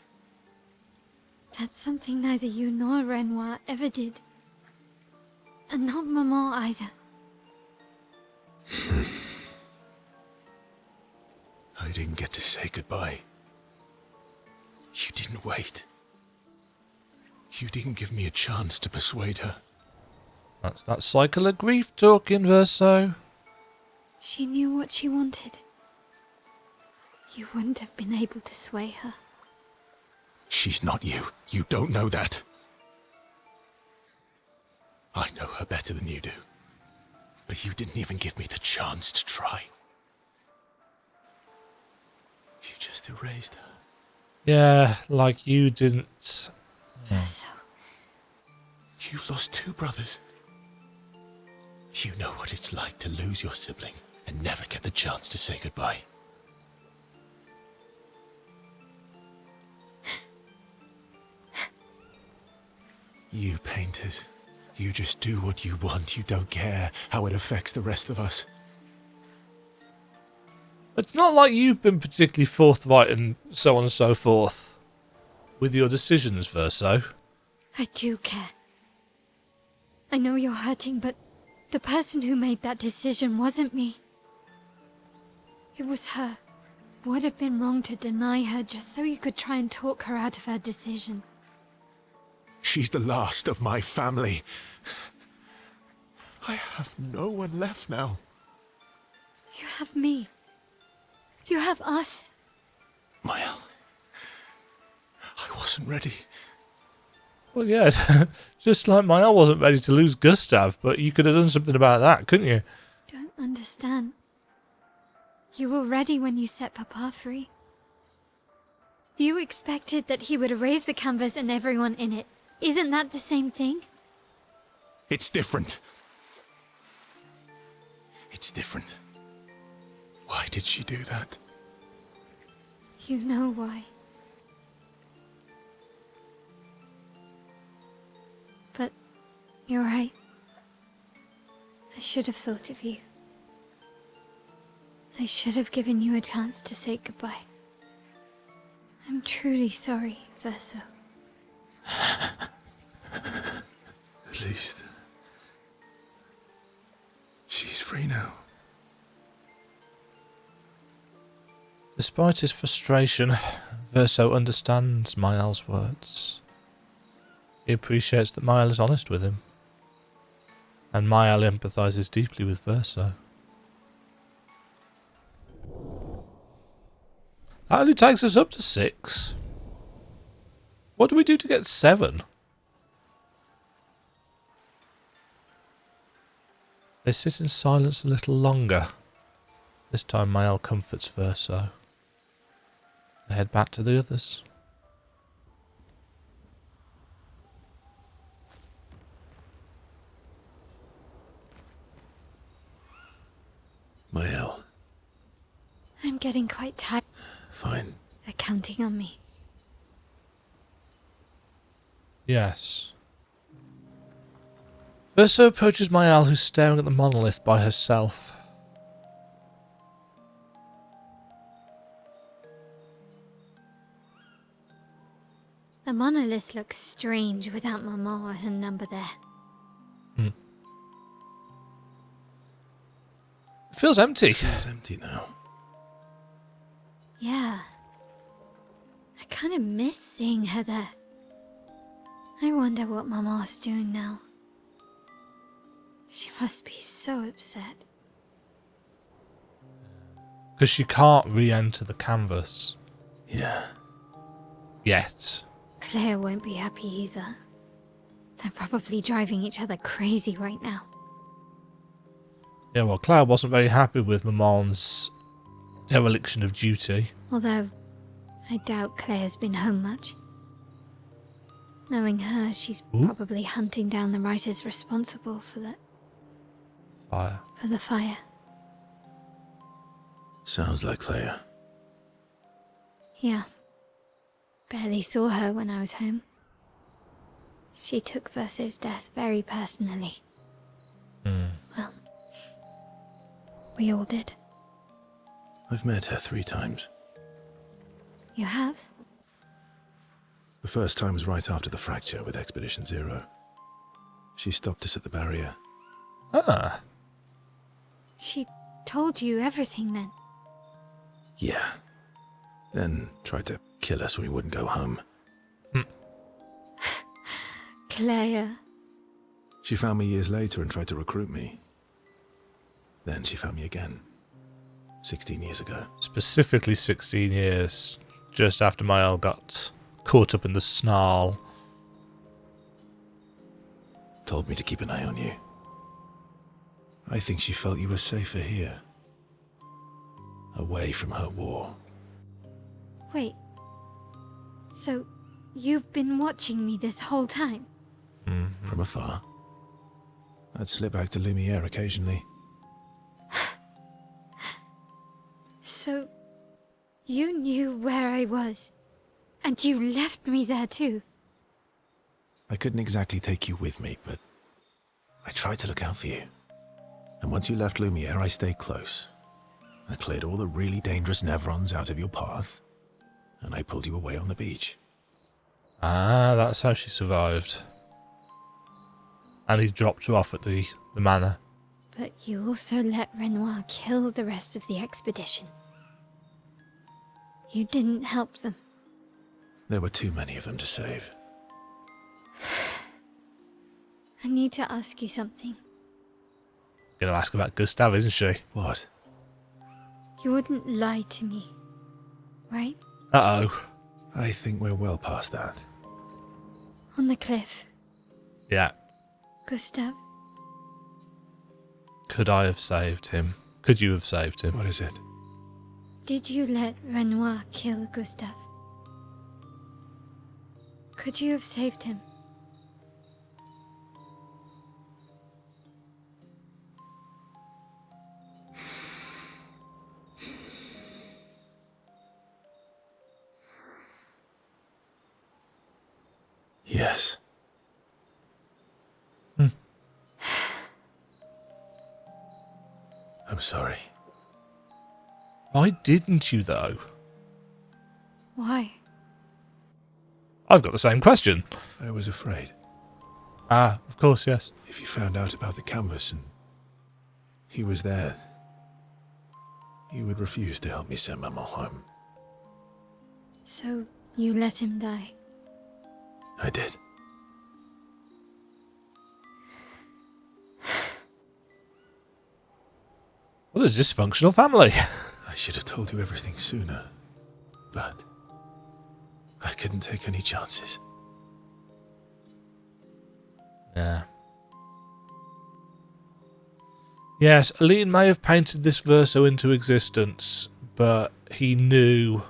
Speaker 4: That's something neither you nor Renoir ever did. And not Maman either.
Speaker 9: I didn't get to say goodbye. You didn't wait. You didn't give me a chance to persuade her.
Speaker 1: That's that cycle of grief talking, Verso.
Speaker 4: She knew what she wanted. You wouldn't have been able to sway her.
Speaker 9: She's not you. You don't know that. I know her better than you do. But you didn't even give me the chance to try. You just erased her.
Speaker 1: Yeah, like you didn't.
Speaker 4: Verso.
Speaker 9: You've lost 2 brothers. You know what it's like to lose your sibling and never get the chance to say goodbye. You painters, you just do what you want. You don't care how it affects the rest of us.
Speaker 1: It's not like you've been particularly forthright and so on and so forth with your decisions, Verso.
Speaker 4: I do care. I know you're hurting, but the person who made that decision wasn't me. It was her. Would have been wrong to deny her just so you could try and talk her out of her decision.
Speaker 9: She's the last of my family. I have no one left now.
Speaker 4: You have me. You have us.
Speaker 9: Maelle, I wasn't ready.
Speaker 1: Well, yeah, just like Maelle wasn't ready to lose Gustav, but you could have done something about that, couldn't you?
Speaker 4: Don't understand. You were ready when you set Papa free. You expected that he would erase the canvas and everyone in it. Isn't that the same thing?
Speaker 9: It's different. It's different. Why did she do that?
Speaker 4: You know why. But you're right. I should have thought of you. I should have given you a chance to say goodbye. I'm truly sorry, Verso.
Speaker 9: At least she's free now.
Speaker 1: Despite his frustration, Verso understands Maelle's words. He appreciates that Maelle is honest with him. And Maelle empathizes deeply with Verso. That only takes us up to 6. What do we do to get 7? They sit in silence a little longer. This time Maelle comforts Verso. They head back to the others.
Speaker 9: Maelle.
Speaker 4: I'm getting quite tired.
Speaker 9: Fine.
Speaker 4: They're counting on me.
Speaker 1: Yes. Verso approaches Maelle, who's staring at the monolith by herself.
Speaker 4: The monolith looks strange without Mama or her number there.
Speaker 1: It feels empty.
Speaker 9: It feels empty now.
Speaker 4: Yeah. I kind of miss seeing her there. I wonder what Mama's doing now. She must be so upset.
Speaker 1: Because she can't re-enter the canvas.
Speaker 9: Yeah.
Speaker 1: Yet.
Speaker 4: Claire won't be happy either. They're probably driving each other crazy right now.
Speaker 1: Yeah, well, Claire wasn't very happy with Maman's dereliction of duty.
Speaker 4: Although, I doubt Claire's been home much. Knowing her, she's probably hunting down the writers responsible for the
Speaker 1: Fire.
Speaker 4: fire.
Speaker 9: Sounds like Clea.
Speaker 4: Yeah. Barely saw her when I was home. She took Verso's death very personally. Well, we all did.
Speaker 9: I've met her 3 times.
Speaker 4: You have?
Speaker 9: The first time was right after the fracture with Expedition Zero. She stopped us at the barrier.
Speaker 1: Ah.
Speaker 4: She told you everything then?
Speaker 9: Yeah. Then tried to kill us when we wouldn't go home.
Speaker 4: Claire.
Speaker 9: She found me years later and tried to recruit me. Then she found me again. 16 years ago.
Speaker 1: Specifically 16 years. Just after Maelle got caught up in the snarl.
Speaker 9: Told me to keep an eye on you. I think she felt you were safer here. Away from her war.
Speaker 4: Wait. So, you've been watching me this whole time?
Speaker 9: From afar. I'd slip back to Lumiere occasionally.
Speaker 4: So, you knew where I was, and you left me there too?
Speaker 9: I couldn't exactly take you with me, but I tried to look out for you. And once you left Lumiere, I stayed close. I cleared all the really dangerous Nevrons out of your path, and I pulled you away on the beach.
Speaker 1: Ah, that's how she survived. And he dropped her off at the manor.
Speaker 4: But you also let Renoir kill the rest of the expedition. You didn't help them.
Speaker 9: There were too many of them to save.
Speaker 4: I need to ask you something.
Speaker 1: Gonna ask about Gustav, isn't she?
Speaker 9: What?
Speaker 4: You wouldn't lie to me, right?
Speaker 1: Uh-oh.
Speaker 9: I think we're well past that.
Speaker 4: On the cliff,
Speaker 1: Yeah.
Speaker 4: Gustav,
Speaker 1: Could I have saved him? Could you have saved him?
Speaker 9: What is it?
Speaker 4: did you let Renoir kill Gustav? Could you have saved him?
Speaker 9: Yes. I'm sorry.
Speaker 1: Why didn't you, though?
Speaker 4: Why?
Speaker 1: I've got the same question.
Speaker 9: I was afraid.
Speaker 1: Ah, of course, yes.
Speaker 9: If you found out about the canvas and he was there, you would refuse to help me send Maman home.
Speaker 4: So you let him die?
Speaker 9: I did.
Speaker 1: What a dysfunctional family.
Speaker 9: I should have told you everything sooner, but I couldn't take any chances.
Speaker 1: Yeah. Yes, Aline may have painted this Verso into existence, but he knew,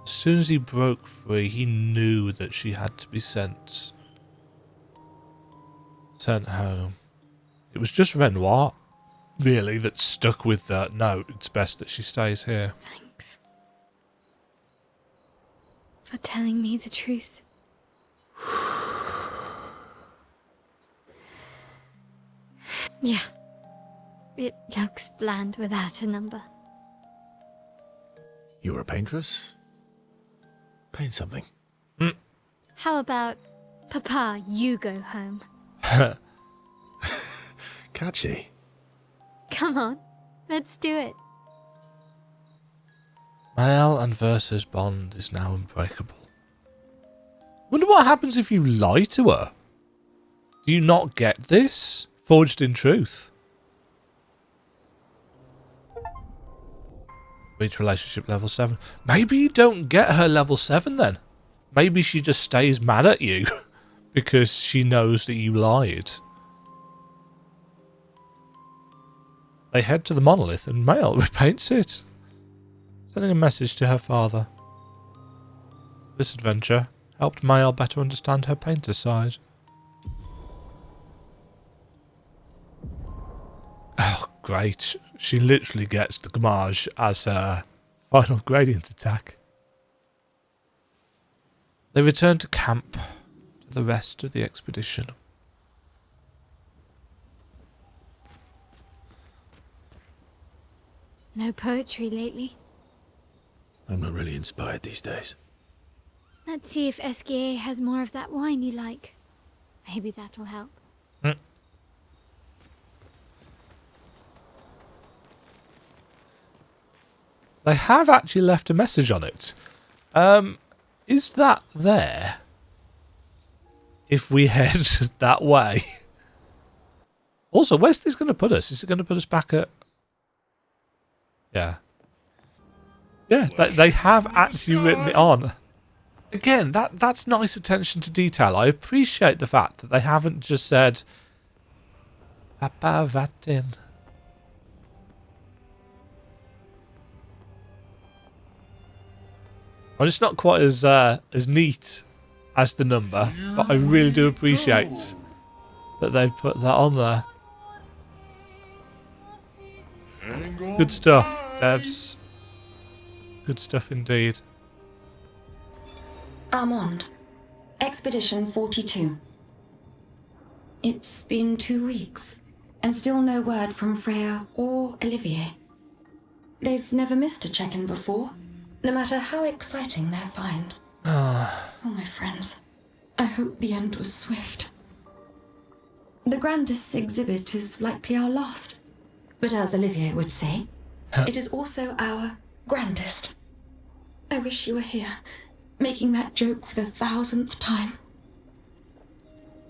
Speaker 1: as soon as he broke free, he knew that she had to be sent home. It was just Renoir, really, that stuck with that. No, it's best that she stays here.
Speaker 4: Thanks. For telling me the truth. Yeah. It looks bland without a number.
Speaker 9: You're a paintress? Paint something.
Speaker 4: How about, Papa, you go home?
Speaker 9: Catchy.
Speaker 4: Come on, let's do it.
Speaker 1: Maelle and Verso's bond is now unbreakable. Wonder what happens if you lie to her? Do you not get this? Forged in truth. Reach relationship level 7. Maybe you don't get her level 7 then. Maybe she just stays mad at you because she knows that you lied. They head to the Monolith and Maelle repaints it, sending a message to her father. This adventure helped Maelle better understand her painter side. Oh, great. She literally gets the Demajen as her final gradient attack. They return to camp to the rest of the expedition.
Speaker 4: No poetry lately.
Speaker 9: I'm not really inspired these days.
Speaker 4: Let's see if SKA has more of that wine you like. Maybe that'll help.
Speaker 1: They have actually left a message on it. Is that there? If we head that way. Also, where's this going to put us? Is it going to put us back at... Yeah. Yeah, they have actually written it on. Again, that's nice attention to detail. I appreciate the fact that they haven't just said... Papa Vatin. Well, it's not quite as neat as the number, but I really do appreciate that they've put that on there. Good stuff, devs. Good stuff indeed.
Speaker 6: Armand, Expedition 42. It's been 2 weeks, and still no word from Freya or Olivier. They've never missed a check-in before, no matter how exciting their find. Oh, my friends, I hope the end was swift. The grandest exhibit is likely our last, but as Olivier would say, it is also our grandest. I wish you were here, making that joke for the 1000th time.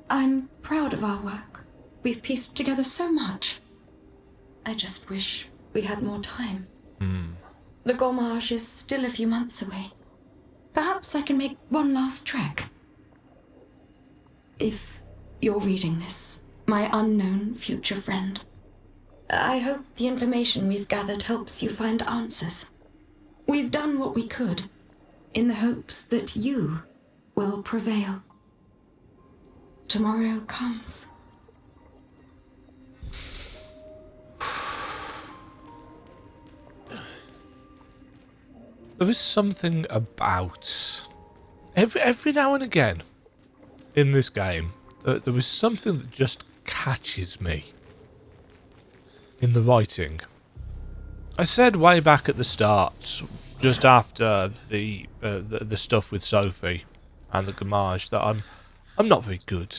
Speaker 6: I'm proud of our work. We've pieced together so much. I just wish we had more time. The Gommage is still a few months away. Perhaps I can make one last trek. If you're reading this, my unknown future friend, I hope the information we've gathered helps you find answers. We've done what we could, in the hopes that you will prevail. Tomorrow comes.
Speaker 1: There is something about every now and again in this game there was something that just catches me in the writing. I said way back at the start, just after the stuff with Sophie and the Demajen, that I'm not very good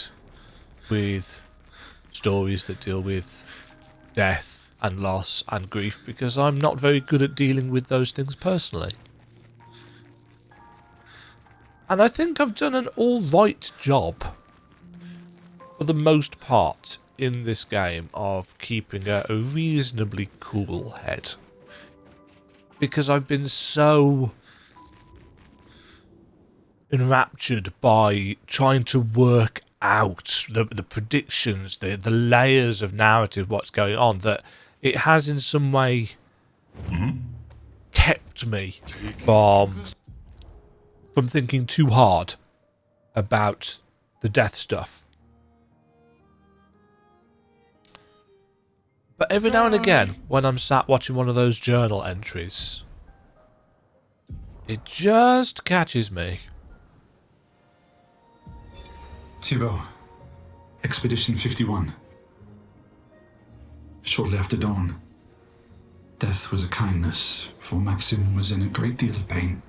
Speaker 1: with stories that deal with death and loss and grief because I'm not very good at dealing with those things personally. And I think I've done an alright job, for the most part, in this game of keeping a reasonably cool head. Because I've been so enraptured by trying to work out the predictions, the layers of narrative, what's going on, that it has in some way kept me from thinking too hard about the death stuff. But every now and again, when I'm sat watching one of those journal entries, it just catches me.
Speaker 10: Thibault, Expedition 51. shortly after dawn. Death was a kindness, for Maxim was in a great deal of pain.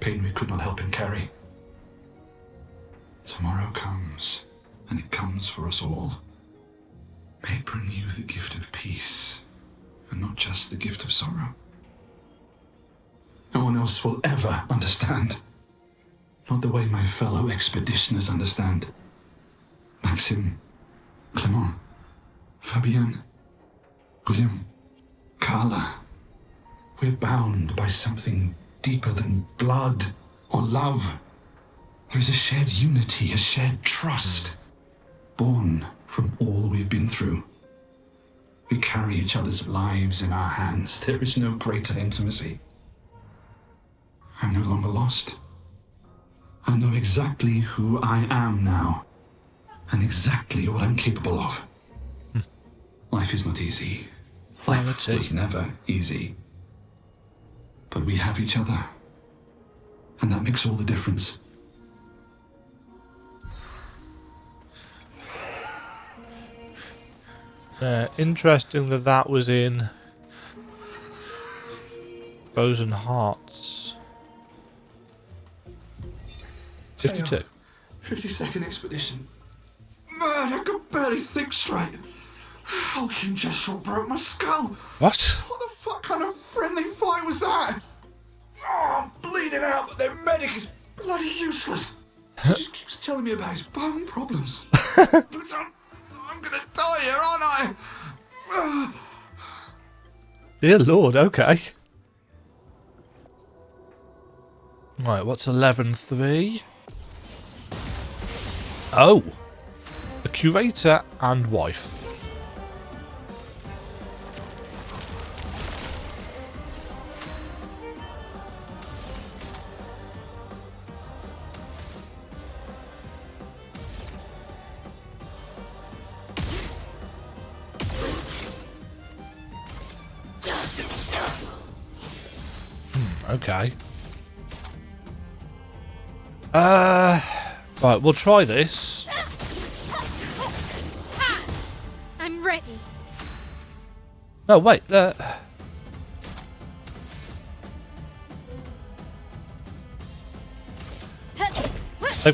Speaker 10: Pain we could not help him carry. Tomorrow comes, and it comes for us all. May it bring you the gift of peace, and not just the gift of sorrow. No one else will ever understand. Not the way my fellow expeditioners understand. Maxim, Clement, Fabienne, William, Carla. We're bound by something deeper than blood or love. There is a shared unity, a shared trust, born from all we've been through. We carry each other's lives in our hands. There is no greater intimacy. I'm no longer lost. I know exactly who I am now, and exactly what I'm capable of. Life is not easy. Life was never easy. But we have each other, and that makes all the difference.
Speaker 1: Interesting that that was in Frozen Hearts. 52.
Speaker 10: 52nd expedition. Man, I could barely think straight. Hulking just shot broke my skull.
Speaker 1: What?
Speaker 10: What the fuck kind of friendly fight was that? Oh, I'm bleeding out, but their medic is bloody useless. He just keeps telling me about his bone problems. But I'm gonna die here, aren't I?
Speaker 1: Dear Lord, okay. Right, what's 11.3? Oh! The curator and wife. Okay. Right, we'll try this.
Speaker 4: I'm ready.
Speaker 1: No, wait, they've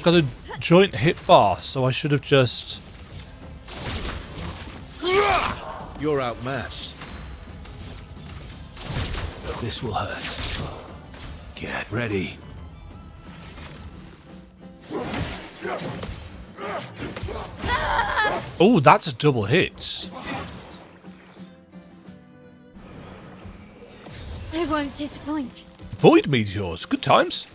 Speaker 1: got a joint hit bar, so I should have just...
Speaker 9: You're outmatched. This will hurt. Get ready.
Speaker 1: Oh, that's a double hit.
Speaker 4: I won't disappoint.
Speaker 1: Void meteors, good times.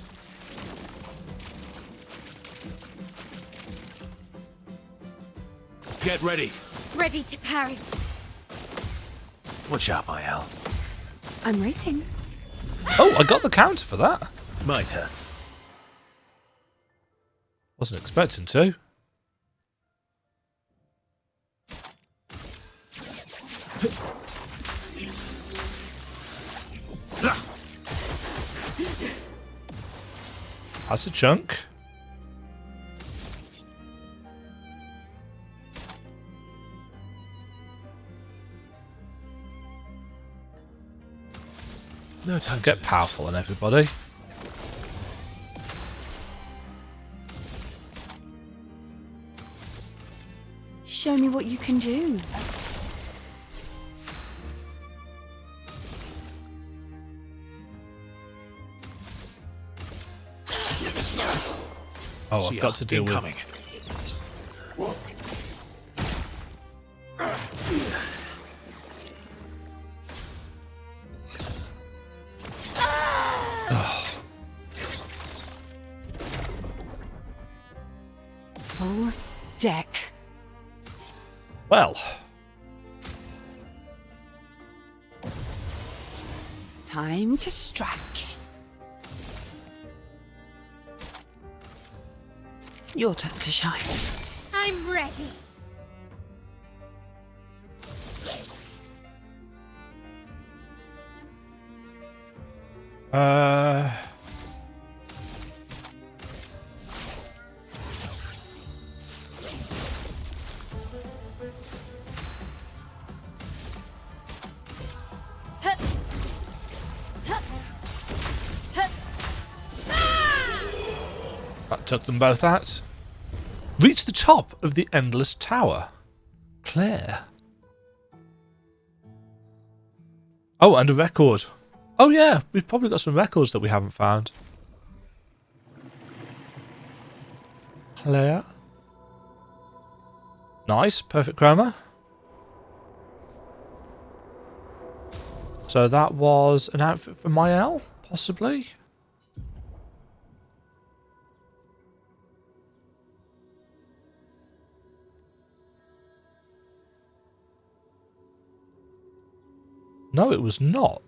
Speaker 9: Get ready.
Speaker 4: Ready to parry.
Speaker 9: Watch out, Maelle.
Speaker 11: I'm waiting.
Speaker 1: Oh, I got the counter for that.
Speaker 9: My turn.
Speaker 1: Wasn't expecting to. That's a chunk.
Speaker 9: No time to
Speaker 1: Get
Speaker 9: lose.
Speaker 1: powerful on everybody.
Speaker 11: Show me what you can do.
Speaker 1: Oh, I've got to deal
Speaker 9: incoming.
Speaker 11: Full deck.
Speaker 1: Well,
Speaker 11: Time to strike. Your turn to shine.
Speaker 4: I'm ready.
Speaker 1: Took them both out. Reach the top of the Endless Tower. Clair. Oh, and a record. Oh yeah, we've probably got some records that we haven't found. Clair. Nice, perfect chroma. So that was an outfit for Maelle, possibly. No, it was not.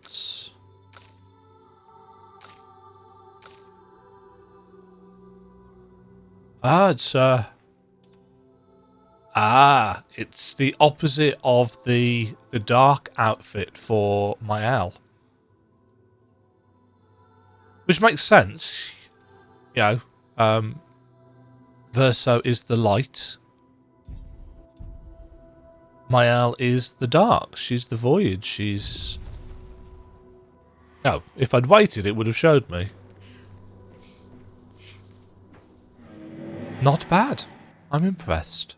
Speaker 1: It's the opposite of the dark outfit for Maelle. Which makes sense. You know, Verso is the light. Maelle is the dark. She's the void. She's... No, if I'd waited, it would have showed me. Not bad. I'm impressed.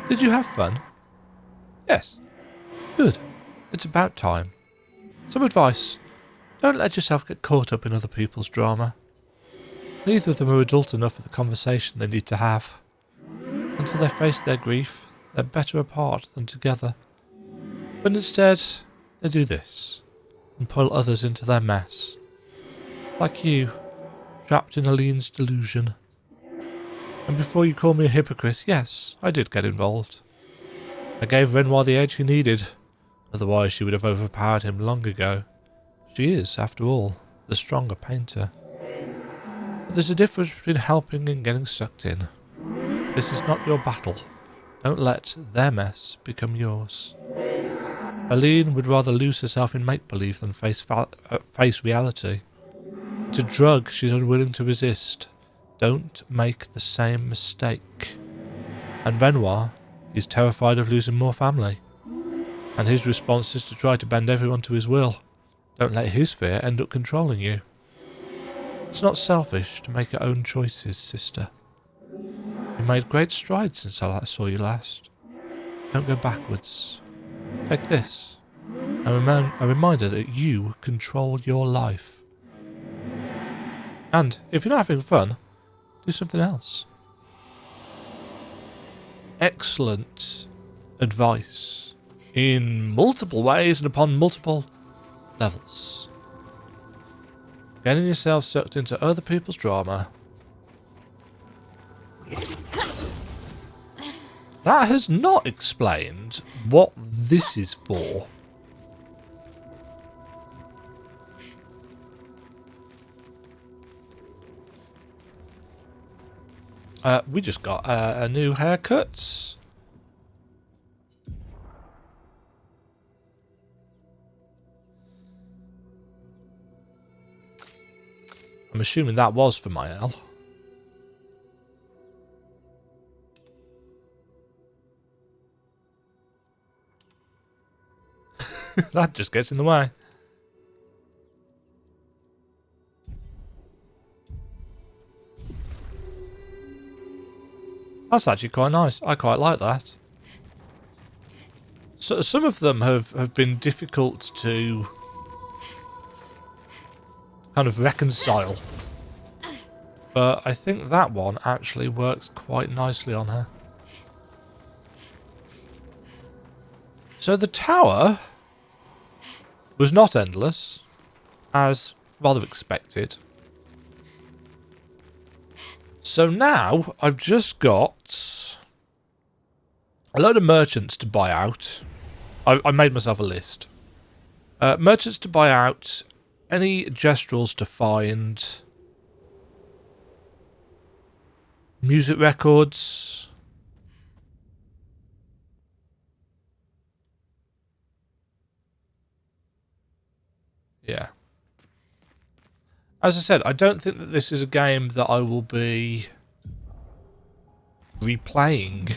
Speaker 1: Did you have fun? Yes. Good. It's about time. Some advice. Don't let yourself get caught up in other people's drama. Neither of them are adult enough for the conversation they need to have. Until they face their grief, they're better apart than together. But instead, they do this, and pull others into their mess. Like you, trapped in Aline's delusion. And before you call me a hypocrite, yes, I did get involved. I gave Renoir the edge he needed, otherwise she would have overpowered him long ago. She is, after all, the stronger painter. But there's a difference between helping and getting sucked in. This is not your battle. Don't let their mess become yours. Aline would rather lose herself in make-believe than face reality. It's a drug she's unwilling to resist. Don't make the same mistake. And Renoir is terrified of losing more family. And his response is to try to bend everyone to his will. Don't let his fear end up controlling you. It's not selfish to make your own choices, sister. You made great strides since I saw you last. Don't go backwards. Take this. A reminder that you control your life. And if you're not having fun, do something else. Excellent advice. In multiple ways and upon multiple levels. Getting yourself sucked into other people's drama. That has not explained what this is for. We just got a new haircut. I'm assuming that was for Maelle. That just gets in the way. That's actually quite nice. I quite like that. So some of them have been difficult to kind of reconcile. But I think that one actually works quite nicely on her. So the tower was not endless, as rather expected. So now I've just got a load of merchants to buy out. I made myself a list. Merchants to buy out, any gestrels to find, music records, yeah. As I said, I don't think that this is a game that I will be replaying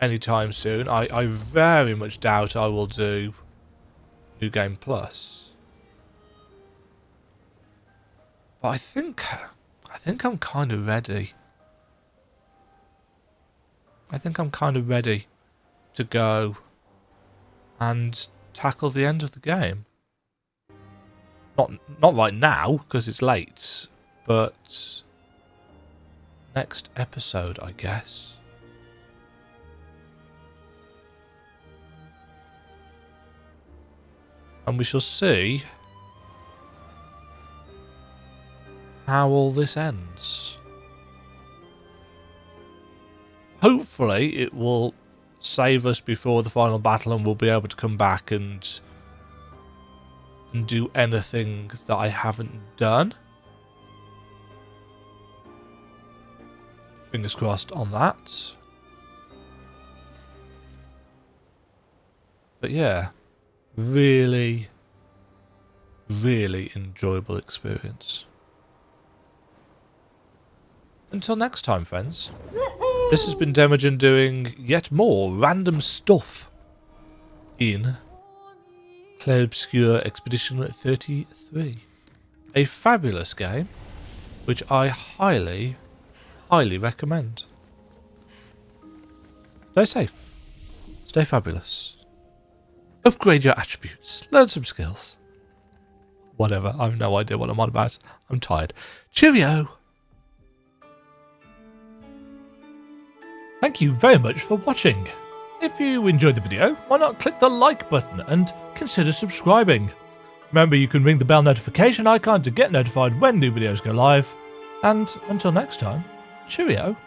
Speaker 1: anytime soon. I very much doubt I will do New Game Plus. But I think I think I'm kind of ready. I think I'm kind of ready to go and tackle the end of the game. Not right now, because it's late, but next episode, I guess. And we shall see how all this ends. Hopefully it will save us before the final battle and we'll be able to come back and do anything that I haven't done. Fingers crossed on that. But yeah, really, really enjoyable experience. Until next time, friends. This has been Demajen doing yet more random stuff in Clair Obscur Expedition 33. A fabulous game, which I highly, highly recommend. Stay safe. Stay fabulous. Upgrade your attributes. Learn some skills. Whatever. I have no idea what I'm on about. I'm tired. Cheerio! Thank you very much for watching. If you enjoyed the video, why not click the like button and consider subscribing. Remember, you can ring the bell notification icon to get notified when new videos go live. And until next time, cheerio.